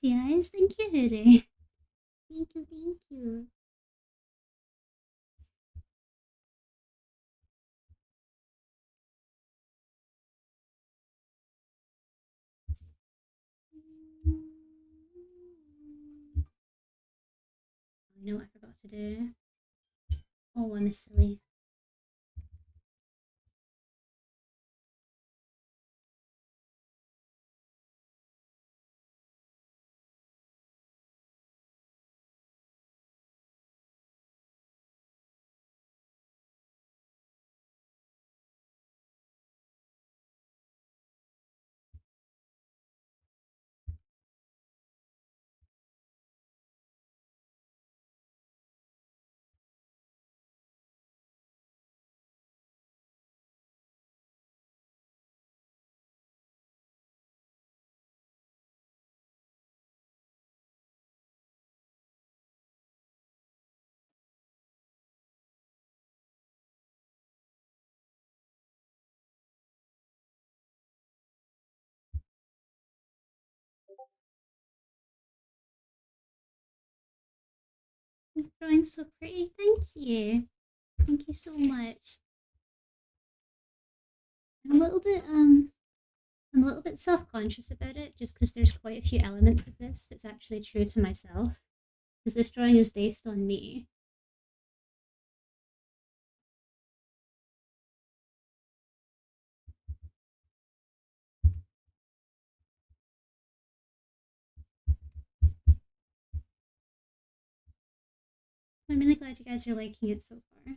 Pretty eyes, thank you, Hoodie. Thank you, thank you. I know what I forgot to do. Oh, I'm a silly. This drawing's so pretty. Thank you. Thank you so much. I'm a little bit self-conscious about it just because there's quite a few elements of this that's actually true to myself. Because this drawing is based on me. I'm really glad you guys are liking it so far.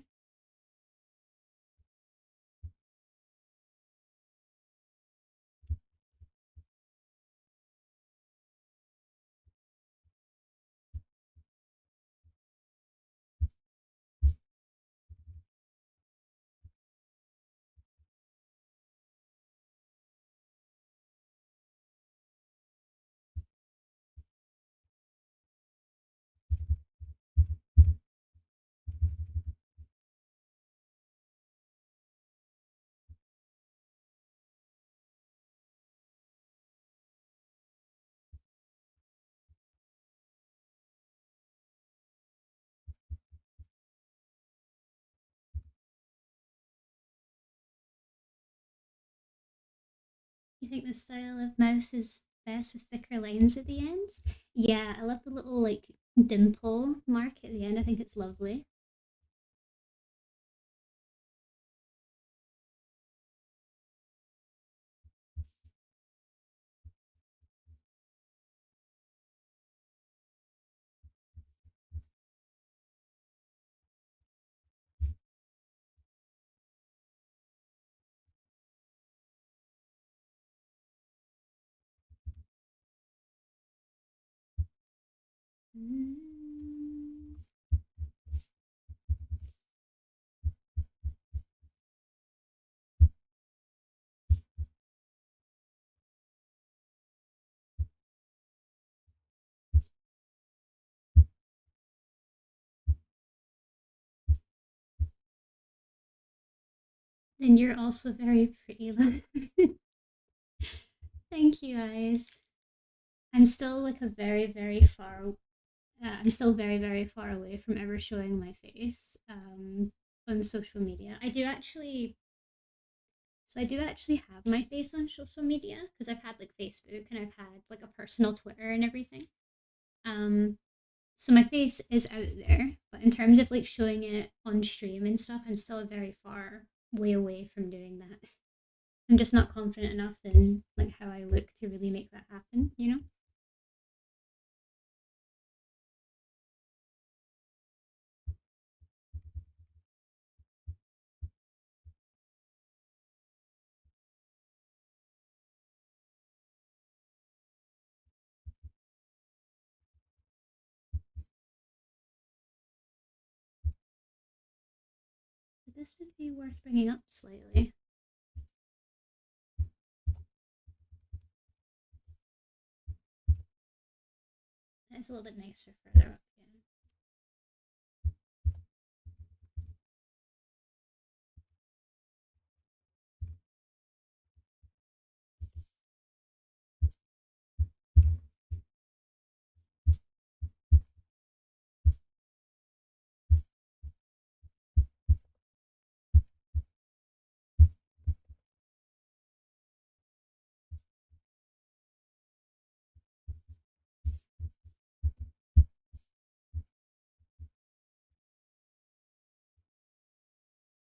You think the style of mouse is best with thicker lines at the ends? Yeah, I love the little like dimple mark at the end. I think it's lovely. Mm. And you're also very pretty. Thank you, guys. I'm still like a very, very far. I'm still very, very far away from ever showing my face on social media. I do actually have my face on social media because I've had like Facebook and I've had like a personal Twitter and everything. Um, so my face is out there, but in terms of like showing it on stream and stuff, I'm still very far way away from doing that. I'm just not confident enough in like how I look to really make that happen, you know? But this would be worth bringing up slightly. It's a little bit nicer further up.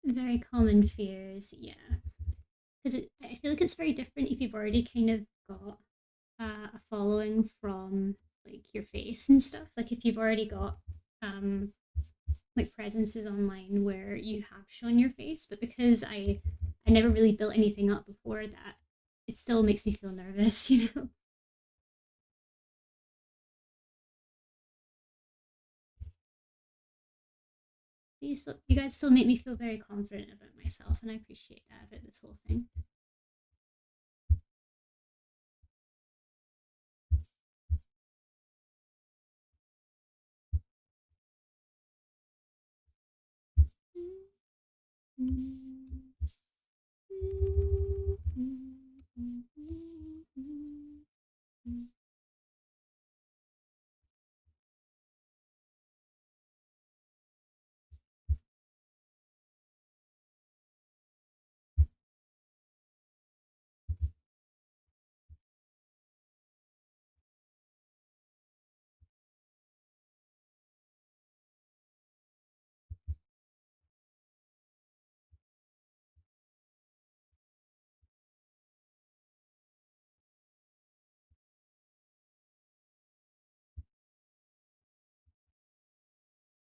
Yeah. Very common fears, yeah. Because I feel like it's very different if you've already kind of got a following from like your face and stuff. Like if you've already got um, like presences online where you have shown your face, but because I never really built anything up before that, it still makes me feel nervous, you know. You guys still make me feel very confident about myself, and I appreciate that about this whole thing.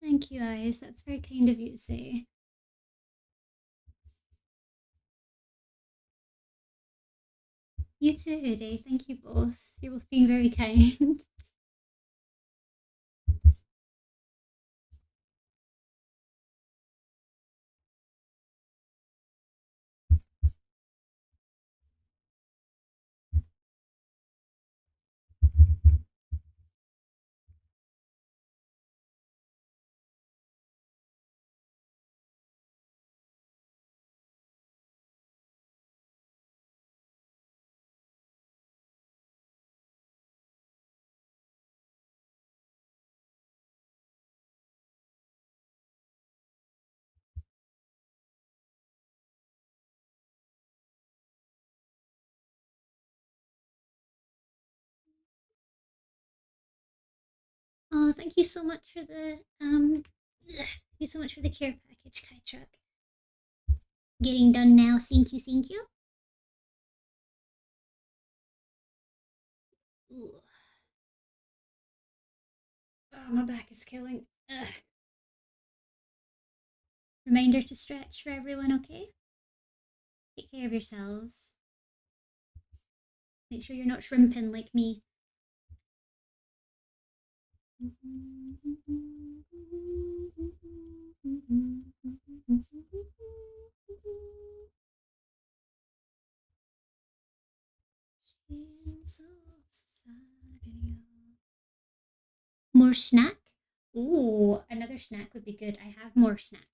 Thank you, guys. That's very kind of you to say. You too, Uday. Thank you both. You're both being very kind. Oh, thank you so much for the thank you so much for the care package, Kai Truck. Getting done now. Thank you, thank you. Ooh. Oh, my back is killing. Ugh. Reminder to stretch for everyone, okay? Take care of yourselves. Make sure you're not shrimping like me. More snack? Ooh, another snack would be good. I have more snack.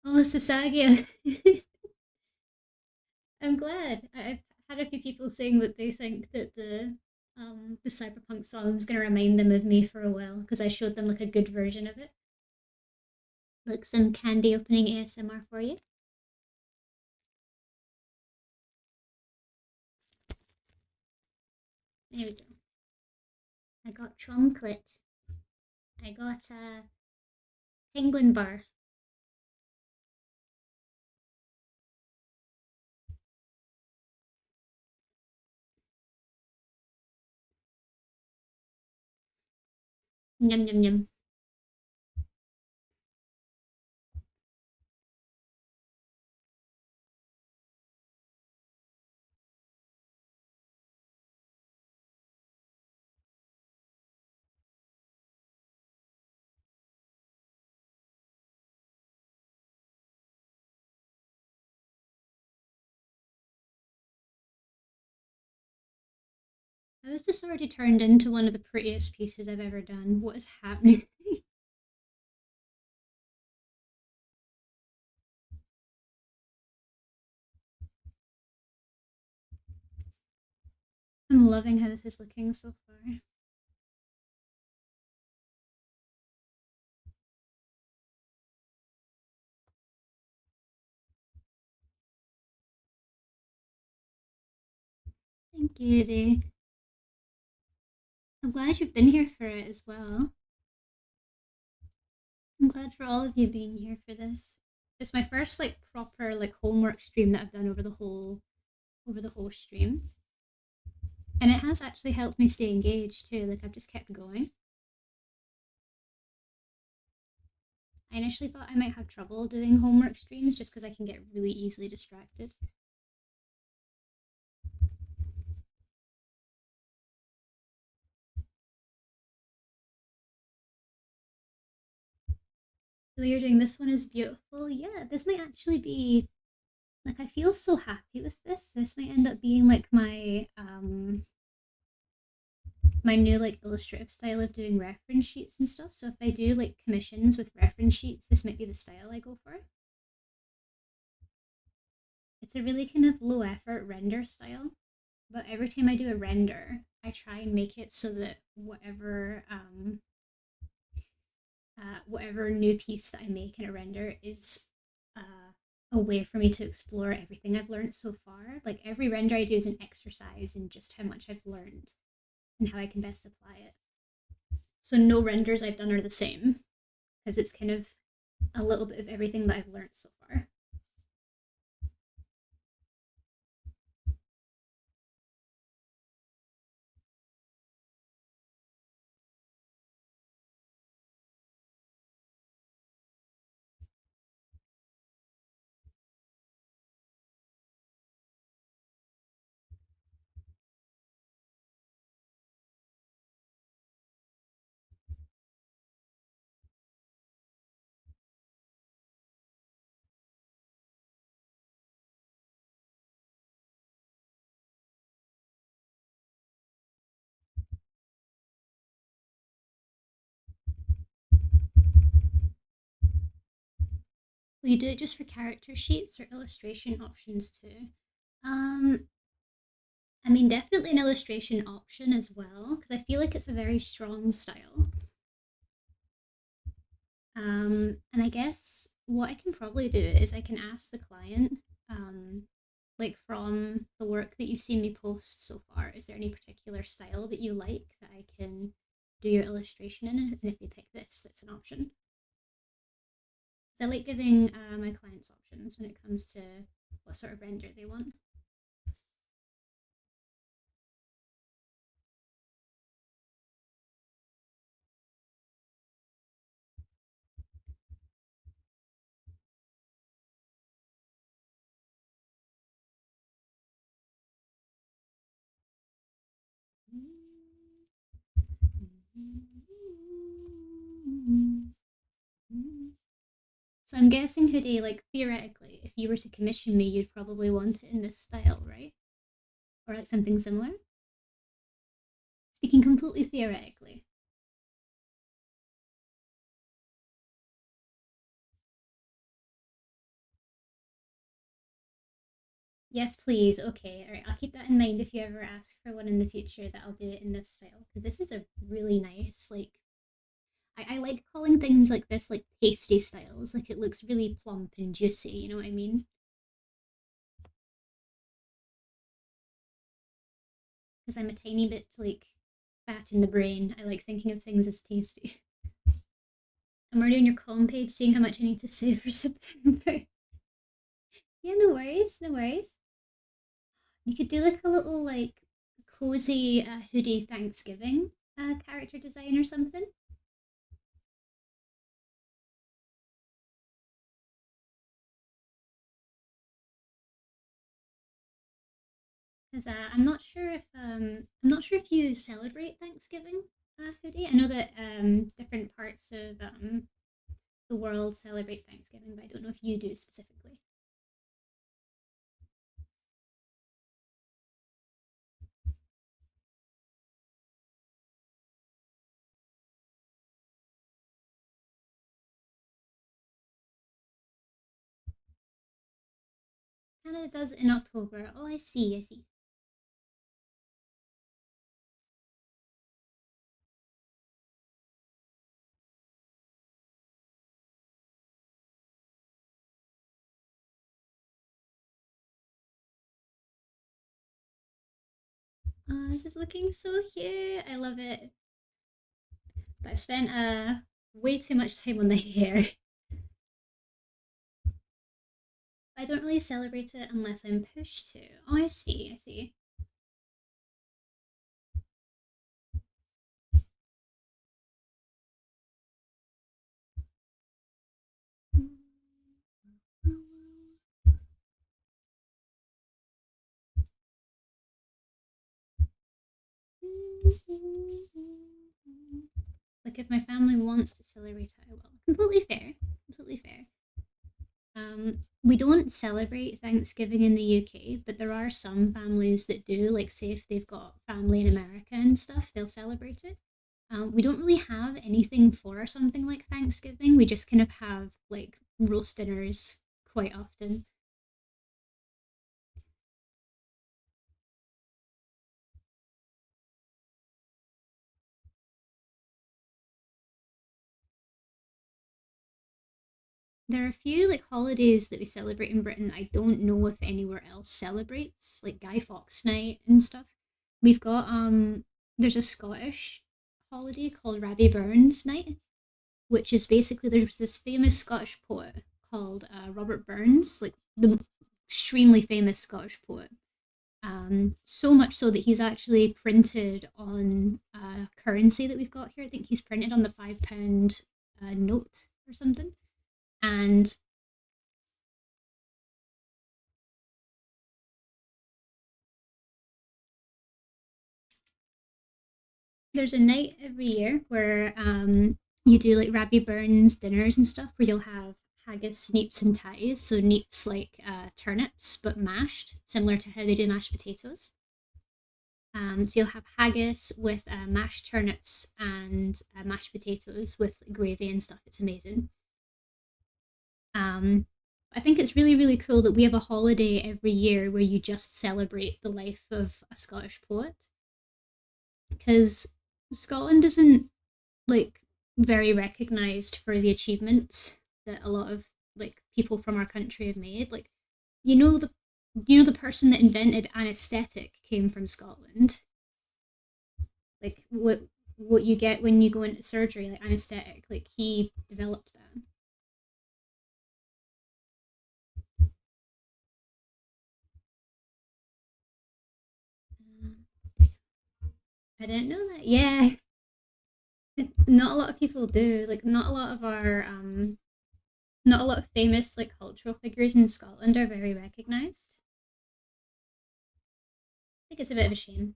Oh, Sasagia. I'm glad. I've had a few people saying that they think that the cyberpunk song is going to remind them of me for a while because I showed them like a good version of it. Like some candy opening ASMR for you. There we go. I got chocolate. I got a penguin bar. Yum yum yum. How is this already turned into one of the prettiest pieces I've ever done? What is happening? I'm loving how this is looking so far. Thank you, Dee. I'm glad you've been here for it as well. I'm glad for all of you being here for this. It's my first like proper like homework stream that I've done over the whole stream. And it has actually helped me stay engaged too. Like I've just kept going. I initially thought I might have trouble doing homework streams just because I can get really easily distracted. The way you're doing this one is beautiful. Yeah, this might actually be like I feel so happy with this. This might end up being like my new like illustrative style of doing reference sheets and stuff. So if I do like commissions with reference sheets, this might be the style I go for. It's a really kind of low effort render style, but every time I do a render, I try and make it so that whatever new piece that I make in a render is a way for me to explore everything I've learned so far. Like every render I do is an exercise in just how much I've learned and how I can best apply it. So no renders I've done are the same because it's kind of a little bit of everything that I've learned so far. Will you do it just for character sheets or illustration options too? Um, I mean, definitely an illustration option as well, because I feel like it's a very strong style. And I guess what I can probably do is I can ask the client, like from the work that you've seen me post so far, is there any particular style that you like that I can do your illustration in? And if they pick this, that's an option. So I like giving my clients options when it comes to what sort of render they want. So I'm guessing, Hoodie, like theoretically, if you were to commission me, you'd probably want it in this style, right? Or like something similar? Speaking completely theoretically. Yes, please. Okay, all right. I'll keep that in mind if you ever ask for one in the future. That I'll do it in this style because this is a really nice, like. I like calling things like this like tasty styles. Like it looks really plump and juicy. You know what I mean? Because I'm a tiny bit like fat in the brain. I like thinking of things as tasty. I'm already on your com page, seeing how much I need to save for September. Yeah, no worries, no worries. You could do like a little like cozy hoodie Thanksgiving character design or something. Because I'm not sure if you celebrate Thanksgiving, Hoodie. I know that different parts of the world celebrate Thanksgiving, but I don't know if you do specifically. Canada does in October. Oh, I see, I see. This is looking so cute. I love it. But I've spent way too much time on the hair. I don't really celebrate it unless I'm pushed to. Oh, I see, I see. Like if my family wants to celebrate it, I will. Completely fair. Completely fair. We don't celebrate Thanksgiving in the UK, but there are some families that do. Like, say if they've got family in America and stuff, they'll celebrate it. We don't really have anything for something like Thanksgiving. We just kind of have like roast dinners quite often. There are a few like holidays that we celebrate in Britain. I don't know if anywhere else celebrates, like Guy Fawkes Night and stuff. We've got there's a Scottish holiday called Rabbie Burns Night, which is basically there's this famous Scottish poet called Robert Burns, like the extremely famous Scottish poet. So much so that he's actually printed on currency that we've got here. I think he's printed on the £5 note or something. And there's a night every year where you do like Rabbie Burns dinners and stuff where you'll have haggis, neeps, and ties. So neeps like turnips but mashed, similar to how they do mashed potatoes. So you'll have haggis with mashed turnips and mashed potatoes with gravy and stuff. It's amazing. Um, I think it's really, really cool that we have a holiday every year where you just celebrate the life of a Scottish poet. Because Scotland isn't like very recognized for the achievements that a lot of like people from our country have made. Like, you know, the You know, the person that invented anesthetic came from Scotland. Like what you get when you go into surgery, like anesthetic. Like he developed that. I didn't know that. Yeah, not a lot of people do. Like not a lot of our not a lot of famous like cultural figures in Scotland are very recognised. I think it's a bit of a shame.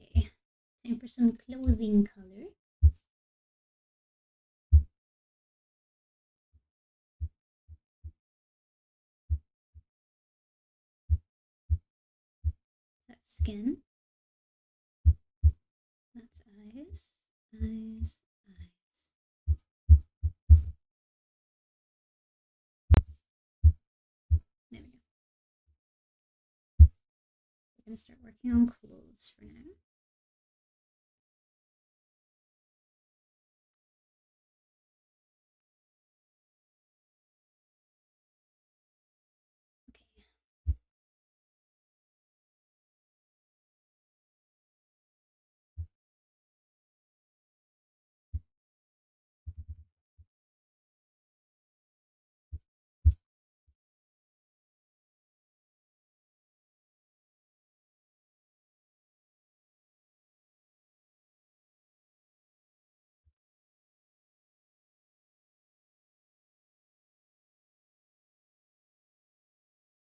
Okay, time for some clothing color. That's skin. That's eyes. Eyes. There we go. We're gonna start working on clothes for now.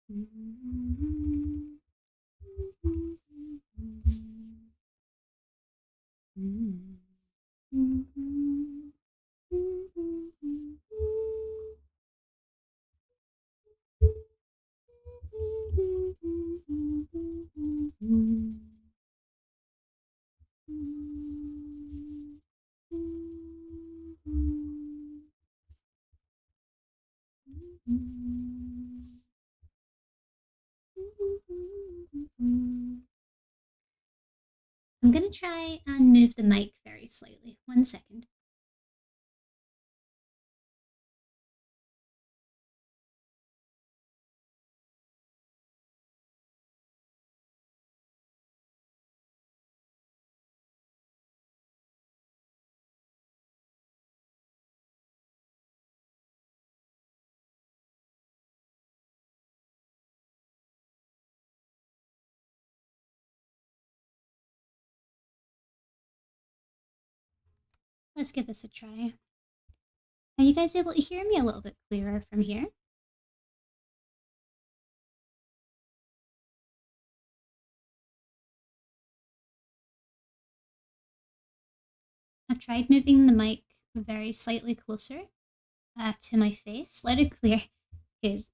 Okay. I'm gonna try and move the mic very slightly. 1 second. Let's give this a try. Are you guys able to hear me a little bit clearer from here? I've tried moving the mic very slightly closer to my face. Let it clear. Good.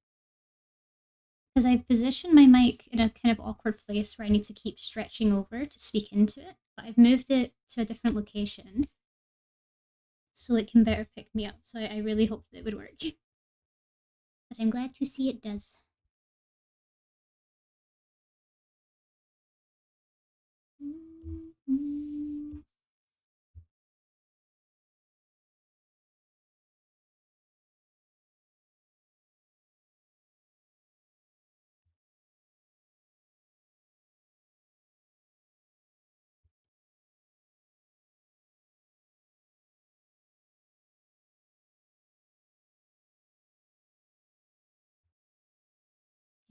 Because I've positioned my mic in a kind of awkward place where I need to keep stretching over to speak into it, but I've moved it to a different location. so it can better pick me up. So I really hoped that it would work. But I'm glad to see it does.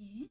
Okay.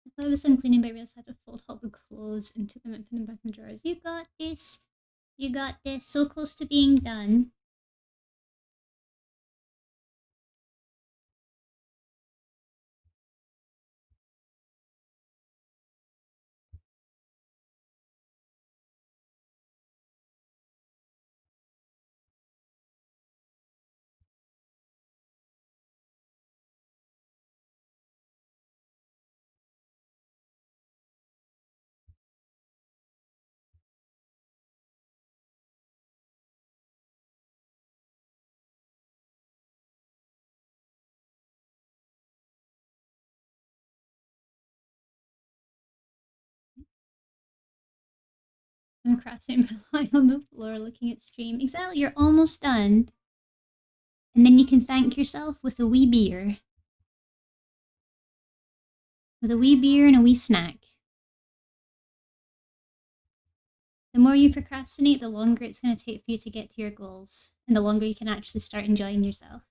I thought I was done cleaning, but I realized I had to fold all the clothes into them and put them back in the drawers. You got this. You got this. So close to being done. I'm crossing my line on the floor looking at stream. Exactly, you're almost done. And then you can thank yourself with a wee beer. With a wee beer and a wee snack. The more you procrastinate, the longer it's going to take for you to get to your goals. And the longer you can actually start enjoying yourself.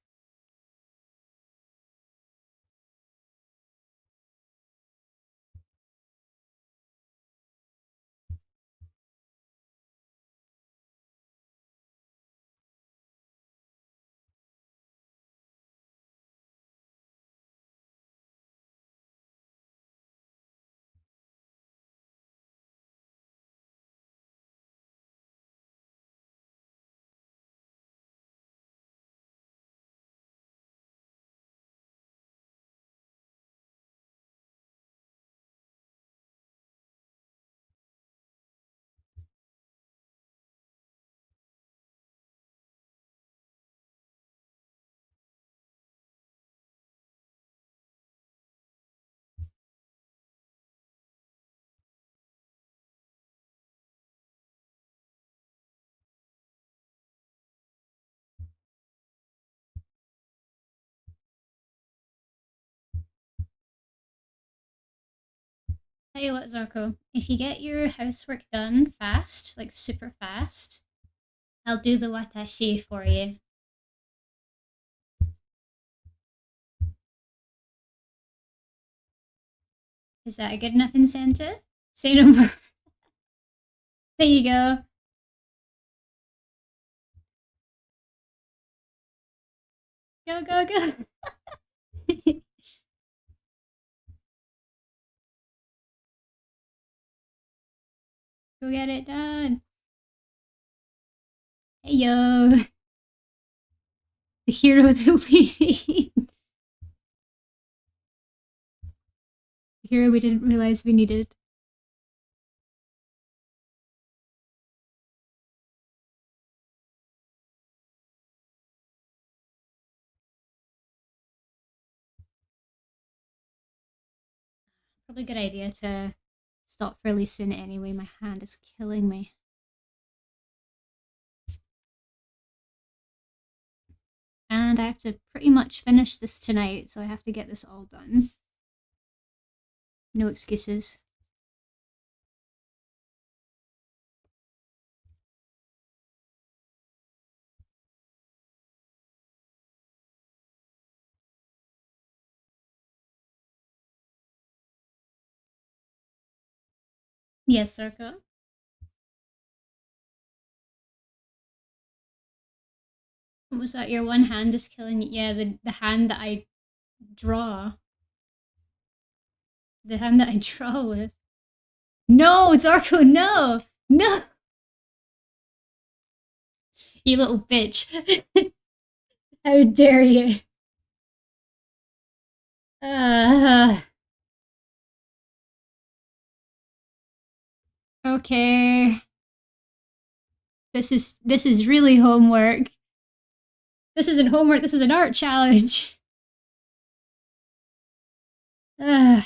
Tell you what, Zorko, if you get your housework done fast, like super fast, I'll do the watashi for you. Is that a good enough incentive? Say no more. There you go. Go, go, go. Go get it done. Hey, yo. The hero that we need. The hero we didn't realize we needed. Probably a good idea to stop fairly soon anyway. My hand is killing me. And I have to pretty much finish this tonight, so I have to get this all done. No excuses. Yes, Circa. What was that? Your one hand is killing you. Yeah, the hand that I draw. The hand that I draw with. No, Zarko, no! No! You little bitch. How dare you? Uh, okay. This is really homework. This isn't homework, this is an art challenge. Uh,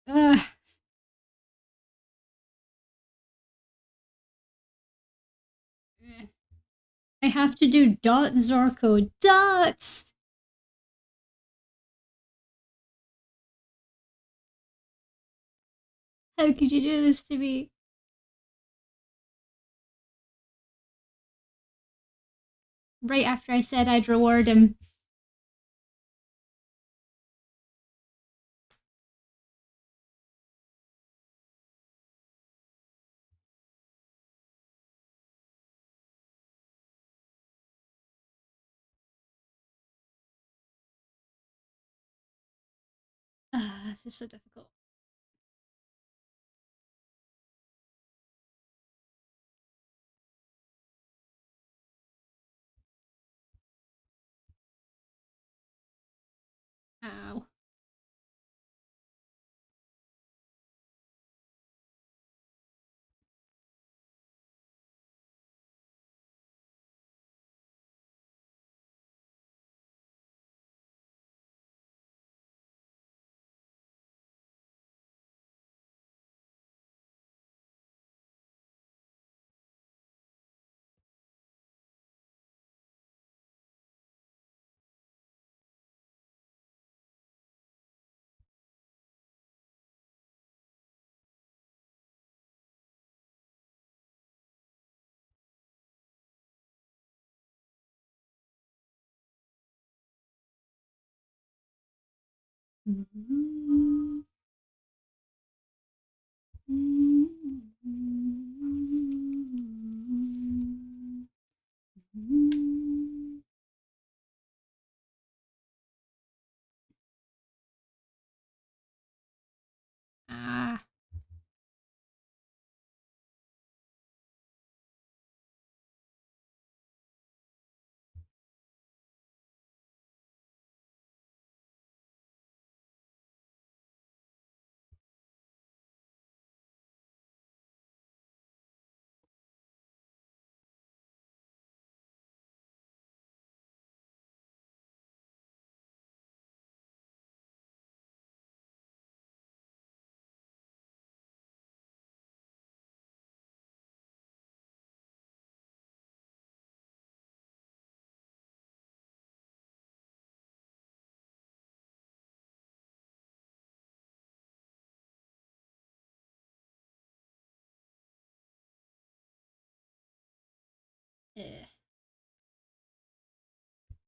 uh, I have to do dot Zorko. Dots! How could you do this to me? Right after I said I'd reward him. This is so difficult. Ow. Ah.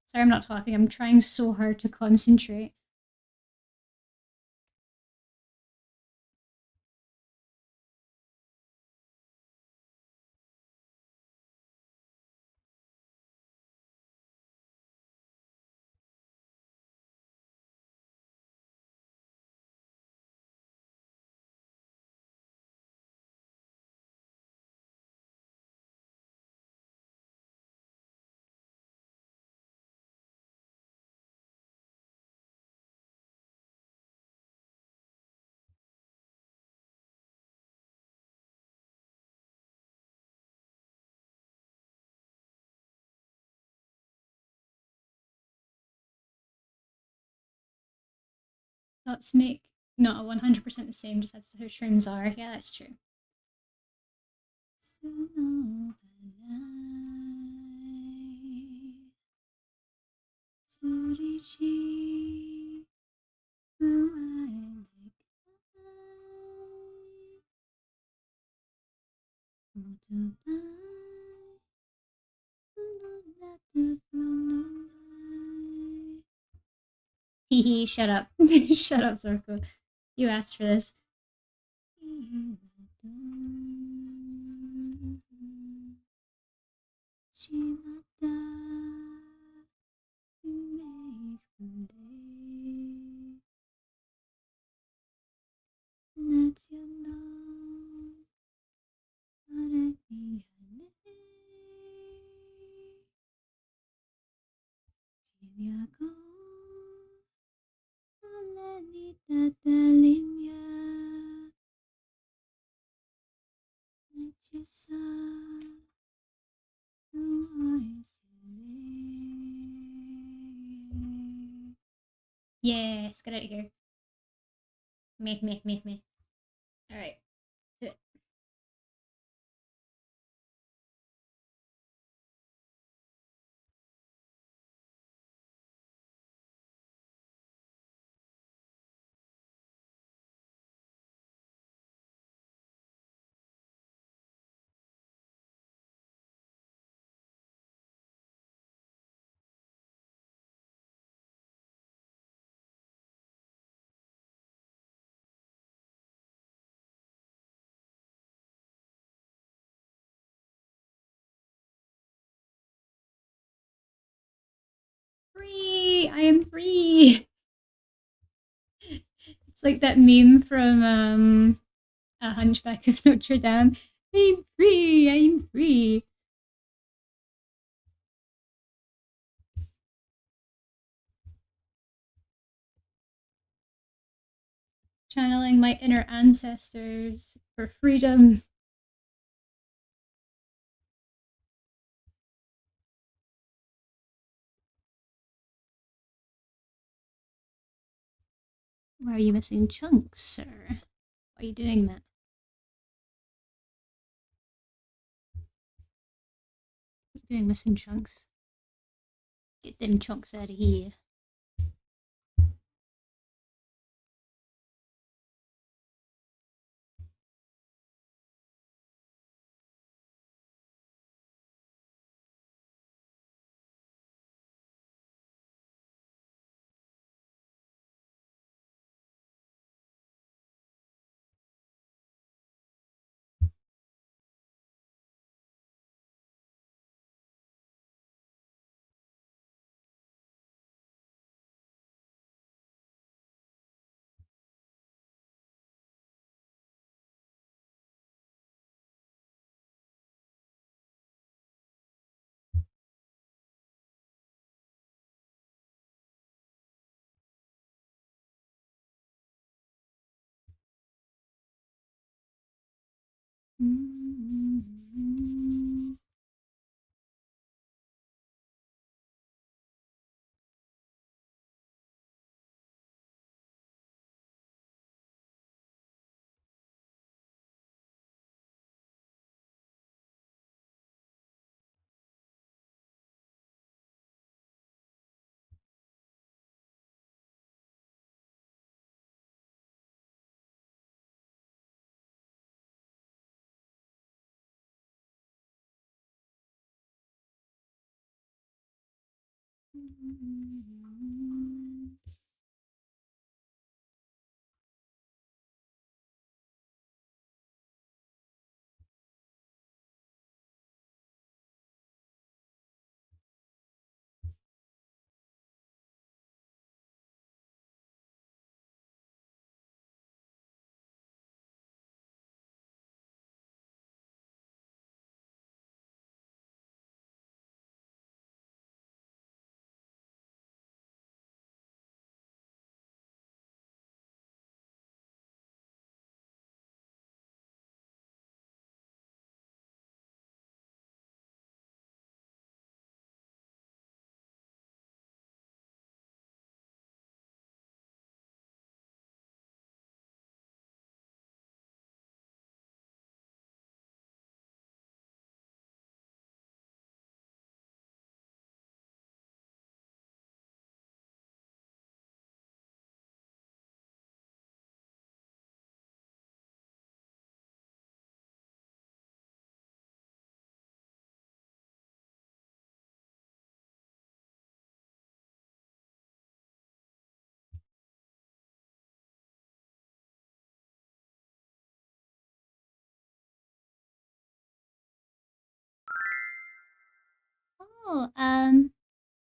Sorry, I'm not talking. I'm trying so hard to concentrate. Let's make not 100% the same, just that's how shrooms are. Yeah, that's true. Hee shut up. Shut up, Zorko. You asked for this. Yes, get out of here. Me. Alright. Free! I am free! It's like that meme from A Hunchback of Notre Dame. I'm free! I'm free! Channeling my inner ancestors for freedom. Why are you missing chunks, sir? Why are you doing that? What are you doing missing chunks? Get them chunks out of here. Oh,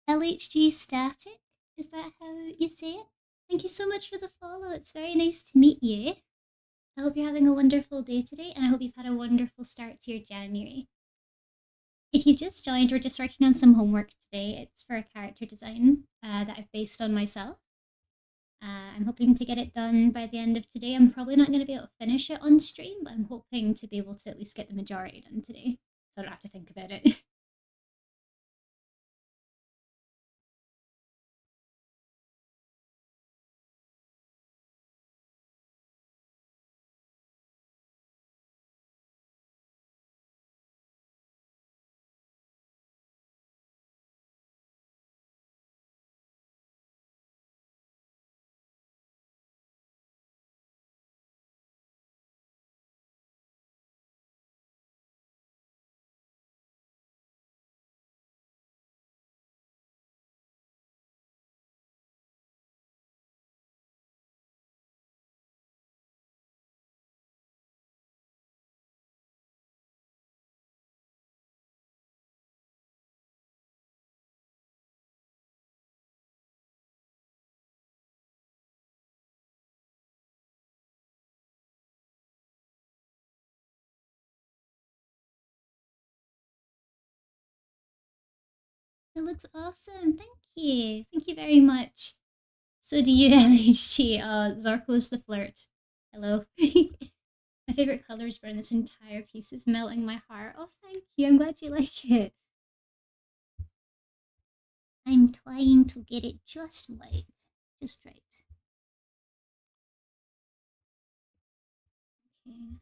LHG Static? Is that how you say it? Thank you so much for the follow. It's very nice to meet you. I hope you're having a wonderful day today, and I hope you've had a wonderful start to your January. If you've just joined, we're just working on some homework today. It's for a character design that I've based on myself. I'm hoping to get it done by the end of today. I'm probably not going to be able to finish it on stream, but I'm hoping to be able to at least get the majority done today, so I don't have to think about it. It looks awesome. Thank you. Thank you very much. So do you, LHT. Zarko's the flirt. Hello. My favorite colors burn. This entire piece is melting my heart. Oh, thank you. I'm glad you like it. I'm trying to get it just right. Just right. Okay.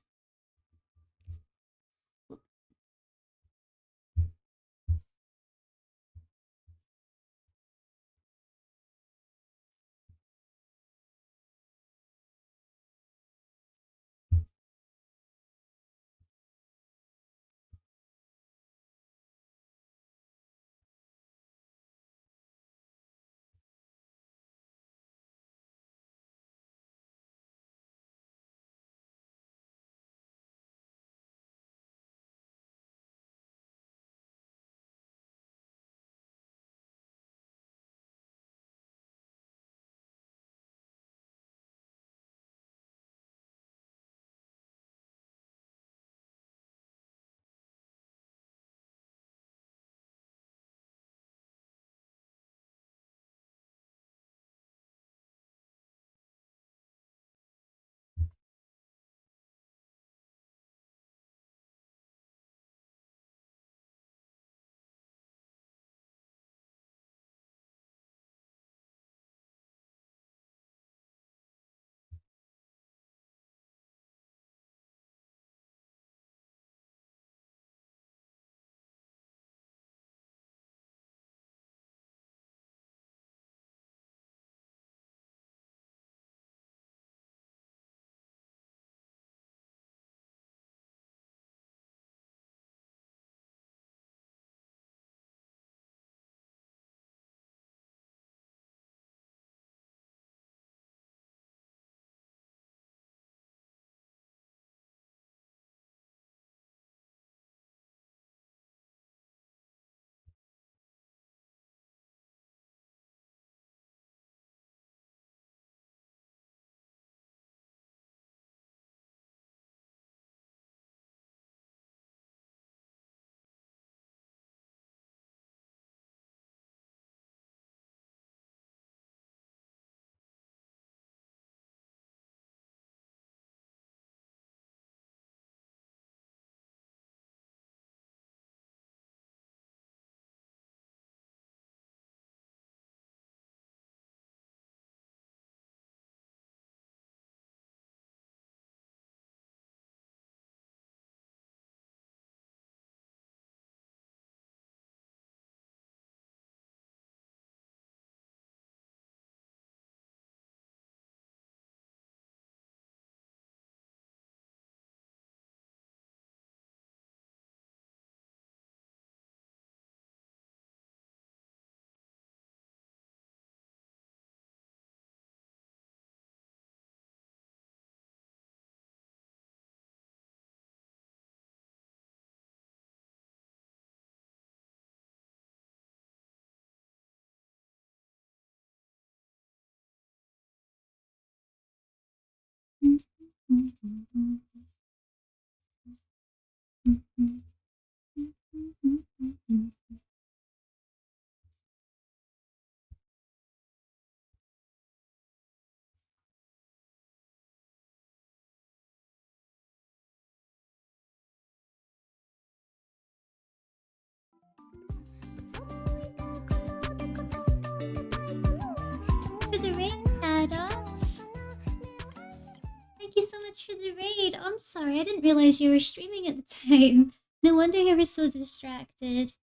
you so much for the raid. I'm sorry, I didn't realize you were streaming at the time. No wonder you were so distracted.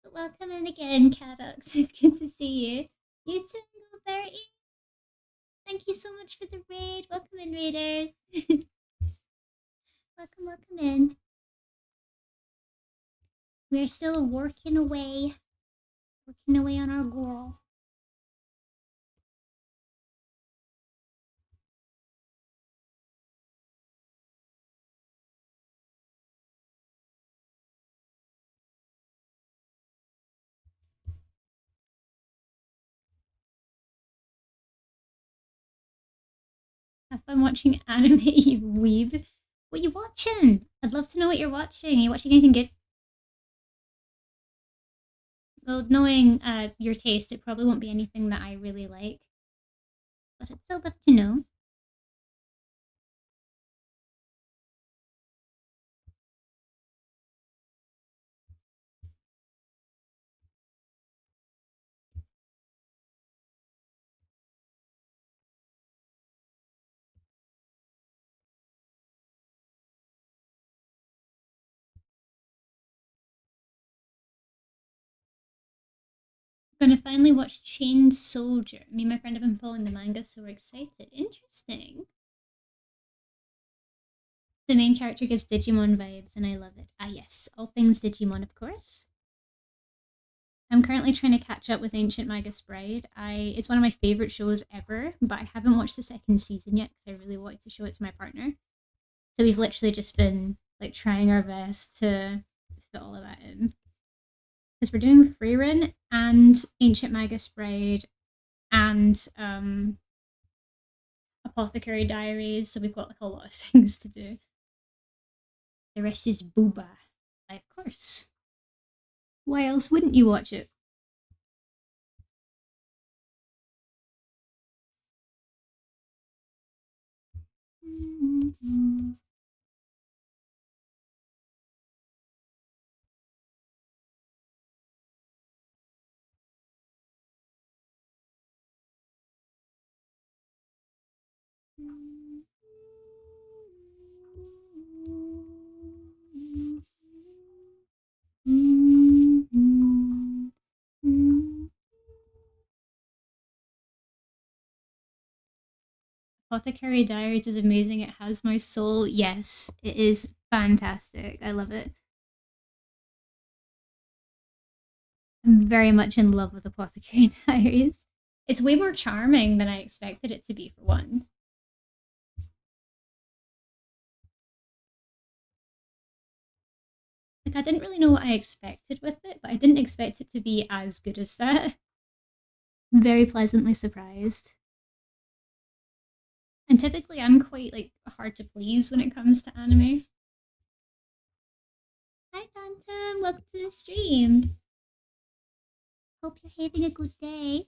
But welcome in again, Cadox. It's good to see you. You too, Bertie. Thank you so much for the raid. Welcome in, raiders. welcome in. We're still working away on our goal. Have fun watching anime, you weeb. What you watching? I'd love to know what you're watching. Are you watching anything good? Well, knowing your taste, it probably won't be anything that I really like. But I'd still love to know. Gonna finally watch Chained Soldier. Me and my friend have been following the manga, so we're excited. Interesting. The main character gives Digimon vibes, and I love it. Ah, yes, all things Digimon, of course. I'm currently trying to catch up with Ancient Magus Bride. It's one of my favorite shows ever, but I haven't watched the second season yet because I really wanted to show it to my partner. So we've literally just been like trying our best to fit all of that in. Because we're doing Freerun and Ancient Magus Bride and Apothecary Diaries, so we've got like a lot of things to do. The rest is booba. Of course. Why else wouldn't you watch it? Apothecary Diaries is amazing. It has my soul. Yes, it is fantastic. I love it. I'm very much in love with Apothecary Diaries. It's way more charming than I expected it to be, for one. Like, I didn't really know what I expected with it, but I didn't expect it to be as good as that. I'm very pleasantly surprised. And typically, I'm quite like hard to please when it comes to anime. Hi, Phantom. Welcome to the stream. Hope you're having a good day.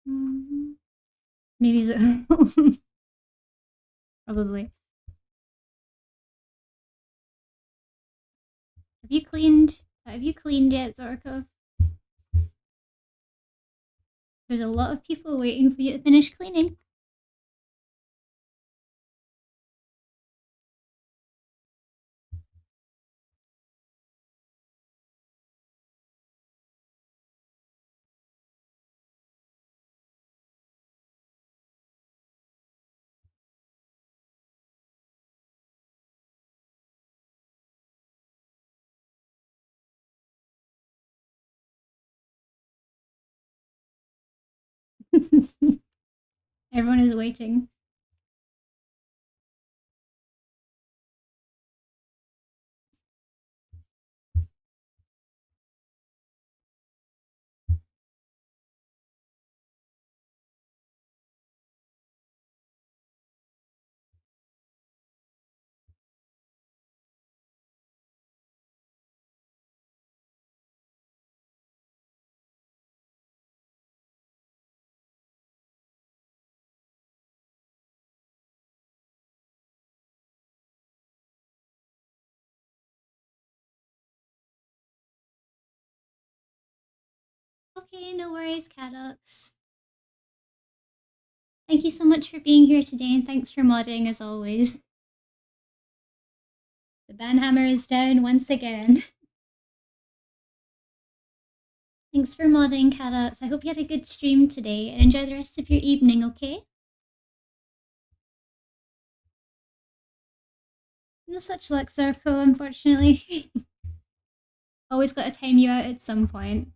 Mm, maybe so. Probably. Have you cleaned? Have you cleaned yet, Zorko? There's a lot of people waiting for you to finish cleaning. Everyone is waiting. Okay, no worries, Cadox. Thank you so much for being here today, and thanks for modding as always. The banhammer is down once again. Thanks for modding, Cadox. I hope you had a good stream today, and enjoy the rest of your evening, okay? No such luck, Zarko, unfortunately. Always got to time you out at some point.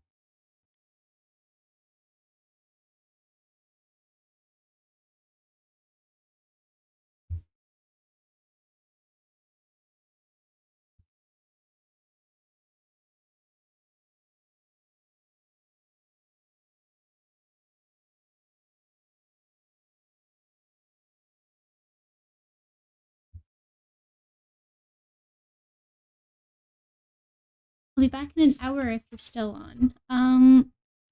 I'll be back in an hour if you're still on. I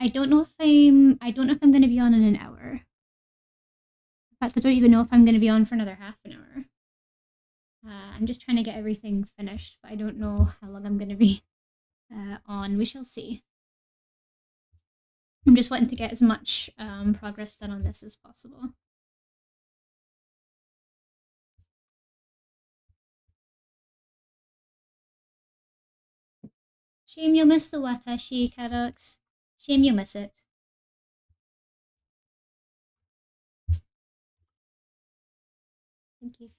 don't know if I'm gonna be on in an hour. In fact, I don't even know if I'm gonna be on for another half an hour. I'm just trying to get everything finished, but I don't know how long I'm gonna be on. We shall see. I'm just wanting to get as much progress done on this as possible. Shame you'll miss the Watashi, Kadox. Shame you miss it. Thank you.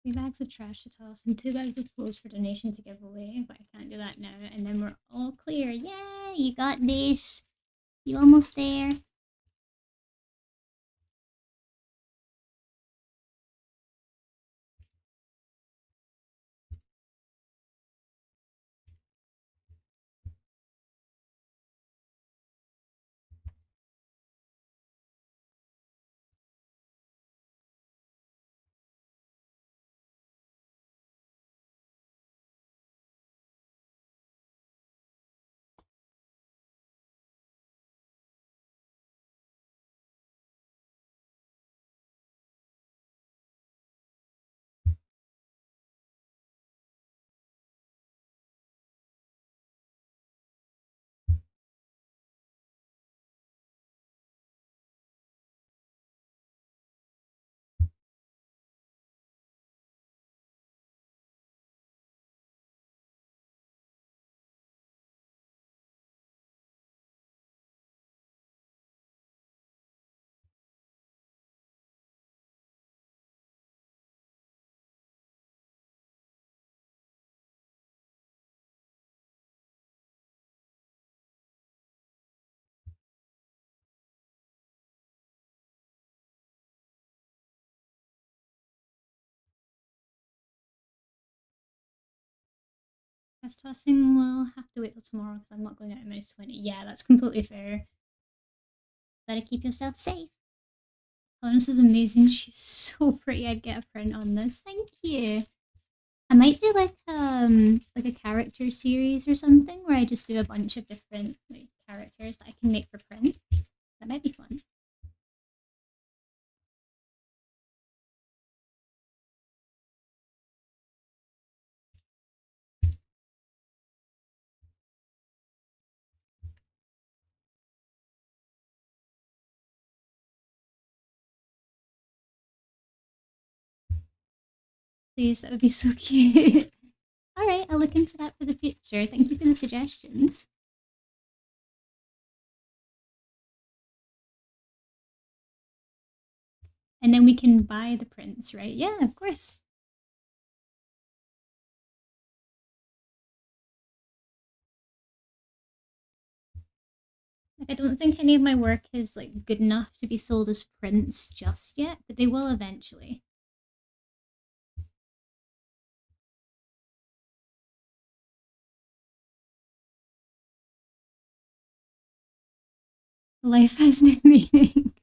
3 bags of trash to toss and 2 bags of clothes for donation to give away, but I can't do that now. And then we're all clear. Yay! You got this. You almost there. Trash tossing will have to wait till tomorrow because I'm not going out in minus 20. Yeah, that's completely fair. Gotta keep yourself safe. Oh, this is amazing. She's so pretty. I'd get a print on this. Thank you. I might do like a character series or something where I just do a bunch of different like characters that I can make for print. That might be fun. Please, that would be so cute. All right, I'll look into that for the future. Thank you for the suggestions. And then we can buy the prints, right? Yeah, of course. Like, I don't think any of my work is like good enough to be sold as prints just yet, but they will eventually. Life has no meaning.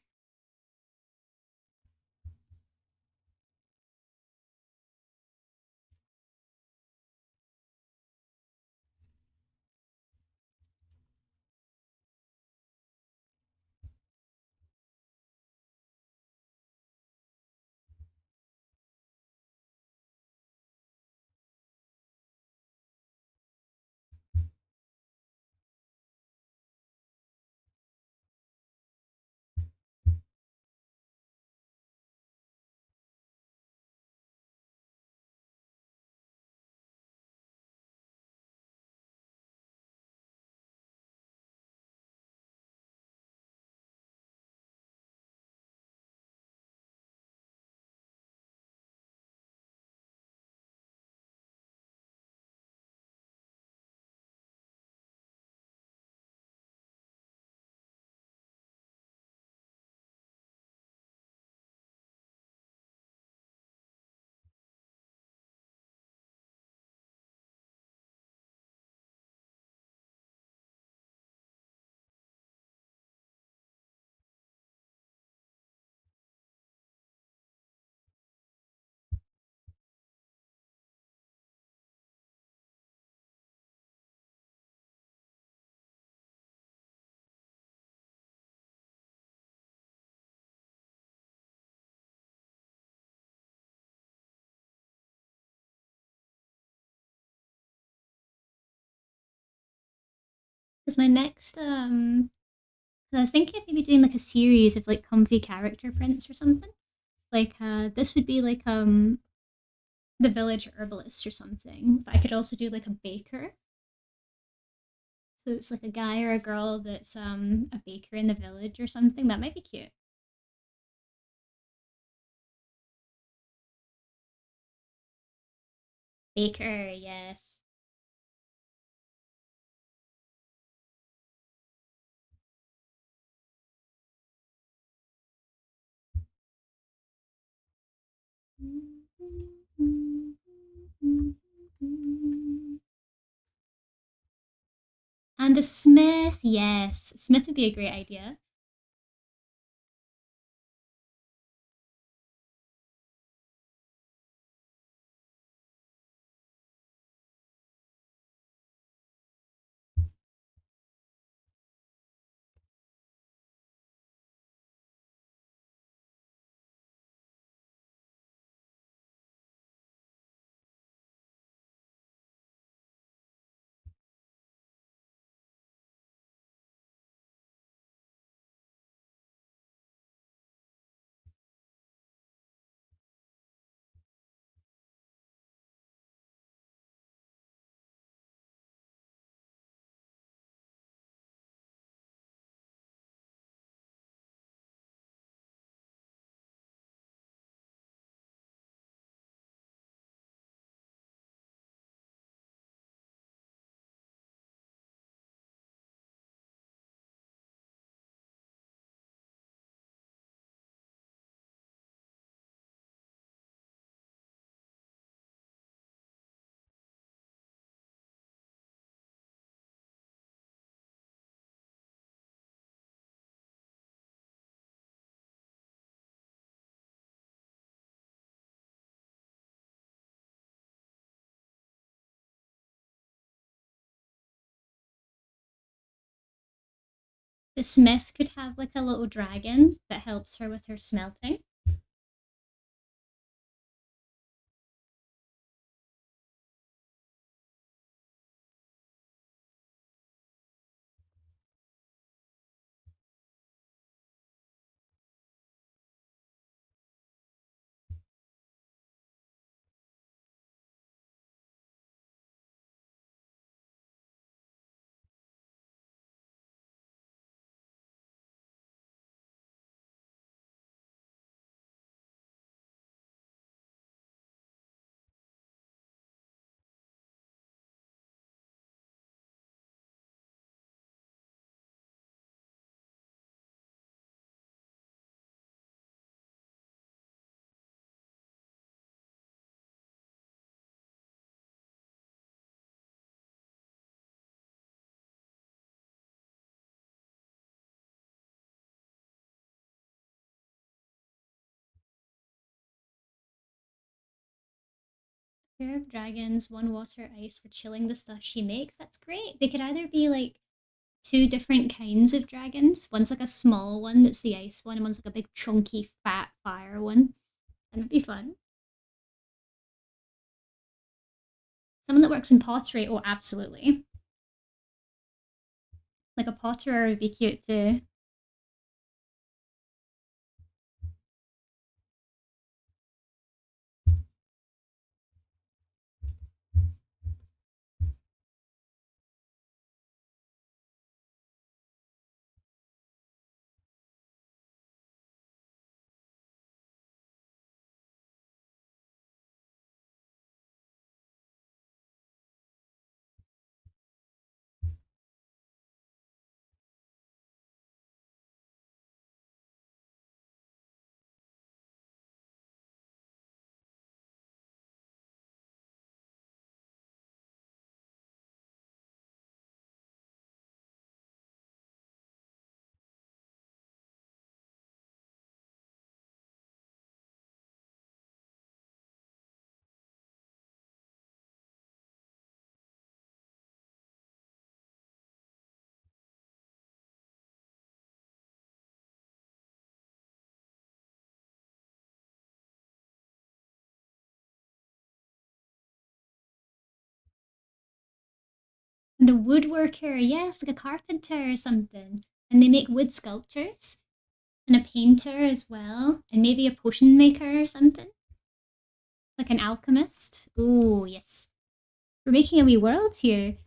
Because my next I was thinking of maybe doing like a series of like comfy character prints or something. Like this would be like the village herbalist or something. But I could also do like a baker. So it's like a guy or a girl that's a baker in the village or something. That might be cute. Baker, yes. And a Smith, yes. Smith would be a great idea. The Smith could have like a little dragon that helps her with her smelting. Pair of dragons, one water, ice for chilling the stuff she makes. That's great. They could either be like two different kinds of dragons. One's like a small one that's the ice one, and one's like a big chunky fat fire one. That would be fun. Someone that works in pottery, oh absolutely. Like a potterer would be cute too. And a woodworker, yes, like a carpenter or something. And they make wood sculptures. And a painter as well. And maybe a potion maker or something. Like an alchemist. Oh, yes. We're making a wee world here.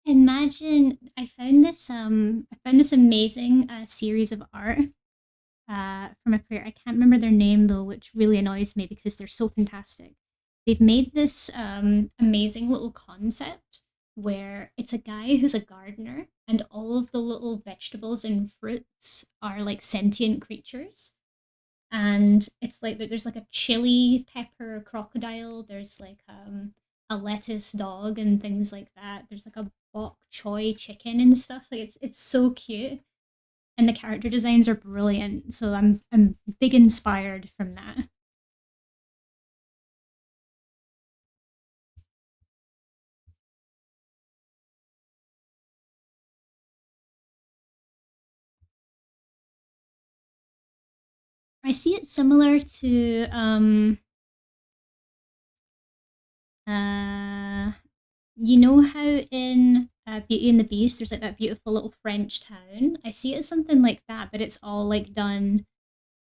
Imagine I found this amazing series of art from a creator. I can't remember their name though, which really annoys me because they're so fantastic. They've made this amazing little concept where it's a guy who's a gardener and all of the little vegetables and fruits are like sentient creatures. And it's like there's like a chili pepper crocodile, there's like a lettuce dog and things like that. There's like a bok choy chicken and stuff. Like it's so cute and the character designs are brilliant. So I'm big inspired from that. I see it similar to uh you know how in Beauty and the Beast there's like that beautiful little French town. I see it as something like that, but it's all like done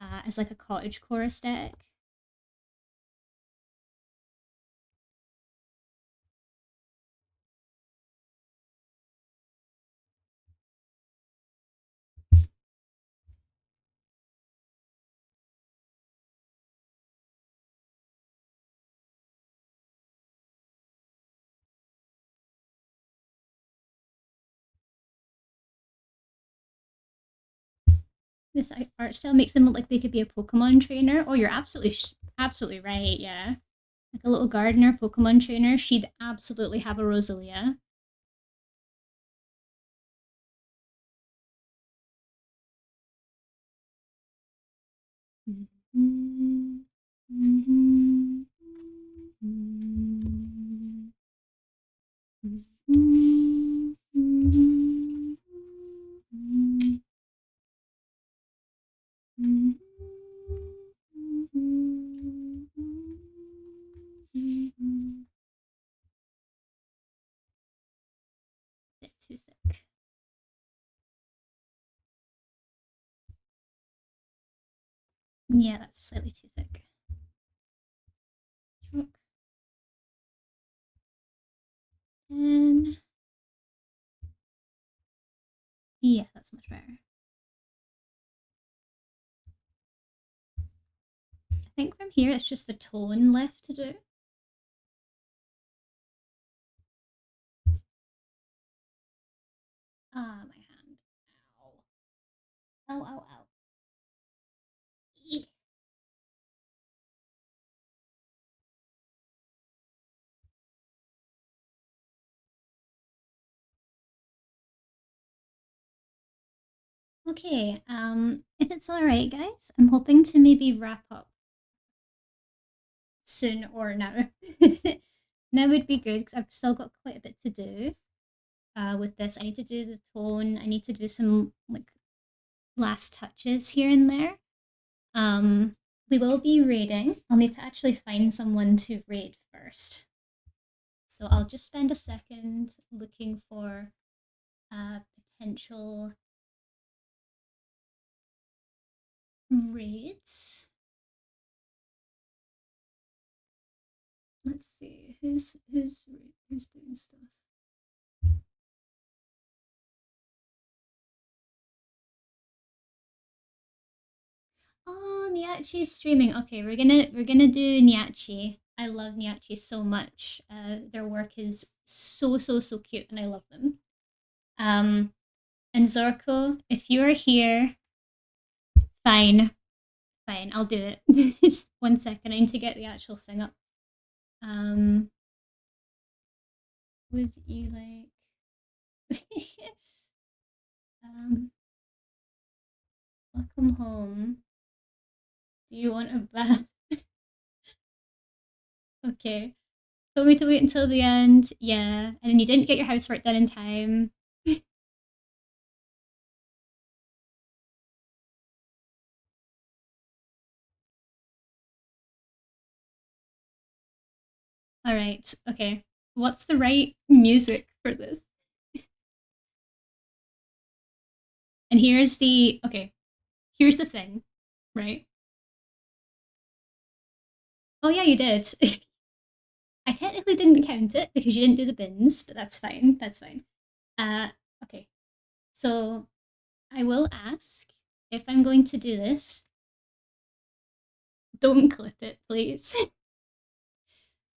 as like a cottage core aesthetic. This art style makes them look like they could be a Pokemon trainer. Oh, you're absolutely right. Yeah, like a little gardener Pokemon trainer. She'd absolutely have a Rosalia. Mm-hmm. Mm-hmm. Mm-hmm. Bit too thick. Yeah, that's slightly too thick. And yeah, that's much better. I think from here it's just the tone left to do. Ah, my hand. Ow. Ow, ow, ow. Eek. Okay, if it's alright, guys, I'm hoping to maybe wrap up soon or now. Now would be good because I've still got quite a bit to do with this. I need to do the tone, I need to do some like last touches here and there. Um, we will be raiding. I'll need to actually find someone to raid first. So I'll just spend a second looking for potential raids. Let's see who's doing stuff. Oh, Nyachi is streaming. Okay, we're gonna do Nyachi. I love Nyachi so much. Their work is so cute, and I love them. Um, and Zorko, if you are here, fine, fine, I'll do it. Just 1 second, I need to get the actual thing up. Um, would you like? um, welcome home. Do you want a bath? Okay. Told me to wait until the end. Yeah. And then you didn't get your housework done in time. All right. Okay. What's the right music for this? And here's the okay. Here's the thing, right? Oh yeah, you did. I technically didn't count it because you didn't do the bins, but that's fine. That's fine. Uh, okay. So I will ask if I'm going to do this. Don't clip it, please.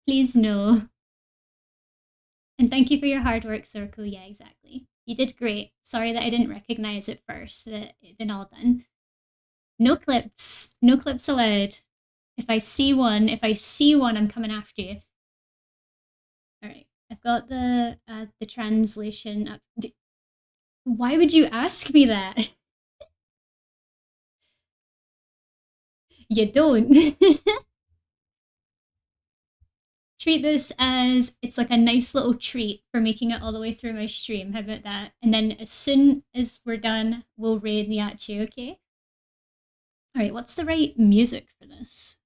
Please no. And thank you for your hard work, Circle. Yeah, exactly. You did great. Sorry that I didn't recognize it first that it'd been all done. No clips. No clips allowed. If I see one, I'm coming after you. All right. I've got the translation up. Why would you ask me that? You don't. Treat this as it's like a nice little treat for making it all the way through my stream. How about that? And then as soon as we're done, we'll raid Niachu, okay? All right, what's the right music for this?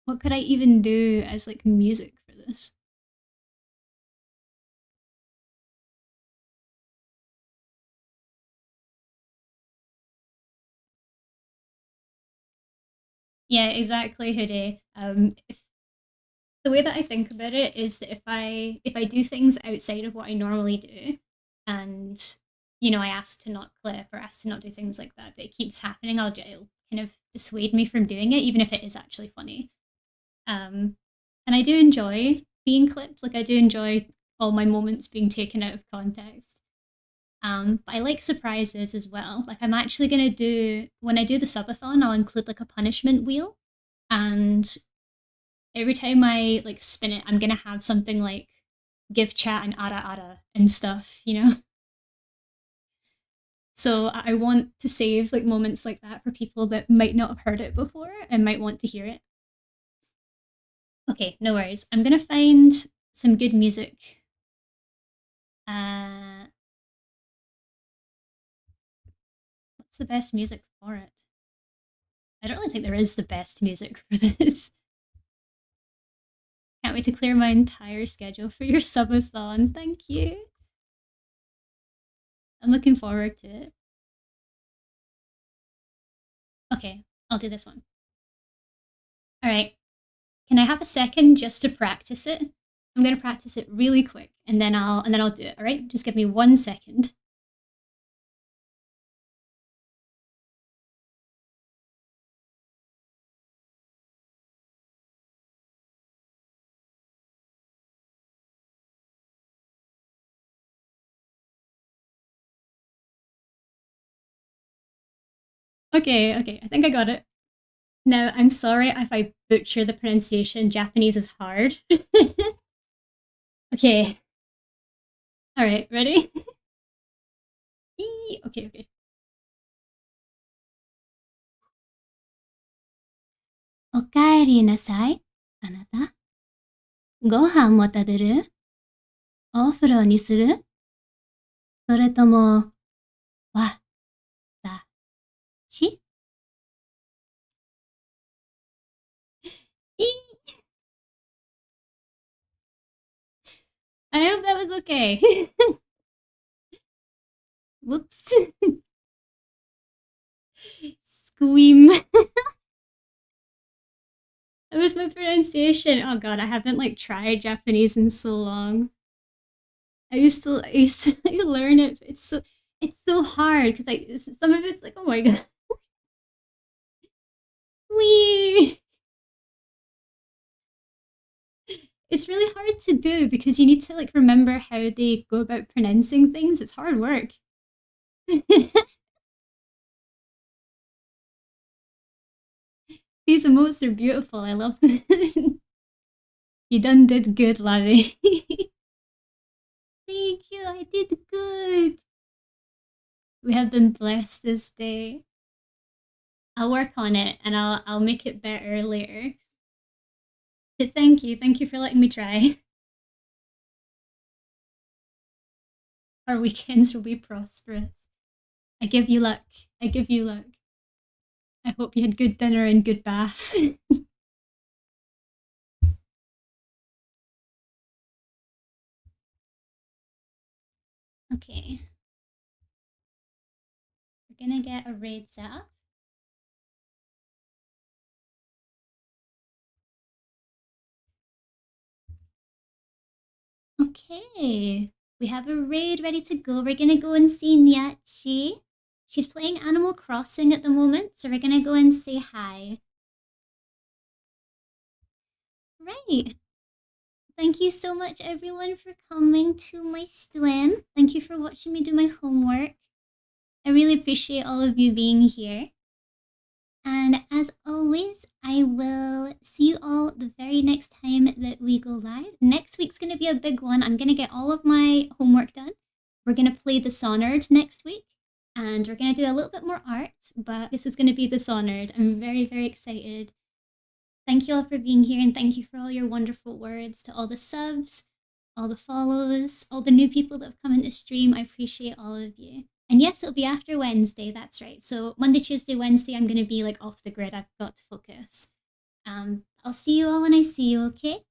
What could I even do as like music for this? Yeah, exactly, Hoodie. The way that I think about it is that if I do things outside of what I normally do, and I ask to not clip or ask to not do things like that, but it keeps happening, it'll kind of dissuade me from doing it, even if it is actually funny. And I do enjoy being clipped. Like I do enjoy all my moments being taken out of context. But I like surprises as well. Like I'm actually gonna do when I do the subathon, I'll include like a punishment wheel, and every time I like spin it, I'm gonna have something like give chat and ara ara and stuff. So I want to save like moments like that for people that might not have heard it before and might want to hear it. Okay, no worries. I'm gonna find some good music. Uh, what's the best music for it? I don't really think there is the best music for this. Can't wait to clear my entire schedule for your subathon. Thank you. I'm looking forward to it. Okay, I'll do this one. All right. Can I have a second just to practice it? I'm gonna practice it really quick, and then I'll do it. All right. Just give me 1 second. Okay. Okay. I think I got it. Now I'm sorry if I butcher the pronunciation. Japanese is hard. Okay. All right. Ready? Okay. Okay. おかえりなさい。あなた、ご飯も食べる？お風呂にする？それとも、わ、た、し？I hope that was okay. Whoops. Squeam. That was my pronunciation. Oh god, I haven't like tried Japanese in so long. I used to like, learn it. It's so hard because like some of it's like oh my god. Wee. It's really hard to do because you need to like remember how they go about pronouncing things. It's hard work. These emotes are beautiful. I love them. You done did good, Larry. Thank you, I did good. We have been blessed this day. I'll work on it and I'll make it better later. But thank you for letting me try. Our weekends will be prosperous. I give you luck. I give you luck. I hope you had good dinner and good bath. Okay. We're gonna get a raid set up. Okay. We have a raid ready to go. We're gonna go and see Nyachi. She's playing Animal Crossing at the moment, so we're gonna go and say hi. Right. Thank you so much, everyone, for coming to my stream. Thank you for watching me do my homework. I really appreciate all of you being here. And as always, I will see you all the very next time that we go live. Next week's going to be a big one. I'm going to get all of my homework done. We're going to play Dishonored next week. And we're going to do a little bit more art, but this is going to be Dishonored. I'm very, very excited. Thank you all for being here, and thank you for all your wonderful words to all the subs, all the follows, all the new people that have come into stream. I appreciate all of you. And yes, it'll be after Wednesday, that's right. So Monday, Tuesday, Wednesday, I'm going to be like off the grid. I've got to focus. I'll see you all when I see you, okay?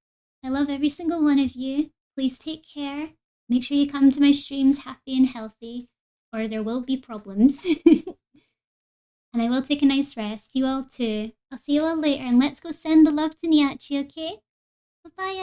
I love every single one of you. Please take care. Make sure you come to my streams happy and healthy, or there will be problems. And I will take a nice rest. You all too. I'll see you all later, and let's go send the love to Nyachi, okay? Bye-bye.